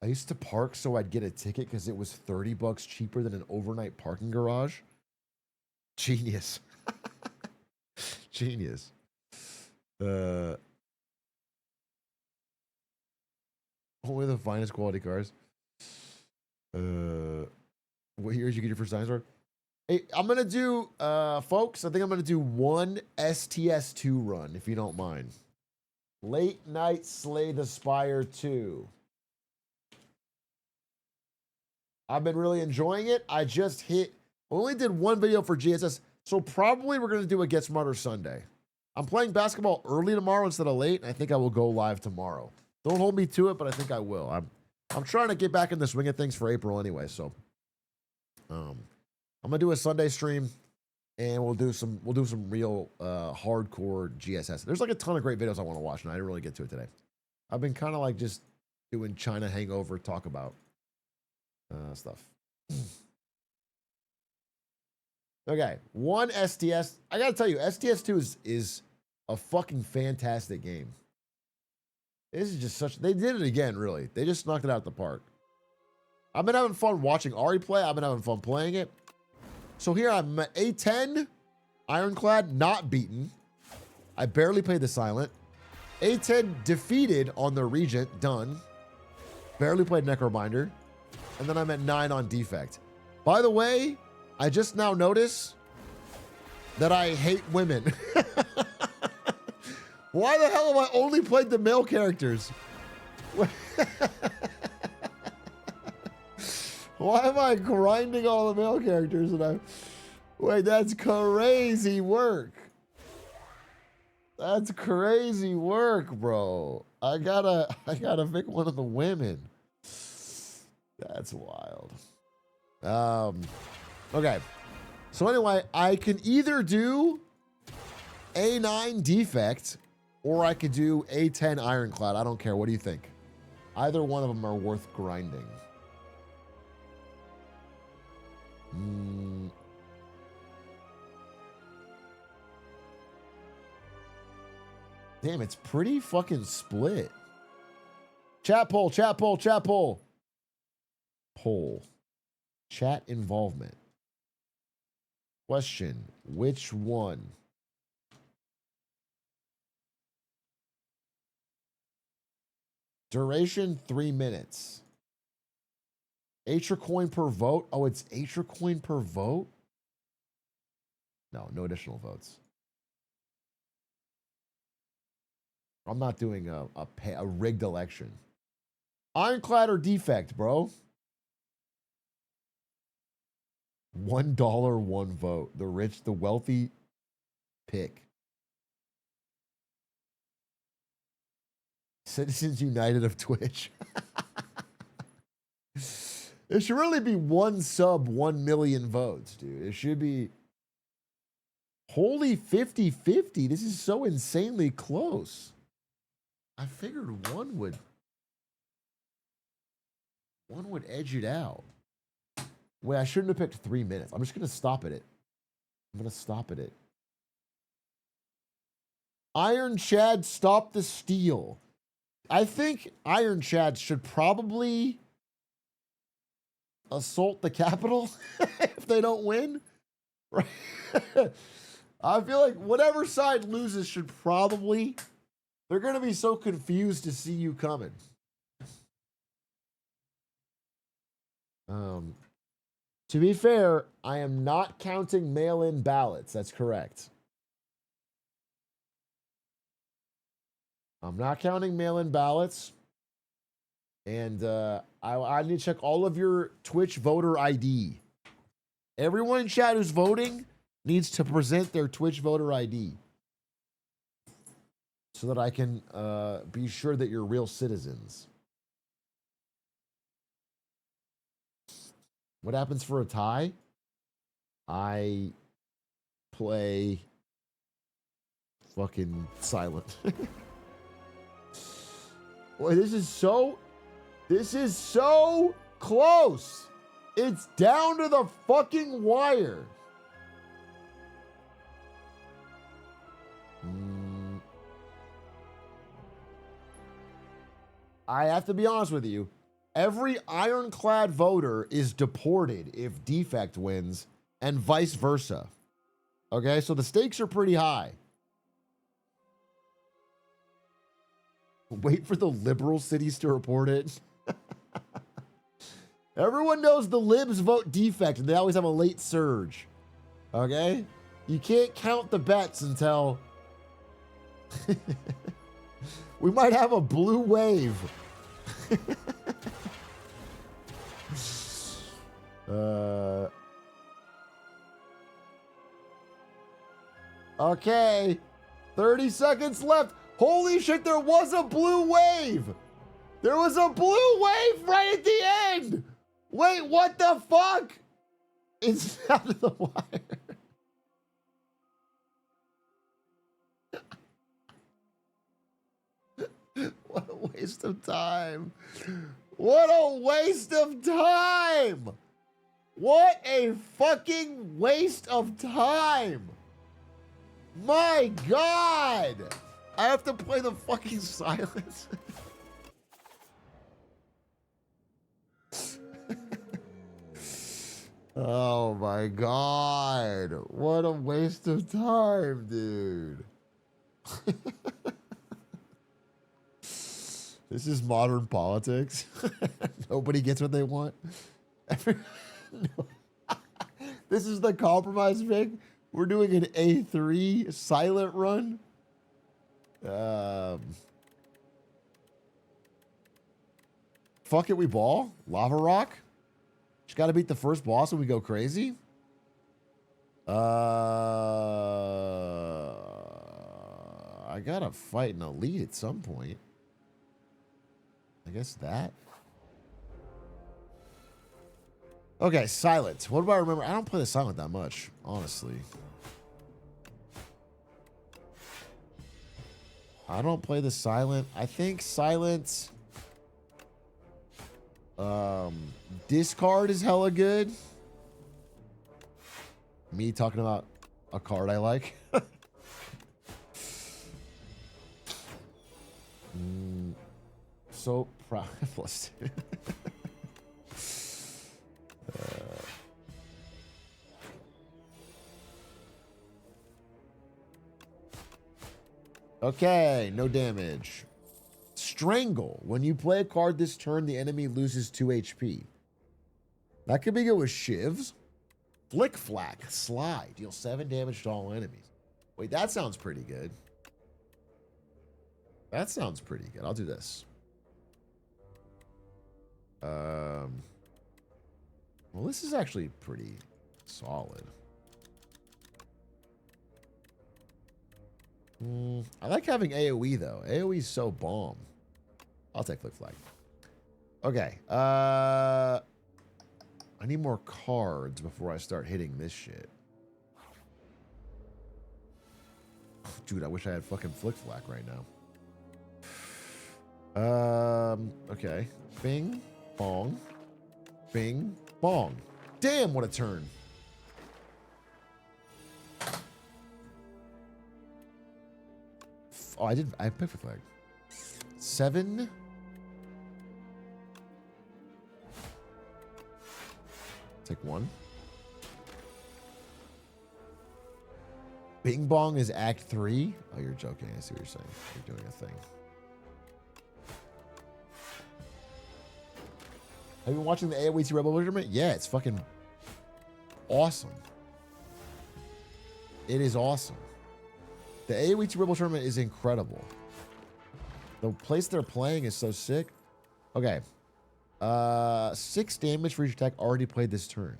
A: I used to park so I'd get a ticket because it was $30 cheaper than an overnight parking garage. Genius. Genius. Only the finest quality cars. What year did you get your first dinosaur? Hey, I'm gonna do, folks. I think I'm gonna do one STS2 run, if you don't mind. Late night Slay the Spire 2. I've been really enjoying it. I just hit Only did one video for GSS, so probably we're going to do a Get Smarter Sunday. I'm playing basketball early tomorrow instead of late, and I think I will go live tomorrow. Don't hold me to it, but I think I will. I'm trying to get back in the swing of things for April anyway, so I'm gonna do a Sunday stream, and we'll do some real hardcore GSS. There's like a ton of great videos I want to watch, and I didn't really get to it today. I've been kind of like just doing China Hangover talk about stuff. Okay, one STS. I gotta tell you, STS2 is a fucking fantastic game. This is just such. They did it again, really. They just knocked it out of the park. I've been having fun watching Ari play. I've been having fun playing it. So here I'm at A10, Ironclad, not beaten. I barely played the Silent. A10 defeated on the Regent, done. Barely played Necrobinder. And then I'm at 9 on Defect. By the way, I just now notice that I hate women. Why the hell have I only played the male characters? Why am I grinding all the male characters? Wait, that's crazy work. That's crazy work, bro. I gotta pick one of the women. That's wild. Okay. So anyway, I can either do A9 Defect or I could do A10 Ironclad. I don't care. What do you think? Either one of them are worth grinding. Damn, it's pretty fucking split. Chat poll, chat poll, chat poll. Poll. Chat involvement. Question, which one? Duration, 3 minutes. Atrioc per vote? Oh, it's Atrioc per vote? No, no additional votes. I'm not doing a rigged election. Ironclad or Defect, bro? $1, 1 vote. The rich, the wealthy pick. Citizens United of Twitch. It should really be 1 sub, 1 million votes, dude. It should be. Holy 50-50. This is so insanely close. I figured one would edge it out. Wait, I shouldn't have picked 3 minutes. I'm just going to stop at it. I'm going to stop at it. Iron Chad, stop the steal. I think Iron Chad should probably assault the Capitol if they don't win. Right? I feel like whatever side loses should probably... They're going to be so confused to see you coming. To be fair, I am not counting mail-in ballots. That's correct. I'm not counting mail-in ballots. And I need to check all of your Twitch voter ID. Everyone in chat who's voting needs to present their Twitch voter ID. So that I can be sure that you're real citizens. What happens for a tie? I play fucking Silent. Boy, this is so close. It's down to the fucking wire. I have to be honest with you. Every Ironclad voter is deported if Defect wins, and vice versa. Okay, so the stakes are pretty high. Wait for the liberal cities to report it. Everyone knows the libs vote Defect, and they always have a late surge. Okay? You can't count the bets until... We might have a blue wave. Okay. 30 seconds left. Holy shit, there was a blue wave. There was a blue wave right at the end. Wait, what the fuck? It's out of the wire. What a waste of time. What a waste of time. What a fucking waste of time. My God. I have to play the fucking silence. Oh my God. What a waste of time, dude. This is modern politics. Nobody gets what they want. This is the compromise pick. We're doing an A3 silent run. Fuck it, we ball. Lava Rock. Just got to beat the first boss and we go crazy. I gotta fight an elite at some point. I guess that. Okay, silent. What do I remember? I don't play the silent that much, honestly. I don't play the silent. I think silent. Discard is hella good. Me talking about a card I like. So proud. Plus two. Okay, no damage. Strangle. When you play a card this turn, the enemy loses 2 HP. That could be good with shivs. Flick Flack. Slide. Deal 7 damage to all enemies. Wait, that sounds pretty good. That sounds pretty good. I'll do this. Well, this is actually pretty solid. I like having AoE though. AoE is so bomb. I'll take Flick Flag. Okay. I need more cards before I start hitting this shit. Dude, I wish I had fucking Flick Flag right now. Okay. Bing, bong. Bing, bong. Damn, what a turn. Oh, I picked Flick Flag. 7. Take 1. Bing Bong is Act 3. Oh, you're joking. I see what you're saying. You're doing a thing. Have you been watching the AoE Rebel Tournament? Yeah, it's fucking awesome. It is awesome. The AoE Rebel Tournament is incredible. The place they're playing is so sick. Okay. 6 damage for each attack already played this turn.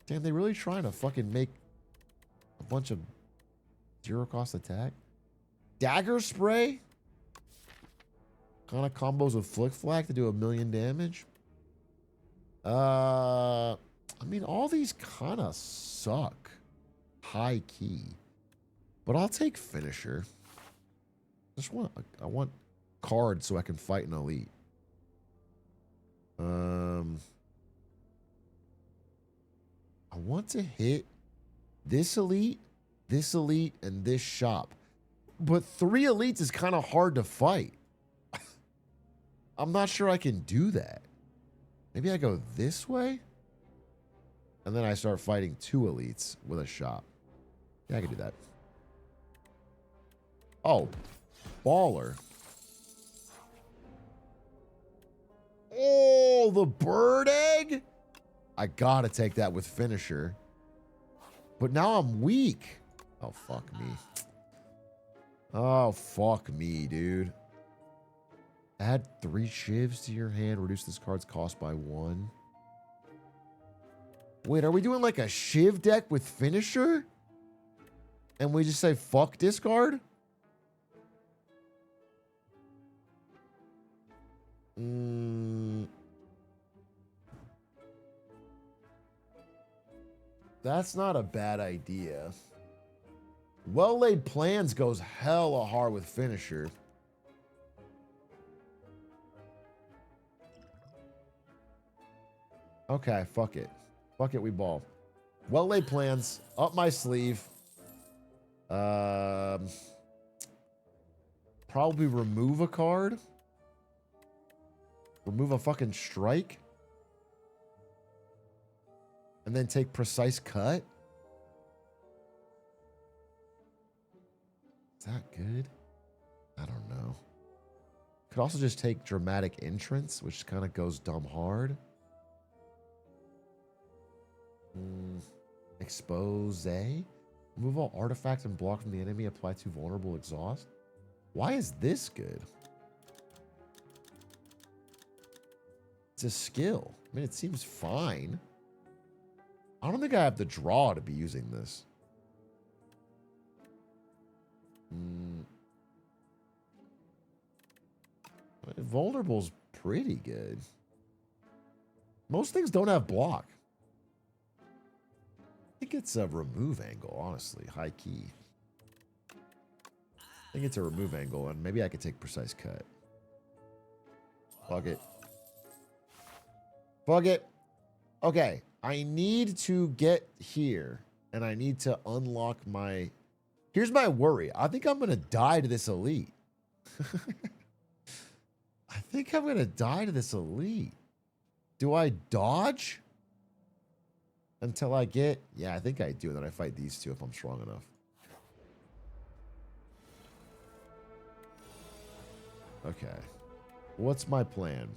A: Damn, they really trying to fucking make a bunch of 0 cost attack. Dagger Spray? Kind of combos with Flick Flag to do 1,000,000 damage. I mean, all these kind of suck. High key. But I'll take Finisher. I want cards so I can fight an elite. I want to hit this elite, and this shop. But 3 elites is kind of hard to fight. I'm not sure I can do that. Maybe I go this way? And then I start fighting 2 elites with a shop. Yeah, I can do that. Oh, baller. Oh, the bird egg? I gotta take that with Finisher. But now I'm weak. Oh, fuck me. Oh, fuck me, dude. Add 3 shivs to your hand. Reduce this card's cost by 1. Wait, are we doing like a shiv deck with Finisher? And we just say, fuck discard? That's not a bad idea. Well-laid plans goes hella hard with finisher. Okay, fuck it. Fuck it, we ball. Well-laid plans, up my sleeve. Probably remove a card. Remove a fucking strike. And then take precise cut. Is that good? I don't know. Could also just take dramatic entrance, which kind of goes dumb hard. Expose. Remove all artifacts and block from the enemy. Apply to vulnerable exhaust. Why is this good? It's a skill. I mean, it seems fine. I don't think I have the draw to be using this. Vulnerable's pretty good. Most things don't have block. I think it's a remove angle, honestly. High key. I think it's a remove angle, and maybe I could take precise cut. Fuck it. Fuck it. Okay. I need to get here, and I need to unlock my... Here's my worry. I think I'm going to die to this elite. I think I'm going to die to this elite. Do I dodge? Until I get... Yeah, I think I do, and then I fight these two if I'm strong enough. Okay. What's my plan?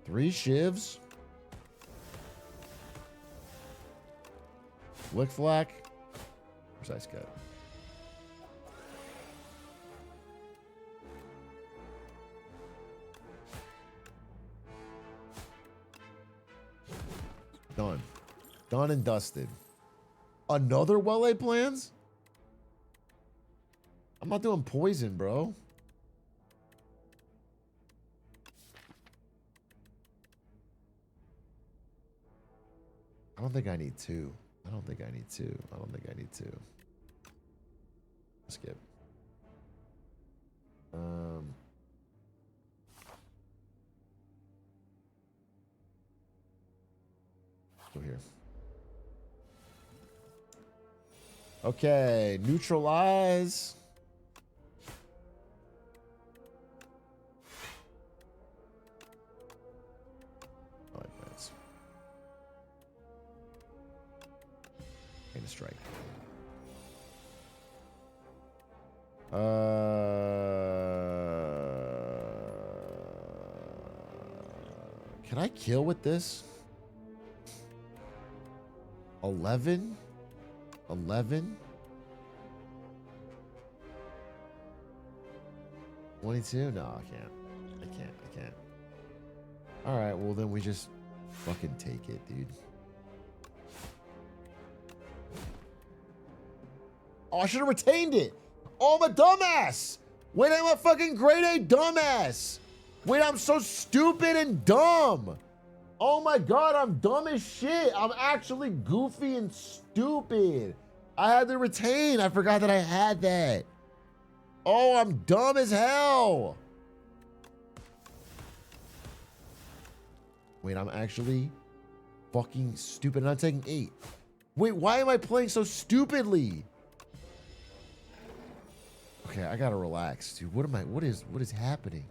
A: Three shivs. Flick flack. Precise cut. Done. Done and dusted. Another well-laid plans? I'm not doing poison, bro. I don't think I need two. I don't think I need two. I don't think I need two. Skip. Go here. Okay, neutralize. I like that. And a strike. Can I kill with this? 11? 11? 22? No, I can't. I can't. Alright, well then we just fucking take it, dude. Oh, I should have retained it. Oh, I'm a dumbass. Wait, I'm a fucking grade A dumbass. Wait, I'm so stupid and dumb. Oh my God, I'm dumb as shit. I'm actually goofy and stupid. I had to retain. I forgot that I had that. Oh, I'm dumb as hell. Wait, I'm actually fucking stupid. And I'm taking 8. Wait, why am I playing so stupidly? Okay, I gotta relax, dude. What is happening?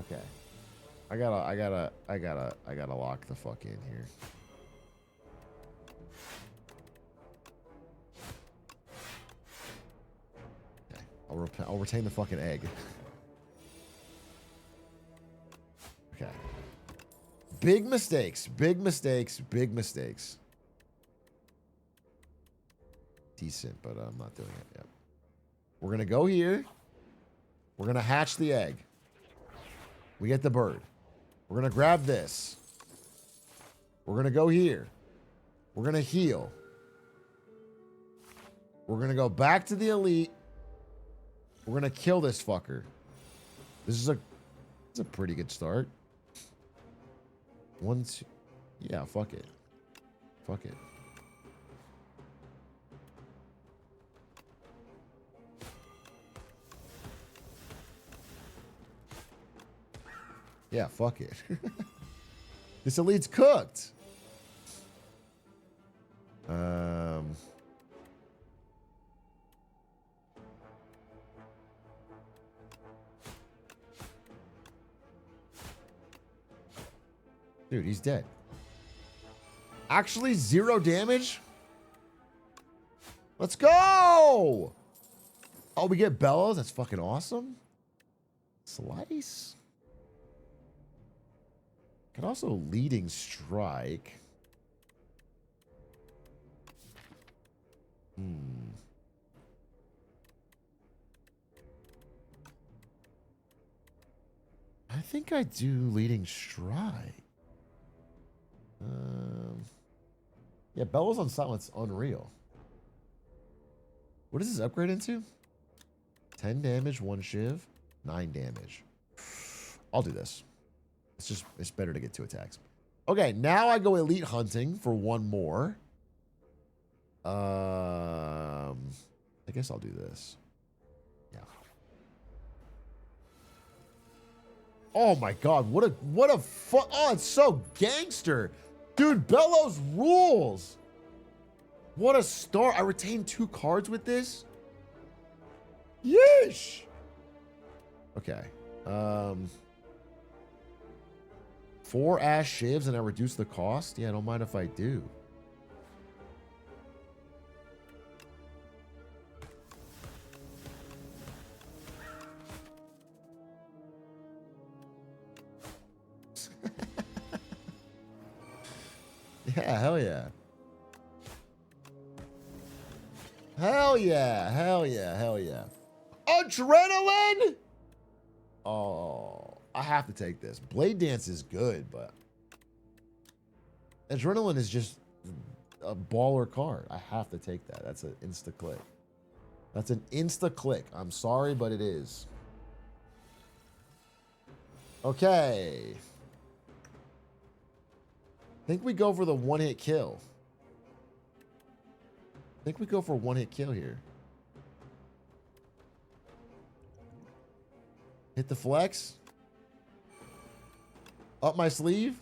A: Okay. I gotta lock the fuck in here. Okay. I'll retain the fucking egg. Okay. Big mistakes. Big mistakes. Big mistakes. Decent, but I'm not doing it yet. We're gonna go here. We're gonna hatch the egg. We get the bird. We're going to grab this. We're going to go here. We're going to heal. We're going to go back to the elite. We're going to kill this fucker. This is a pretty good start. 1, 2. Yeah, fuck it. Fuck it. Yeah, fuck it. This elite's cooked. Dude, he's dead. Actually, 0 damage? Let's go! Oh, we get bellows? That's fucking awesome. Slice. Can also leading strike. I think I do leading strike. Yeah, bellows on silence, unreal. What does this upgrade into? 10 damage, 1 shiv, 9 damage. I'll do this. It's better to get 2 attacks. Okay, now I go elite hunting for 1 more. I guess I'll do this. Yeah. Oh my god, what a oh, it's so gangster. Dude, Bellows rules. What a start. I retained 2 cards with this. Yeesh. Okay. 4 ash shivs and I reduce the cost? Yeah, I don't mind if I do. Yeah, hell yeah. Hell yeah, hell yeah, hell yeah. Adrenaline? Oh, I have to take this. Blade Dance is good, but Adrenaline is just a baller card. I have to take that. That's an insta-click. That's an insta-click. I'm sorry, but it is. Okay. I think we go for the 1-hit kill. I think we go for a 1-hit kill here. Hit the flex. Up my sleeve.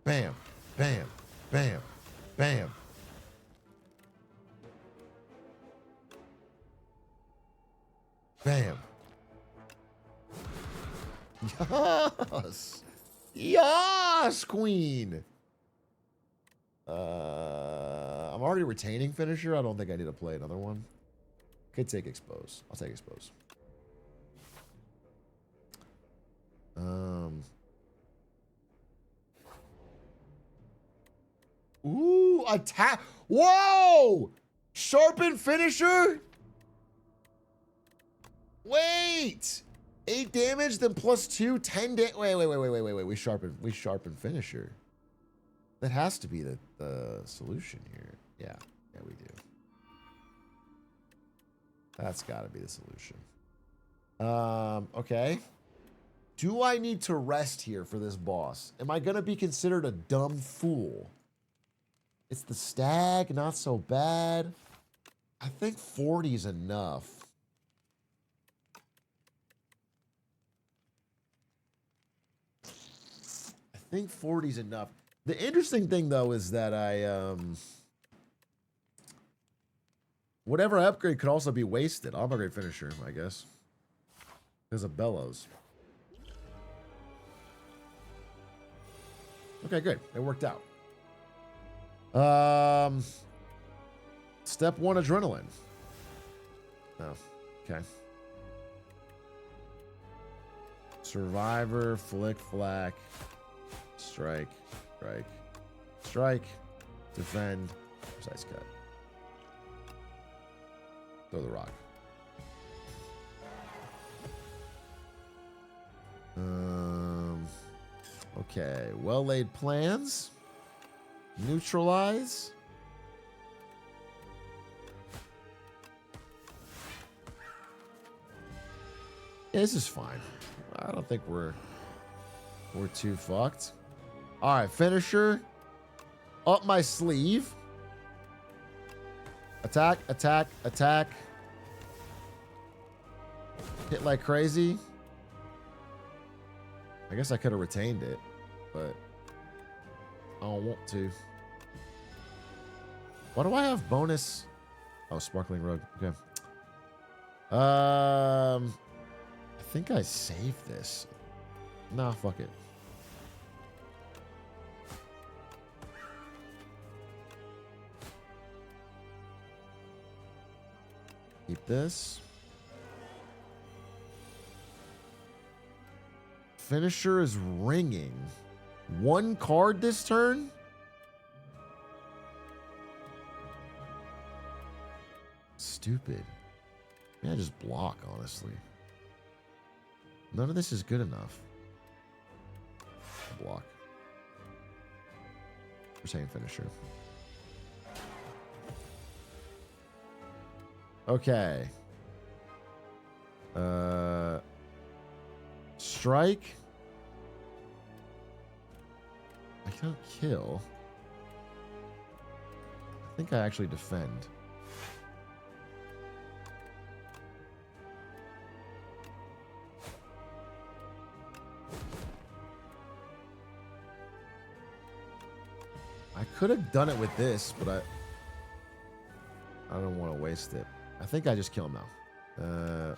A: Bam, bam, bam, bam. Bam. Yes. Yes, queen. I'm already retaining finisher. I don't think I need to play another one. Could take expose. I'll take expose. Ooh, attack. Whoa! Sharpen finisher? Wait. 8 damage, then +2, 10 damage. Wait. We sharpen finisher. That has to be the solution here. Yeah, we do. That's got to be the solution. Okay. Do I need to rest here for this boss? Am I going to be considered a dumb fool? It's the stag, not so bad. I think 40 is enough. I think 40 is enough. The interesting thing, though, is that whatever I upgrade could also be wasted. I'll upgrade finisher, I guess. Because of bellows. Okay, good. It worked out. Step 1, adrenaline. Oh, okay. Survivor, flick, flack, strike, strike, strike, defend, precise cut. Throw the rock. Okay, well-laid plans. Neutralize. Yeah, this is fine. I don't think we're too fucked. All right, finisher. Up my sleeve. Attack, attack, attack. Hit like crazy. I guess I could have retained it, but I don't want to. Why do I have bonus? Oh, Sparkling Rogue. Okay. I think I saved this. Nah, fuck it. Keep this. Finisher is ringing. One card this turn? Stupid. Yeah, just block, honestly. None of this is good enough. Block. Retain finisher. Okay. Strike. I can't kill. I think I actually defend. I could have done it with this, but I don't want to waste it. I think I just kill him now.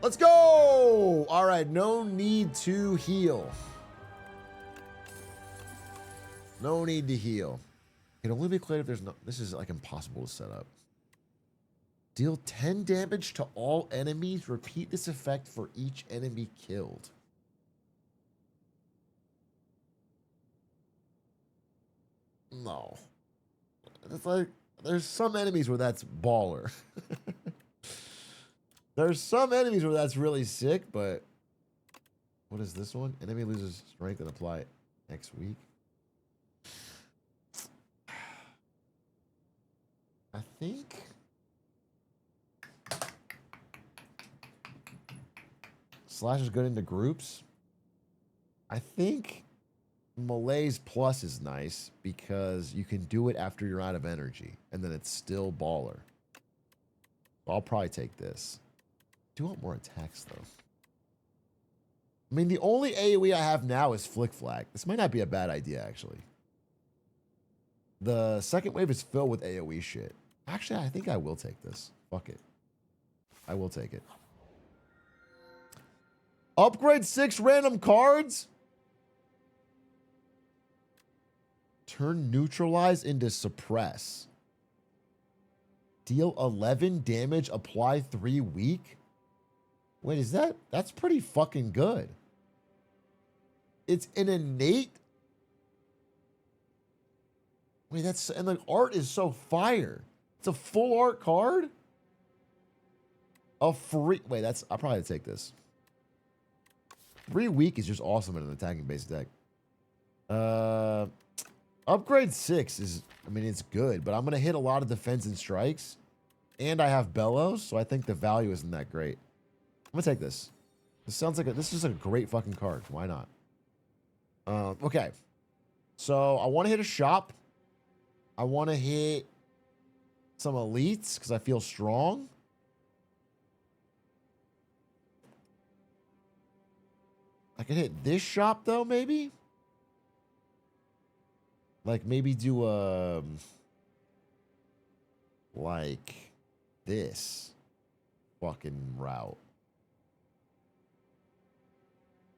A: Let's go! All right, no need to heal. No need to heal. Can only be cleared if there's no... This is like impossible to set up. Deal 10 damage to all enemies. Repeat this effect for each enemy killed. No. It's like, there's some enemies where that's baller. There's some enemies where that's really sick, but... What is this one? Enemy loses strength and apply next week. I think... Slash is good into groups. I think Malaise Plus is nice because you can do it after you're out of energy, and then it's still baller. I'll probably take this. Do want more attacks, though. I mean, the only AoE I have now is Flick Flag. This might not be a bad idea, actually. The second wave is filled with AoE shit. Actually, I think I will take this. Fuck it. I will take it. Upgrade 6 random cards? Turn neutralize into suppress. Deal 11 damage, apply 3 weak? Wait, is that... That's pretty fucking good. It's an innate... Wait, that's... And the art is so fire. It's a full art card? A free... Wait, that's... I'll probably take this. 3 weak is just awesome in an attacking base deck. Upgrade 6 is... I mean, it's good, but I'm going to hit a lot of defense and strikes. And I have Bellows, so I think the value isn't that great. I'm going to take this. This sounds like... This is a great fucking card. Why not? Okay. So, I want to hit a shop. I want to hit some elites, because I feel strong. I could hit this shop, though, maybe? Like, maybe do a... Like, this fucking route.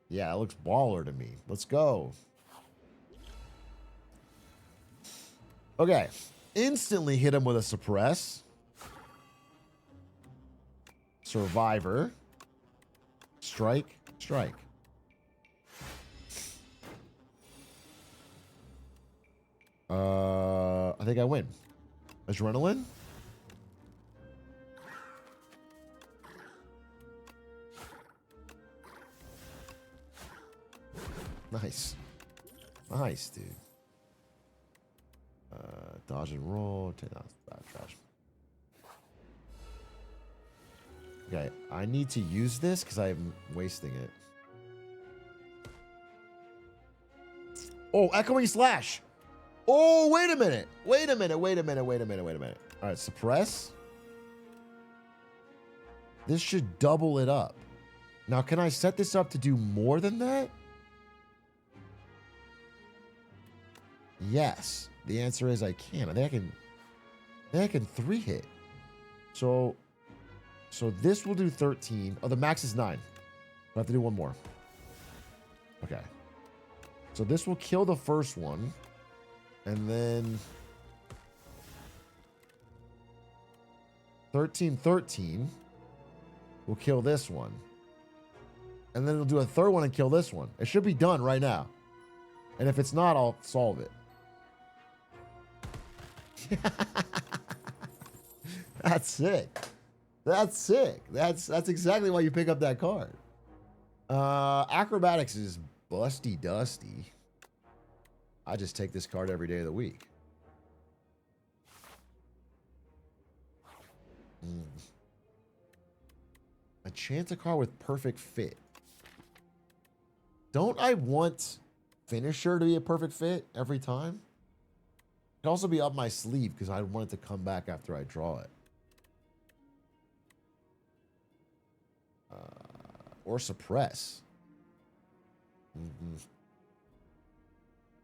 A: Yeah, it looks baller to me. Let's go. Okay. Instantly hit him with a suppress. Survivor. Strike. Strike. I think I win. Adrenaline. Nice. Nice, dude. Dodge and roll. Trash. Okay, I need to use this because I'm wasting it. Oh, echoing slash. Oh, wait a minute. Wait a minute. All right, suppress. This should double it up. Now, can I set this up to do more than that? Yes. The answer is I can. I think I can 3-hit. So this will do 13. Oh, the max is 9. I have to do one more. Okay. So this will kill the first one. And then 13 will kill this one. And then it'll do a third one and kill this one. It should be done right now. And if it's not, I'll solve it. That's sick. That's sick. That's exactly why you pick up that card. Acrobatics is busty dusty. I just take this card every day of the week. A chance a card with perfect fit. Don't I want finisher to be a perfect fit every time? It could also be up my sleeve because I want it to come back after I draw it. Or suppress.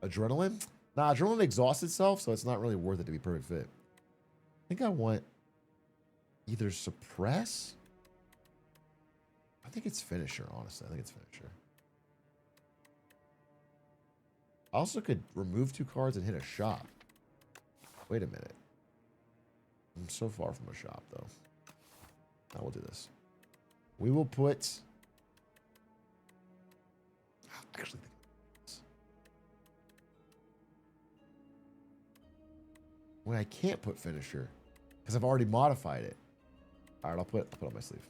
A: Adrenaline? Nah, adrenaline exhausts itself, so it's not really worth it to be perfect fit. I think I want either suppress. I think it's finisher, honestly. I think it's finisher. I also could remove 2 cards and hit a shop. Wait a minute. I'm so far from a shop, though. I will do this. We will put... Actually, when I can't put finisher because I've already modified it. All right, I'll put it on my sleeve.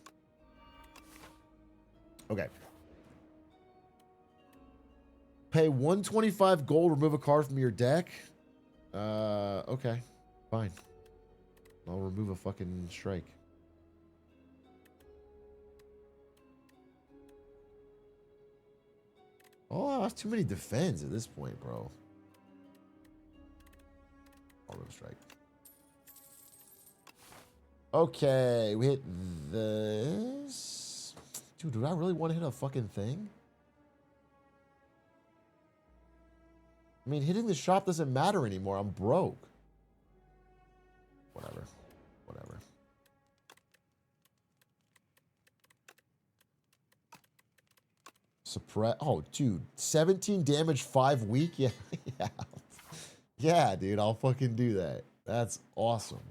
A: Okay. Pay 125 gold, remove a card from your deck. Okay. Fine. I'll remove a fucking strike. Oh, that's too many defends at this point, bro. I'll remove a strike. Okay, we hit this. Dude, do I really want to hit a fucking thing? I mean, hitting the shop doesn't matter anymore. I'm broke. Whatever. Suppress. Oh, dude. 17 damage, 5 weak? Yeah. Yeah, dude. I'll fucking do that. That's awesome.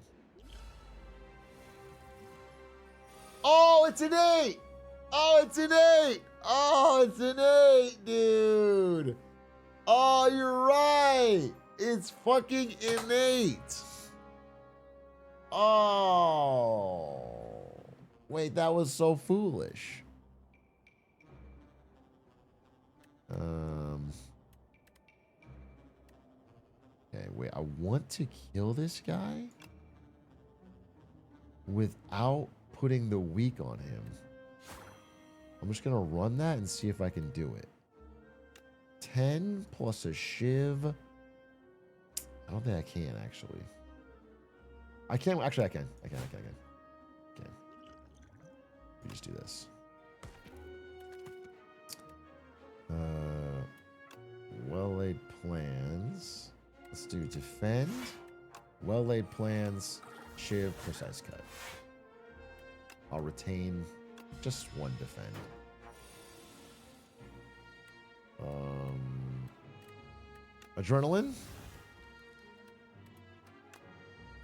A: Oh, it's an 8! Oh, it's an 8! Oh, it's an 8, dude! Oh, you're right! It's fucking innate! Oh. Wait, that was so foolish. Okay, wait, I want to kill this guy without putting the weak on him. I'm just gonna run that and see if I can do it. 10 plus a shiv. I don't think I can, actually. I can. Actually, I can. I can. We just do this. Well-laid plans. Let's do defend. Well-laid plans. Shiv, precise cut. I'll retain just 1 defend. Adrenaline.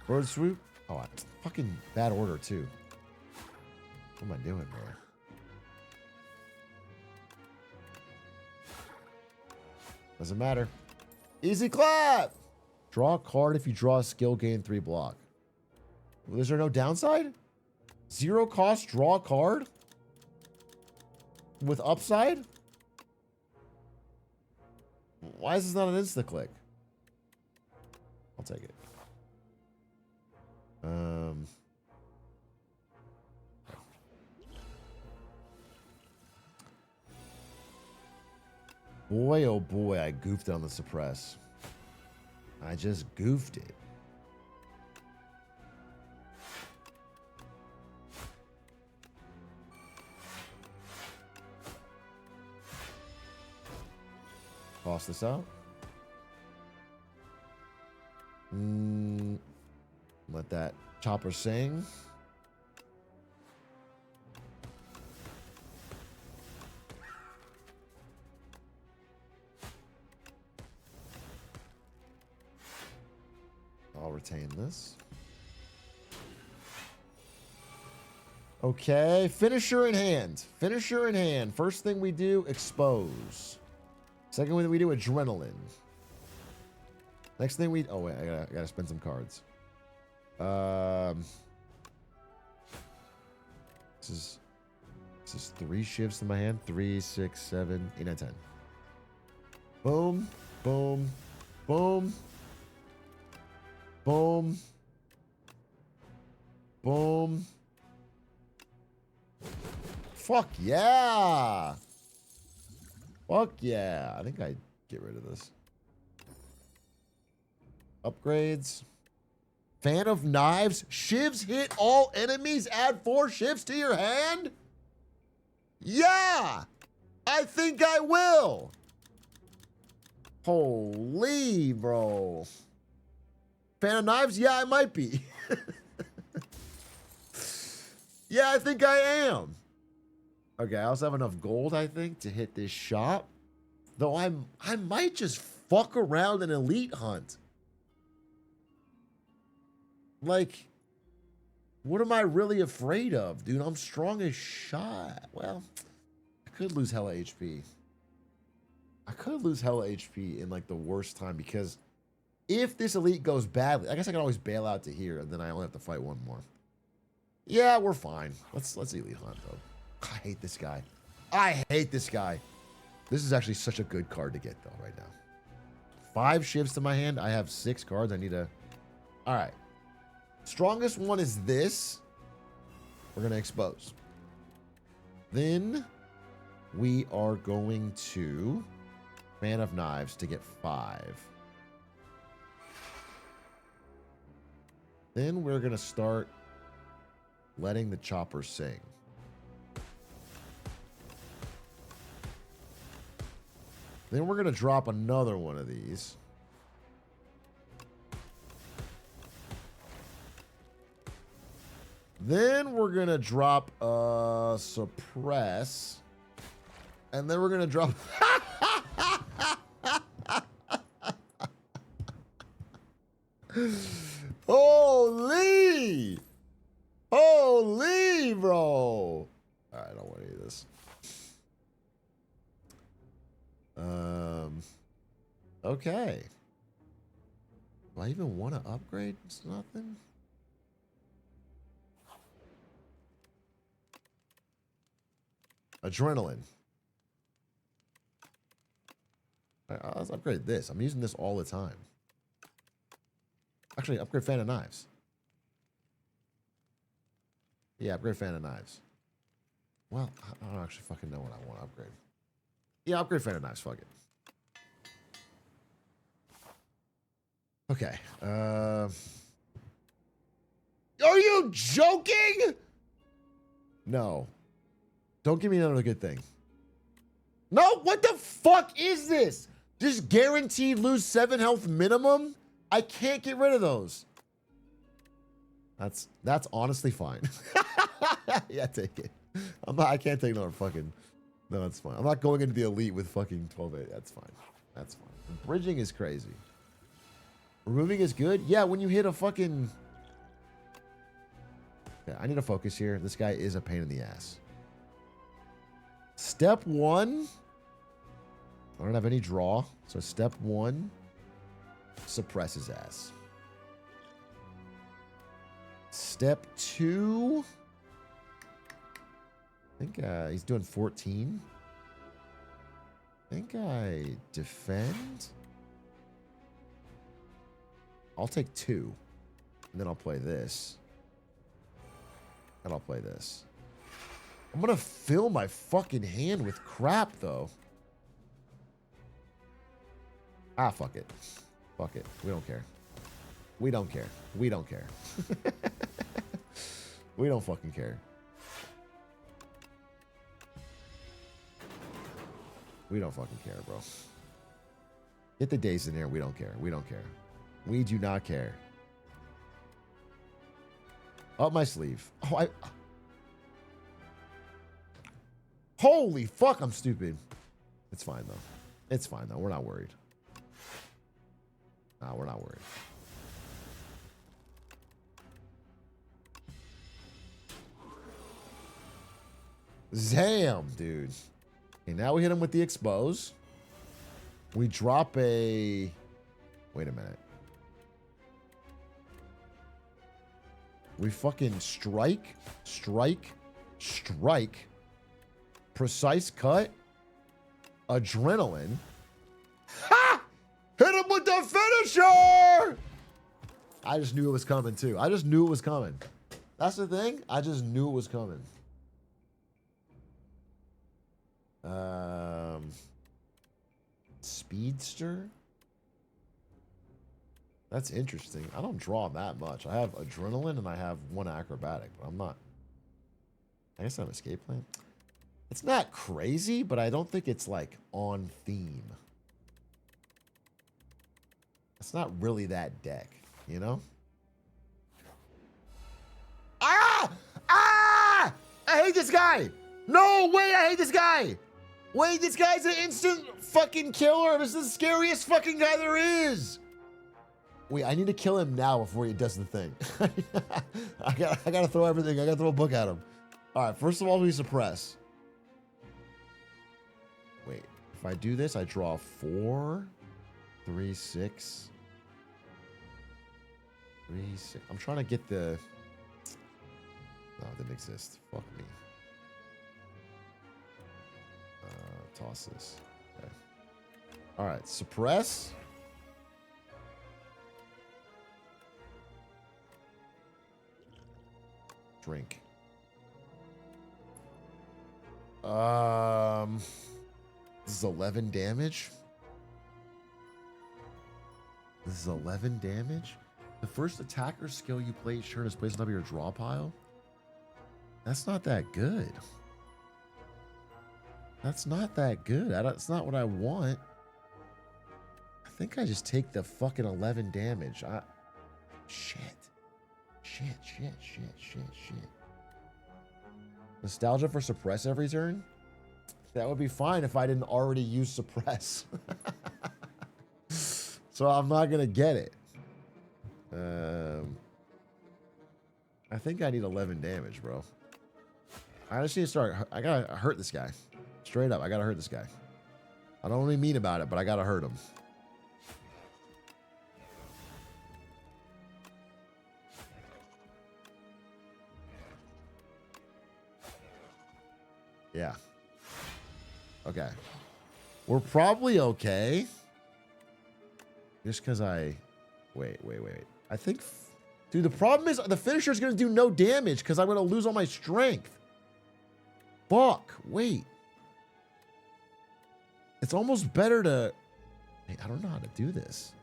A: Bird swoop. Oh, fucking bad order too. What am I doing, bro? Doesn't matter. Easy clap. Draw a card if you draw a skill, gain 3 block. Well, is there no downside? 0 cost, draw a card? With upside? Why is this not an insta-click? I'll take it. Boy, oh boy, I goofed on the suppress. I just goofed it. Toss this out. Let that chopper sing. I'll retain this. Okay, finisher in hand. Finisher in hand. First thing we do, expose. Second thing we do, adrenaline. Next thing we... Oh, wait, I gotta spend some cards. This is 3 shifts in my hand. 3, 6, 7, 8, 9, 10. Boom, boom, boom. Boom. Boom. Fuck yeah. Fuck yeah. I think I'd get rid of this. Upgrades. Fan of Knives. Shivs hit all enemies. Add 4 shifts to your hand? Yeah. I think I will. Holy, bro. Fan of Knives? Yeah, I might be. Yeah, I think I am. Okay, I also have enough gold, I think, to hit this shop. Though I might just fuck around an elite hunt. Like, what am I really afraid of, dude? I'm strong as shot. Well, I could lose hella HP. I could lose hella HP in, like, the worst time because... If this elite goes badly, I guess I can always bail out to here, and then I only have to fight one more. Yeah, we're fine. Let's elite hunt though. I hate this guy. I hate this guy. This is actually such a good card to get though right now. 5 shifts to my hand. I have 6 cards. I need to. All right. Strongest one is this. We're gonna expose. Then we are going to Fan of Knives to get 5. Then we're going to start letting the chopper sing. Then we're going to drop another one of these. Then we're going to drop a suppress. And then we're going to drop... Holy! Holy, bro! All right, I don't want any of this. Okay. Do I even want to upgrade? It's nothing. Adrenaline. All right, let's upgrade this. I'm using this all the time. Actually, upgrade Fan of Knives. Yeah, upgrade Fan of Knives. Well, I don't actually fucking know what I want to upgrade. Yeah, upgrade Fan of Knives. Fuck it. Okay. Are you joking? No. Don't give me another good thing. No, what the fuck is this? Just guaranteed lose 7 health minimum? I can't get rid of those. That's honestly fine. Yeah, take it. I can't take another fucking... No, that's fine. I'm not going into the elite with fucking 12-8. That's fine. That's fine. Bridging is crazy. Removing is good? Yeah, when you hit a fucking... Okay, I need to focus here. This guy is a pain in the ass. Step 1. I don't have any draw. So step 1. Suppress his ass. Step 2. I think he's doing 14. I think I defend. I'll take 2. And then I'll play this. And I'll play this. I'm gonna fill my fucking hand with crap, though. Ah, fuck it. Fuck it. We don't care. We don't care. We don't care. We don't fucking care. We don't fucking care, bro. Get the days in there. We don't care. We don't care. We do not care. Up my sleeve. Oh, holy fuck, I'm stupid. It's fine, though. It's fine, though. We're not worried. Nah, we're not worried. Damn, dude. Okay, now we hit him with the expose. We drop a... Wait a minute. We fucking strike. Precise cut. Adrenaline. Ha! Hit him with the finisher! I just knew it was coming, too. I just knew it was coming. That's the thing. I just knew it was coming. Speedster? That's interesting. I don't draw that much. I have adrenaline and I have 1 acrobatic, but I'm not... I guess I'm escape plan. It's not crazy, but I don't think it's like on theme. It's not really that deck, you know? Ah! Ah! I hate this guy! No, wait, I hate this guy! Wait, this guy's an instant fucking killer. This is the scariest fucking guy there is. Wait, I need to kill him now before he does the thing. I gotta throw everything. I gotta throw a book at him. All right, first of all, we suppress. Wait, if I do this, I draw 4, 3, 6, 3, 6. I'm trying to get the... No, it didn't exist. Fuck me. Toss this. Okay. All right, suppress. Drink. This is 11 damage. This is 11 damage. The first attacker skill you play each turn is placed on top of your draw pile. That's not that good. That's not that good. That's not what I want. I think I just take the fucking 11 damage. Shit. Nostalgia for suppress every turn? That would be fine if I didn't already use suppress. So I'm not going to get it. I think I need 11 damage, bro. I just need to start. I got to hurt this guy. Straight up, I gotta hurt this guy. I don't really mean about it, but I gotta hurt him. Yeah. Okay. We're probably okay. Just because I... Wait. I think... Dude, the problem is the finisher's gonna do no damage because I'm gonna lose all my strength. Fuck. Wait. It's almost better to... Wait, I don't know how to do this.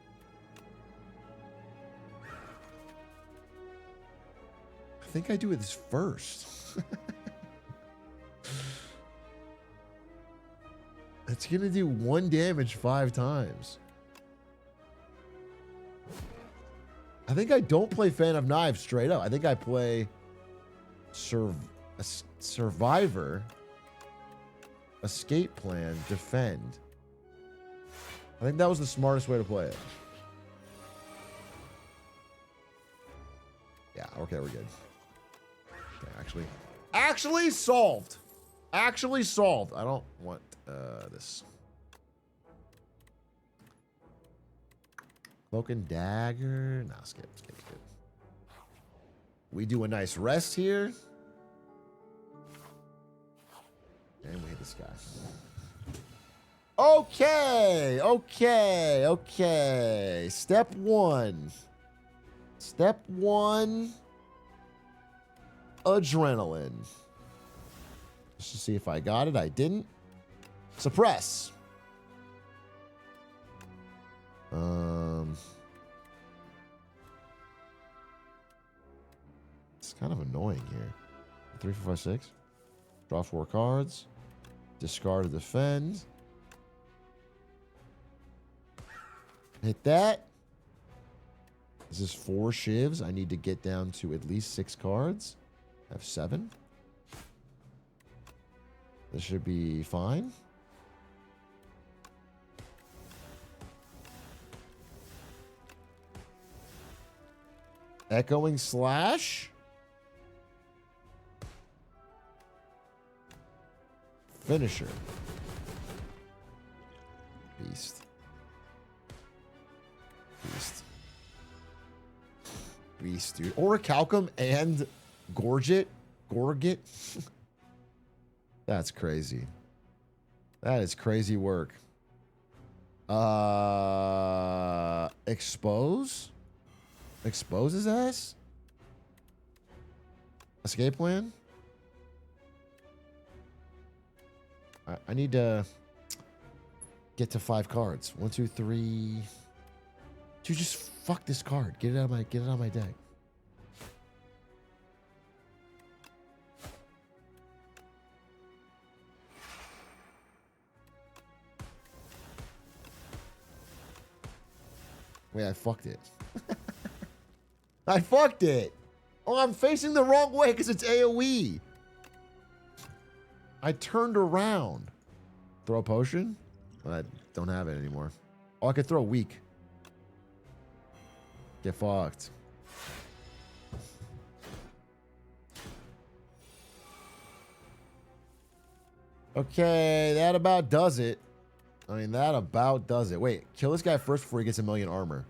A: I think I do this first. It's going to do 1 damage 5 times. I think I don't play Fan of Knives straight up. I think I play Survivor... Escape plan, defend. I think that was the smartest way to play it. Yeah, okay, we're good. Okay, actually solved. Actually solved. I don't want this. Cloak and dagger. Nah, skip. We do a nice rest here. And we hit this guy. Okay, okay, okay. Step one. Step one. Adrenaline. Just to see if I got it. I didn't. Suppress. It's kind of annoying here. 3, 4, 5, 6. Draw 4 cards. Discard or defend. Hit that. This is 4 shivs. I need to get down to at least 6 cards. I have 7. This should be fine. Echoing Slash. Finisher. Beast. Beast. Beast, dude. Orichalcum and Gorget. That's crazy. That is crazy work. Expose? Expose his ass? Escape plan? I need to get to 5 cards. 1, 2, 3. Dude, just fuck this card. Get it out of my deck. Wait, I fucked it. I fucked it. Oh, I'm facing the wrong way because it's AoE. I turned around. Throw a potion? I don't have it anymore. Oh, I could throw weak. Get fucked. Okay, that about does it. I mean, that about does it. Wait, kill this guy first before he gets 1,000,000 armor.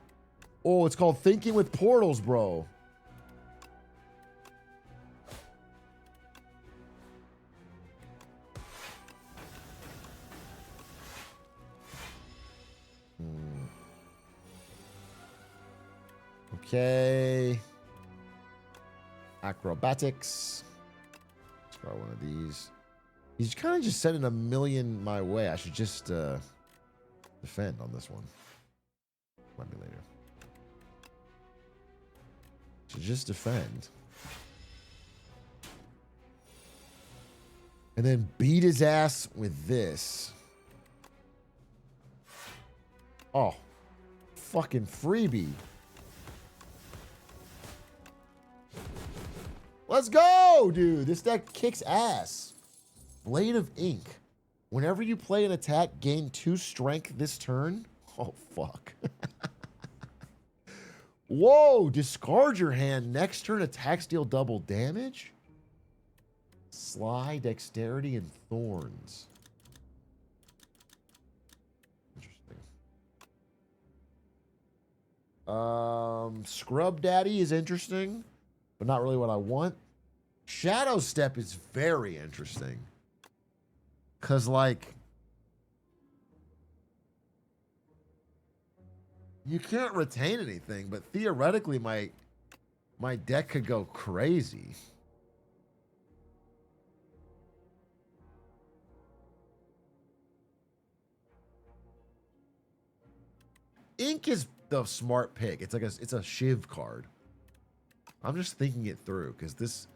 A: Oh, it's called Thinking with Portals, bro. Okay. Acrobatics. Let's try one of these. He's kind of just sending 1,000,000 my way. I should just defend on this one. Might be later. Should just defend. And then beat his ass with this. Oh. Fucking freebie. Let's go, dude. This deck kicks ass. Blade of Ink. Whenever you play an attack, gain 2 strength this turn. Oh, fuck. Whoa, discard your hand. Next turn, attacks deal double damage. Sly, Dexterity, and Thorns. Interesting. Scrub Daddy is interesting, but not really what I want. Shadow Step is very interesting. Because, like, you can't retain anything, but theoretically my deck could go crazy. Ink is the smart pick. It's like it's a Shiv card. I'm just thinking it through because this,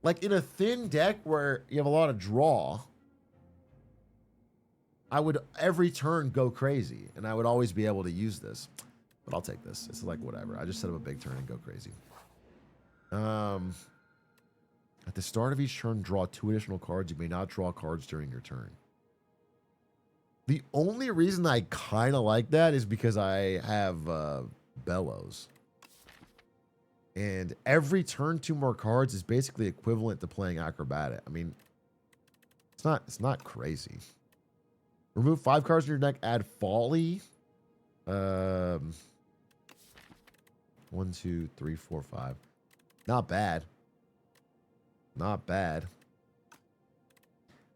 A: like in a thin deck where you have a lot of draw, I would every turn go crazy and I would always be able to use this. But I'll take this. It's like whatever. I just set up a big turn and go crazy. At the start of each turn, draw 2 additional cards. You may not draw cards during your turn. The only reason I kind of like that is because I have Bellows. And every turn 2 more cards is basically equivalent to playing Acrobatic. I mean, it's not crazy. Remove 5 cards in your deck, add Folly. 1, 2, 3, 4, 5. Not bad. Not bad.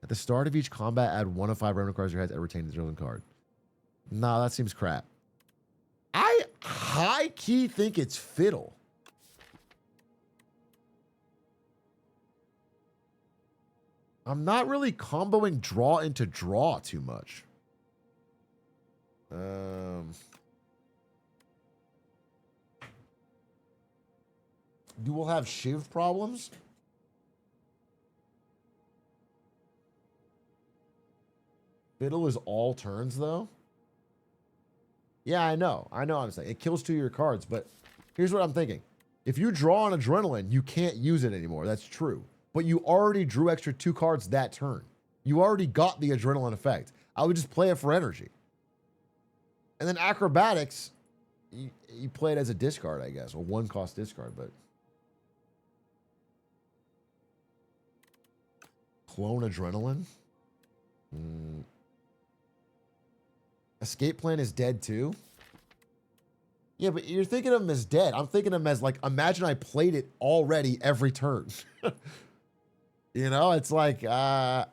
A: At the start of each combat, add 1 of 5 random cards your head and retain the adrenaline card. Nah, that seems crap. I high-key think it's fiddle. I'm not really comboing draw into draw too much. You will have shiv problems. Fiddle is all turns, though. Yeah, I know. I know what I'm saying. It kills 2 of your cards, but here's what I'm thinking. If you draw an adrenaline, you can't use it anymore. That's true. But you already drew extra 2 cards that turn. You already got the adrenaline effect. I would just play it for energy. And then acrobatics, you play it as a discard, I guess. Or 1-cost discard, but... Clone adrenaline? Escape plan is dead too? Yeah, but you're thinking of him as dead. I'm thinking of him as like, imagine I played it already every turn. You know, it's like, I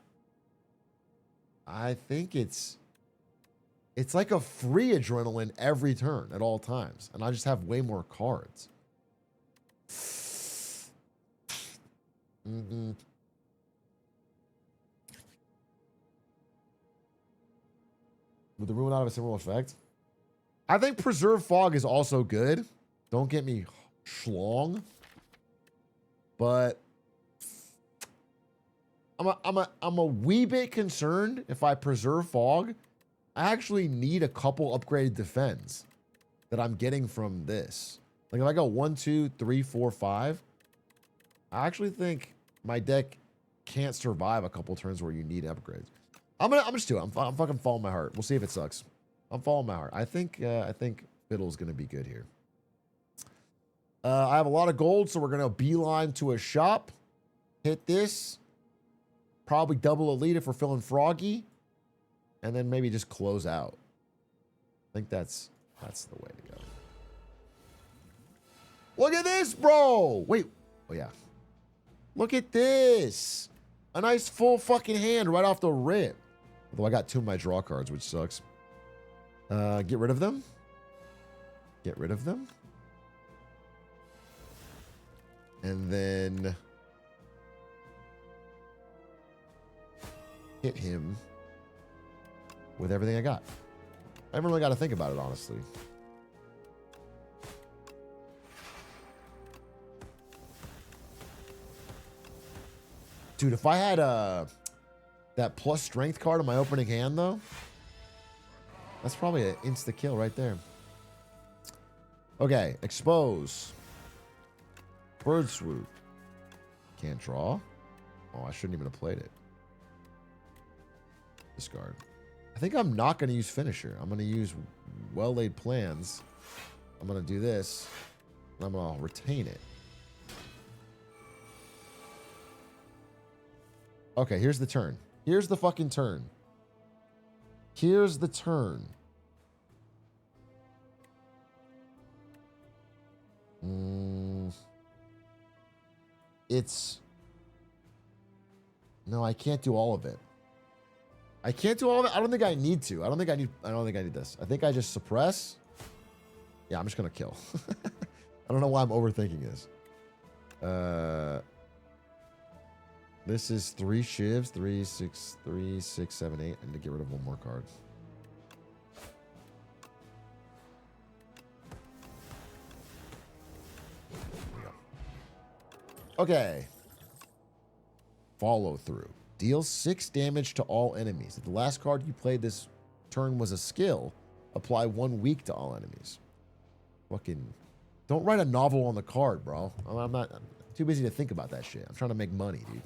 A: think it's like a free adrenaline every turn at all times. And I just have way more cards. Would the ruin not have a similar effect? I think Preserve Fog is also good. Don't get me schlong. But I'm a wee bit concerned if I Preserve Fog. I actually need a couple upgraded defense that I'm getting from this. Like if I go 1, 2, 3, 4, 5, I actually think my deck can't survive a couple turns where you need upgrades. I'm just doing it. I'm fucking following my heart. We'll see if it sucks. I'm following my heart. I think Fiddle's gonna be good here. I have a lot of gold, so we're gonna beeline to a shop. Hit this. Probably double elite if we're feeling froggy. And then maybe just close out. I think that's the way to go. Look at this, bro! Wait. Oh, yeah. Look at this. A nice full fucking hand right off the rip. Although I got 2 of my draw cards, which sucks. Get rid of them. Get rid of them. And then hit him with everything I got. I haven't really got to think about it, honestly. Dude, if I had that plus strength card in my opening hand, though, that's probably an insta-kill right there. Okay, expose. Bird swoop. Can't draw. Oh, I shouldn't even have played it. Discard. I think I'm not going to use finisher. I'm going to use well-laid plans. I'm going to do this, and I'm going to retain it. Okay, here's the turn. Here's the fucking turn. Here's the turn. It's... No, I can't do all of it. I can't do all of it. I don't think I need to. I don't think I need this. I think I just suppress. Yeah, I'm just going to kill. I don't know why I'm overthinking this. This is 3 shivs. 3, 6, 3, 6, 7, 8. I need to get rid of 1 more card. Okay. Follow through. Deals 6 damage to all enemies. If the last card you played this turn was a skill, apply 1 weak to all enemies. Fucking don't write a novel on the card, bro. I'm too busy to think about that shit. I'm trying to make money, dude.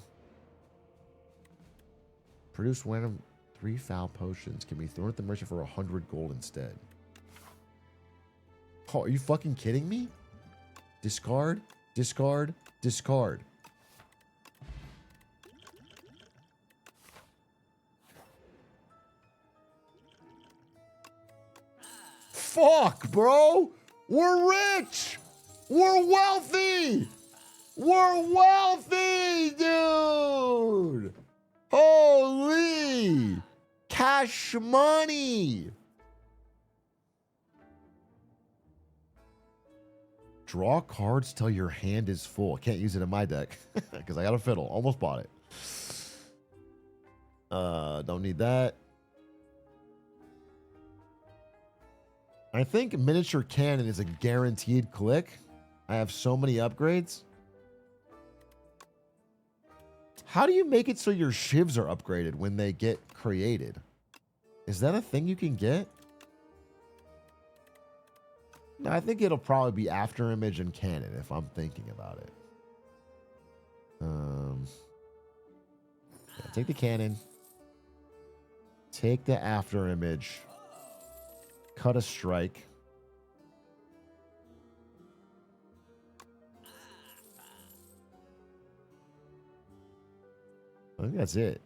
A: Produce random 3 foul potions. Can be thrown at the merchant for 100 gold instead. Oh, are you fucking kidding me? Discard, discard, discard. Fuck, bro. We're rich. We're wealthy. We're wealthy, dude. Holy Cash money. Draw cards till your hand is full. I can't use it in my deck because I got a fiddle. Almost bought it. Don't need that. I think miniature cannon is a guaranteed click. I have so many upgrades. How do you make it so your shivs are upgraded when they get created? Is that a thing you can get? No, I think it'll probably be after image and cannon if I'm thinking about it. Yeah, take the cannon. Take the after image. Cut a strike. I think that's it.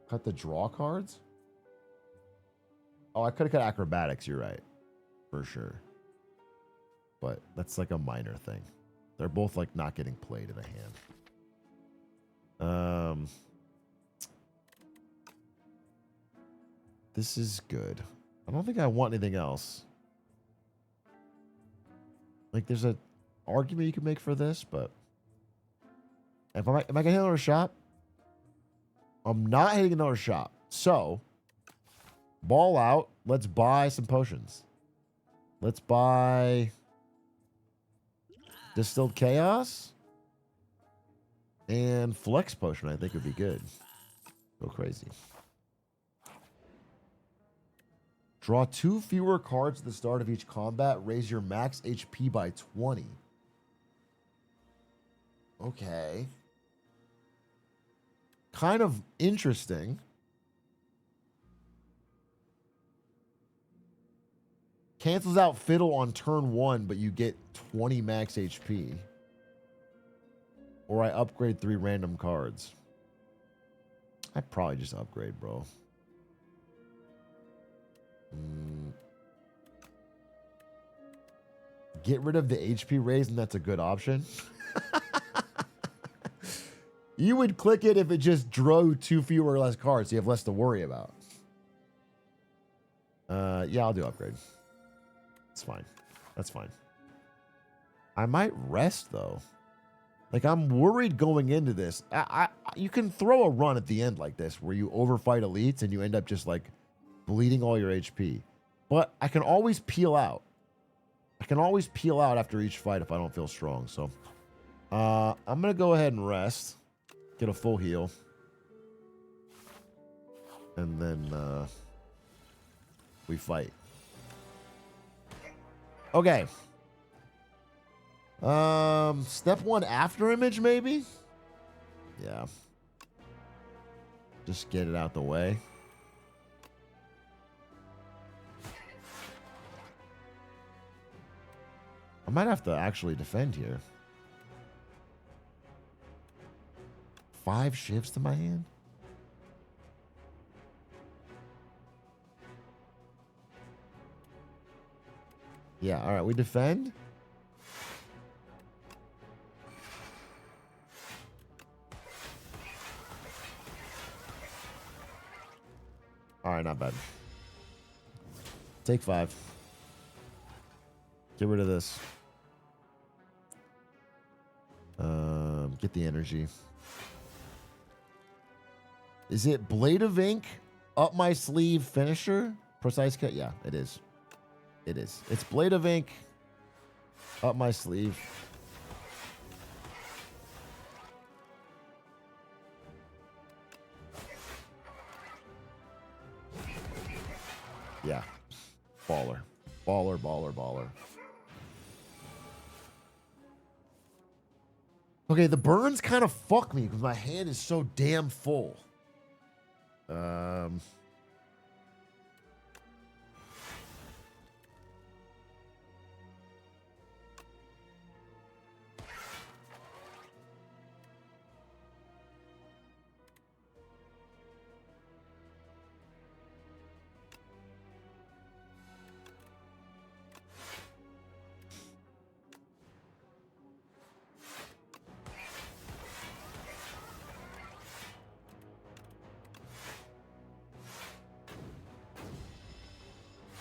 A: Cut the draw cards? Oh, I could have cut acrobatics, you're right. For sure. But that's like a minor thing. They're both like not getting played in a hand. This is good. I don't think I want anything else. Like there's a argument you can make for this, but am I gonna hit another shot? I'm not hitting another shot. So ball out. Let's buy some potions. Let's buy Distilled Chaos and Flex Potion. I think would be good. Go crazy. Draw 2 fewer cards at the start of each combat. Raise your max HP by 20. Okay. Kind of interesting. Cancels out Fiddle on turn 1, but you get 20 max HP. Or I upgrade 3 random cards. I'd probably just upgrade, bro. Get rid of the HP raise, and that's a good option. You would click it if it just drew 2 fewer or less cards, so you have less to worry about. Yeah, I'll do upgrade. It's fine. That's fine. I might rest, though. Like, I'm worried going into this. You can throw a run at the end like this, where you overfight elites, and you end up just, like, bleeding all your HP. But I can always peel out. I can always peel out after each fight if I don't feel strong. So I'm going to go ahead and rest. Get a full heal. And then we fight. Okay. Step 1 after image, maybe? Yeah. Just get it out the way. I might have to actually defend here. 5 shivs to my hand? Yeah, all right, we defend. All right, not bad. Take 5. Get rid of this. Get the energy. Is it Blade of Ink, Up My Sleeve, Finisher? Precise cut? Yeah, it is. It is. It's Blade of Ink, Up My Sleeve. Yeah. Baller. Baller, baller, baller. Okay, the burns kind of fuck me because my hand is so damn full.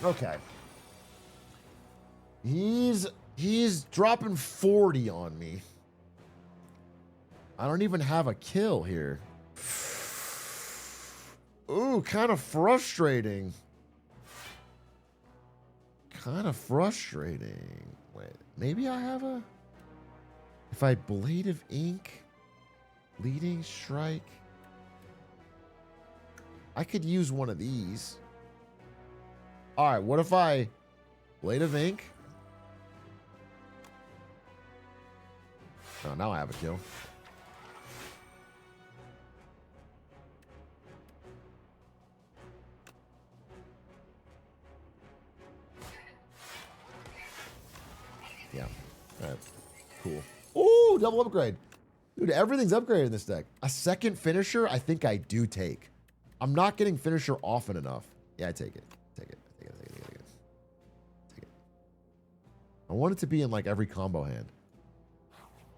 A: Okay. He's dropping 40 on me. I don't even have a kill here. Ooh, kind of frustrating. Kind of frustrating. Wait, maybe I have a... If I Blade of Ink, Leading Strike, I could use one of these. All right, what if I Blade of Ink? Oh, now I have a kill. Yeah, that's cool. Ooh, double upgrade. Dude, everything's upgraded in this deck. A second finisher, I think I do take. I'm not getting finisher often enough. Yeah, I take it. Take it. Take it. Take it. Take it. Take it. I want it to be in like every combo hand.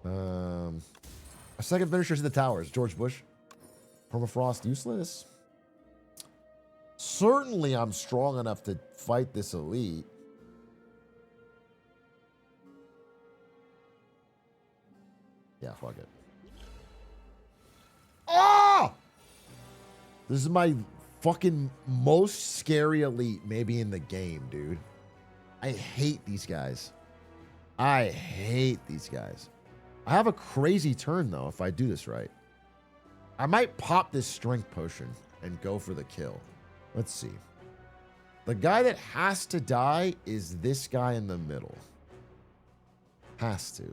A: A second finisher is the towers. George Bush. Permafrost useless. Certainly I'm strong enough to fight this elite. Yeah, fuck it. Oh! This is my fucking most scary elite maybe in the game, dude. I hate these guys. I hate these guys. I have a crazy turn, though, if I do this right. I might pop this strength potion and go for the kill. Let's see. The guy that has to die is this guy in the middle. Has to.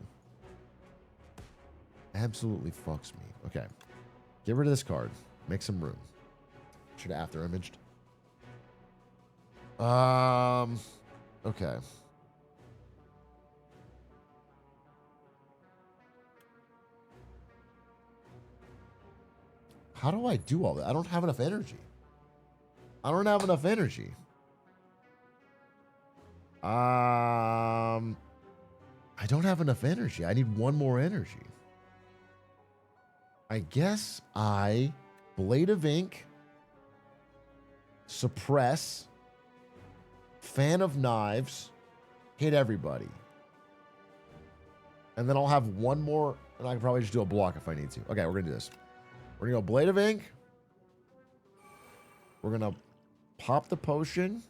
A: Absolutely fucks me. Okay. Get rid of this card. Make some room. Should have after imaged. Okay. How do I do all that? I don't have enough energy. I don't have enough energy. I don't have enough energy. I need one more energy. I guess I Blade of Ink, Suppress, Fan of Knives, hit everybody. And then I'll have one more, and I can probably just do a block if I need to. Okay, we're going to do this. We're going to go Blade of Ink. We're going to pop the potion.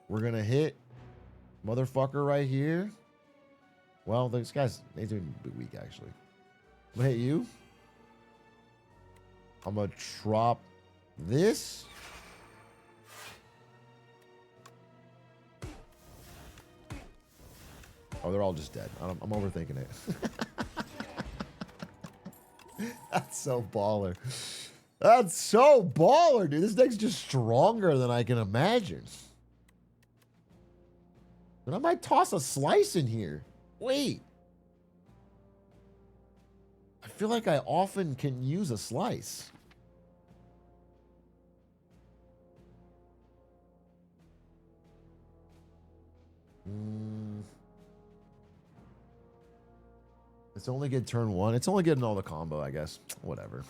A: We're going to hit motherfucker right here. Well, this guy's he's doing weak, actually. I'm going to hit you. I'm going to drop this. Oh, they're all just dead. I'm overthinking it. That's so baller. That's so baller, dude. This deck's just stronger than I can imagine. But I might toss a slice in here. Wait. I feel like I often can use a slice. It's only good turn one. It's only good in all the combo, I guess. Whatever.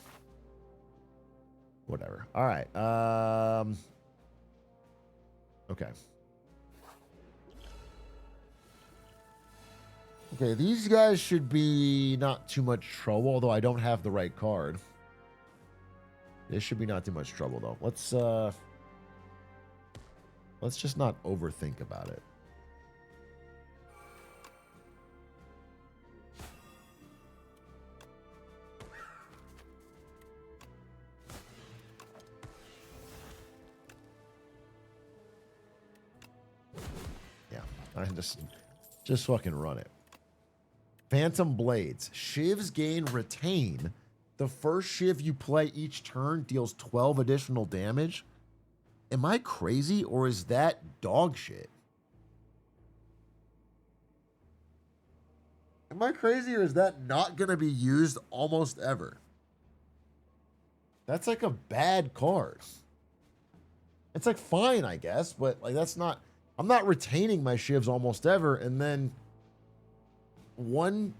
A: Whatever. All right. Okay. Okay, these guys should be not too much trouble, although I don't have the right card. This should be not too much trouble, though. Let's just not overthink about it. Yeah, I just fucking run it. Phantom Blades. Shivs gain retain. The first Shiv you play each turn deals 12 additional damage. Am I crazy or is that dog shit? Am I crazy or is that not going to be used almost ever? That's like a bad card. It's like fine, I guess, but like that's not... I'm not retaining my Shivs almost ever and then... 1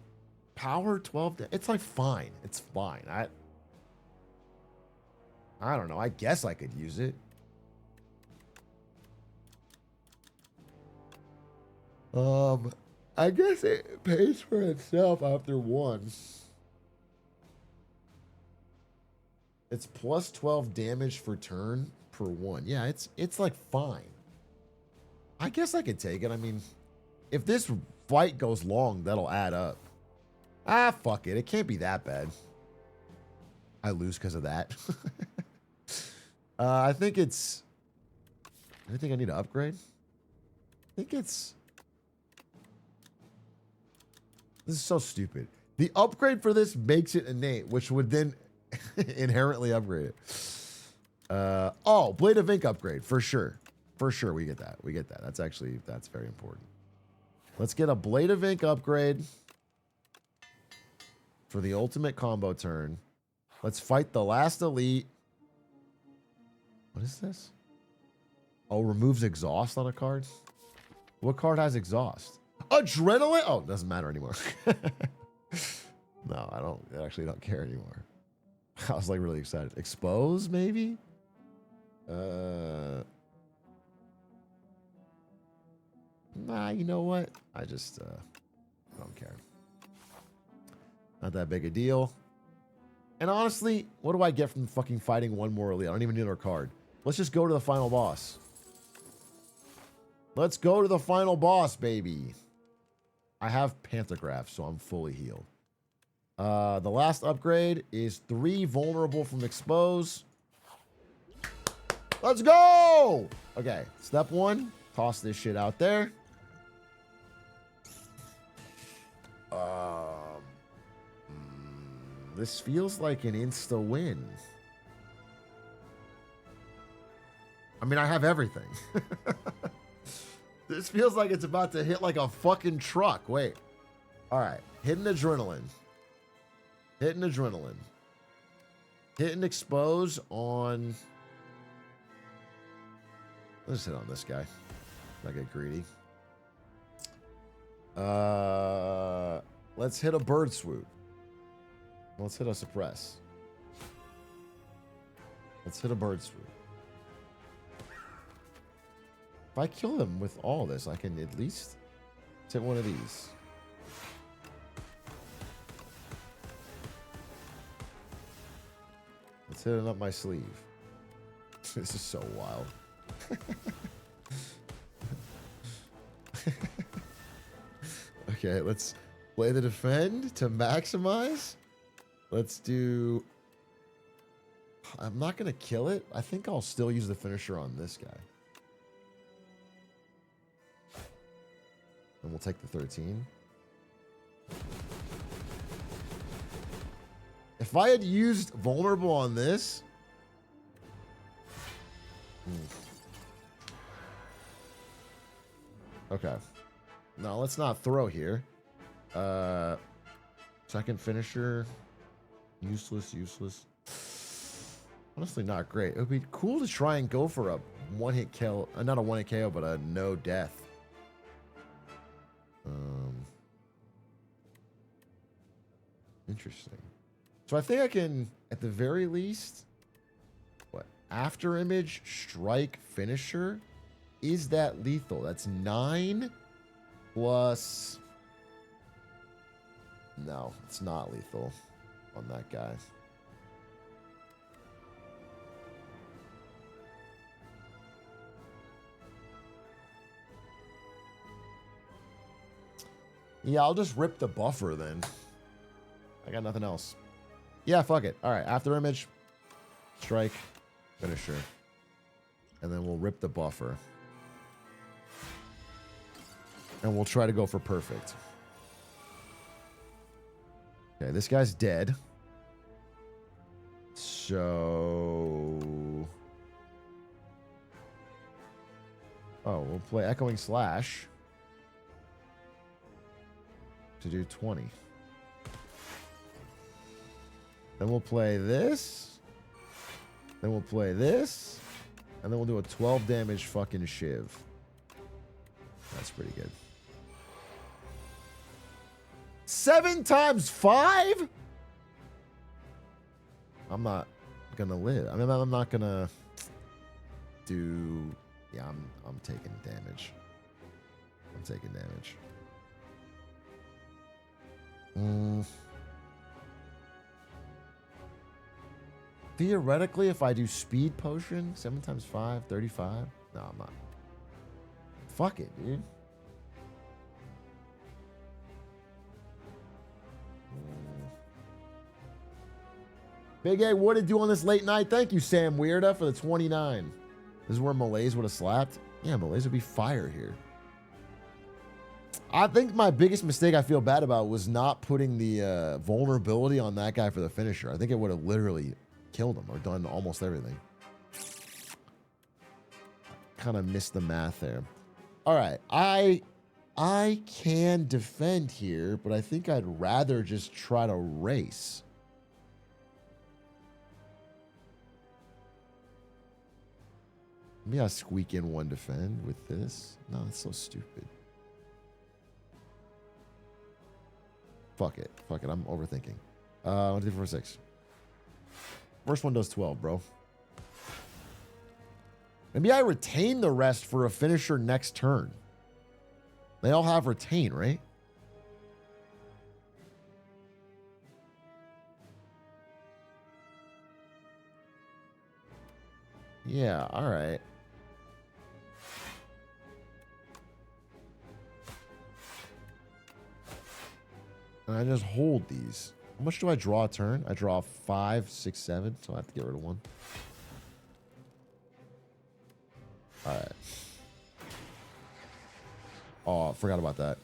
A: power, 12. It's like fine. It's fine. I don't know. I guess I could use it. I guess it pays for itself after one. It's plus 12 damage for turn per one. Yeah, it's like fine. I guess I could take it. I mean, if this fight goes long, that'll add up. Ah, fuck it. It can't be that bad. I lose because of that. I think it's... Anything I need to upgrade? I think it's... This is so stupid. The upgrade for this makes it innate, which would then inherently upgrade it. Oh, Blade of Ink upgrade, for sure. For sure, we get that. We get that. That's very important. Let's get a Blade of Ink upgrade for the ultimate combo turn. Let's fight the last elite. What is this? Oh, removes exhaust on a card? What card has exhaust? Adrenaline? Oh, doesn't matter anymore. No, I actually don't care anymore. I was like really excited. Expose, maybe? Nah, you know what? I just don't care. Not that big a deal. And honestly, what do I get from fucking fighting one more elite? I don't even need our card. Let's just go to the final boss. Let's go to the final boss, baby. I have Pantograph, so I'm fully healed. The last upgrade is 3 vulnerable from expose. Let's go! Okay, step 1. Toss this shit out there. This feels like an insta win. I mean, I have everything. This feels like it's about to hit like a fucking truck. Wait. All right. Hidden Adrenaline. Hidden Adrenaline. Hidden Expose on... Let's hit on this guy. Not get greedy. Let's hit a Bird Swoop. Let's hit a Suppress. Let's hit a Bird Swoop. If I kill them with all this, I can at least hit one of these. Let's hit it up my sleeve. This is so wild. Okay, let's play the defend to maximize. Let's do... I'm not going to kill it. I think I'll still use the finisher on this guy. And we'll take the 13. If I had used vulnerable on this... Okay. No, let's not throw here. Second finisher. Useless. Honestly, not great. It would be cool to try and go for a one-hit kill. Not a one-hit KO, but a no death. Interesting. So I think I can, at the very least, what? After image, strike, finisher. Is that lethal? That's 9 plus... No, it's not lethal on that guy. Yeah, I'll just rip the buffer then. I got nothing else. Yeah, fuck it. All right, after image, strike, finisher. And then we'll rip the buffer. And we'll try to go for perfect. Okay, this guy's dead. So... Oh, we'll play Echoing Slash. To do 20. Then we'll play this. Then we'll play this. And then we'll do a 12 damage fucking shiv. That's pretty good. 7 times 5? I'm not gonna live. I mean, I'm not gonna do... Yeah, I'm taking damage. I'm taking damage. Theoretically, if I do speed potion, 7 times 5, 35. No, I'm not. Fuck it, dude. Big A, what did do on this late night? Thank you, Sam Weirda, for the 29. This is where Malaise would have slapped. Yeah, Malaise would be fire here. I think my biggest mistake I feel bad about was not putting the vulnerability on that guy for the finisher. I think it would have literally killed him or done almost everything. Kind of missed the math there. All right, I can defend here, but I think I'd rather just try to race. Maybe I'll squeak in one defend with this. No, that's so stupid. Fuck it. Fuck it. I'm overthinking. 1, 2, 4, 6. First one does 12, bro. Maybe I retain the rest for a finisher next turn. They all have retain, right? Yeah, all right. And I just hold these. How much do I draw a turn? I draw 5, 6, 7, so I have to get rid of one. All right. Oh, I forgot about that.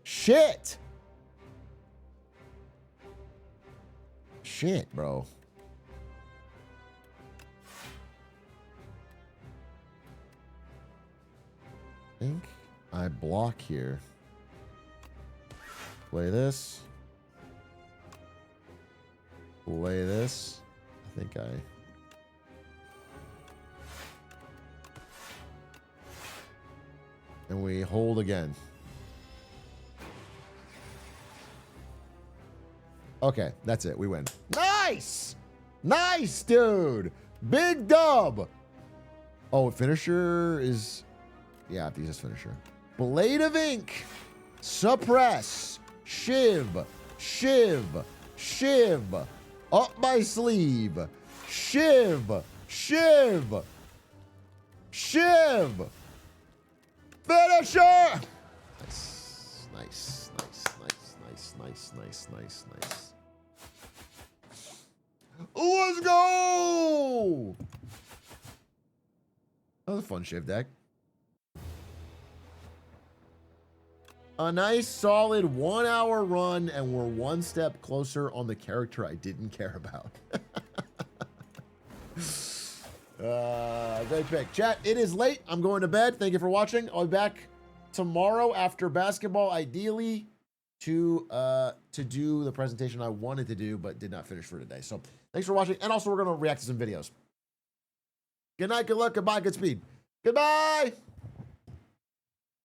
A: Shit! Shit, bro. I think I block here. Play this. Play this. I think I... And we hold again. Okay, that's it. We win. Nice! Nice, dude! Big dub! Oh, finisher is... Yeah, I have to use this finisher. Blade of Ink. Suppress. Shiv. Shiv. Shiv. Up my sleeve. Shiv. Shiv. Shiv. Finisher! Nice. Nice. Nice. Nice. Nice. Nice. Nice. Nice. Nice. Let's go! That was a fun Shiv deck. A nice solid 1 hour run, and we're one step closer on the character I didn't care about. Great pick. Chat, it is late. I'm going to bed. Thank you for watching. I'll be back tomorrow after basketball, ideally, to do the presentation I wanted to do, but did not finish for today. So thanks for watching. And also, we're going to react to some videos. Good night, good luck, goodbye, good speed. Goodbye!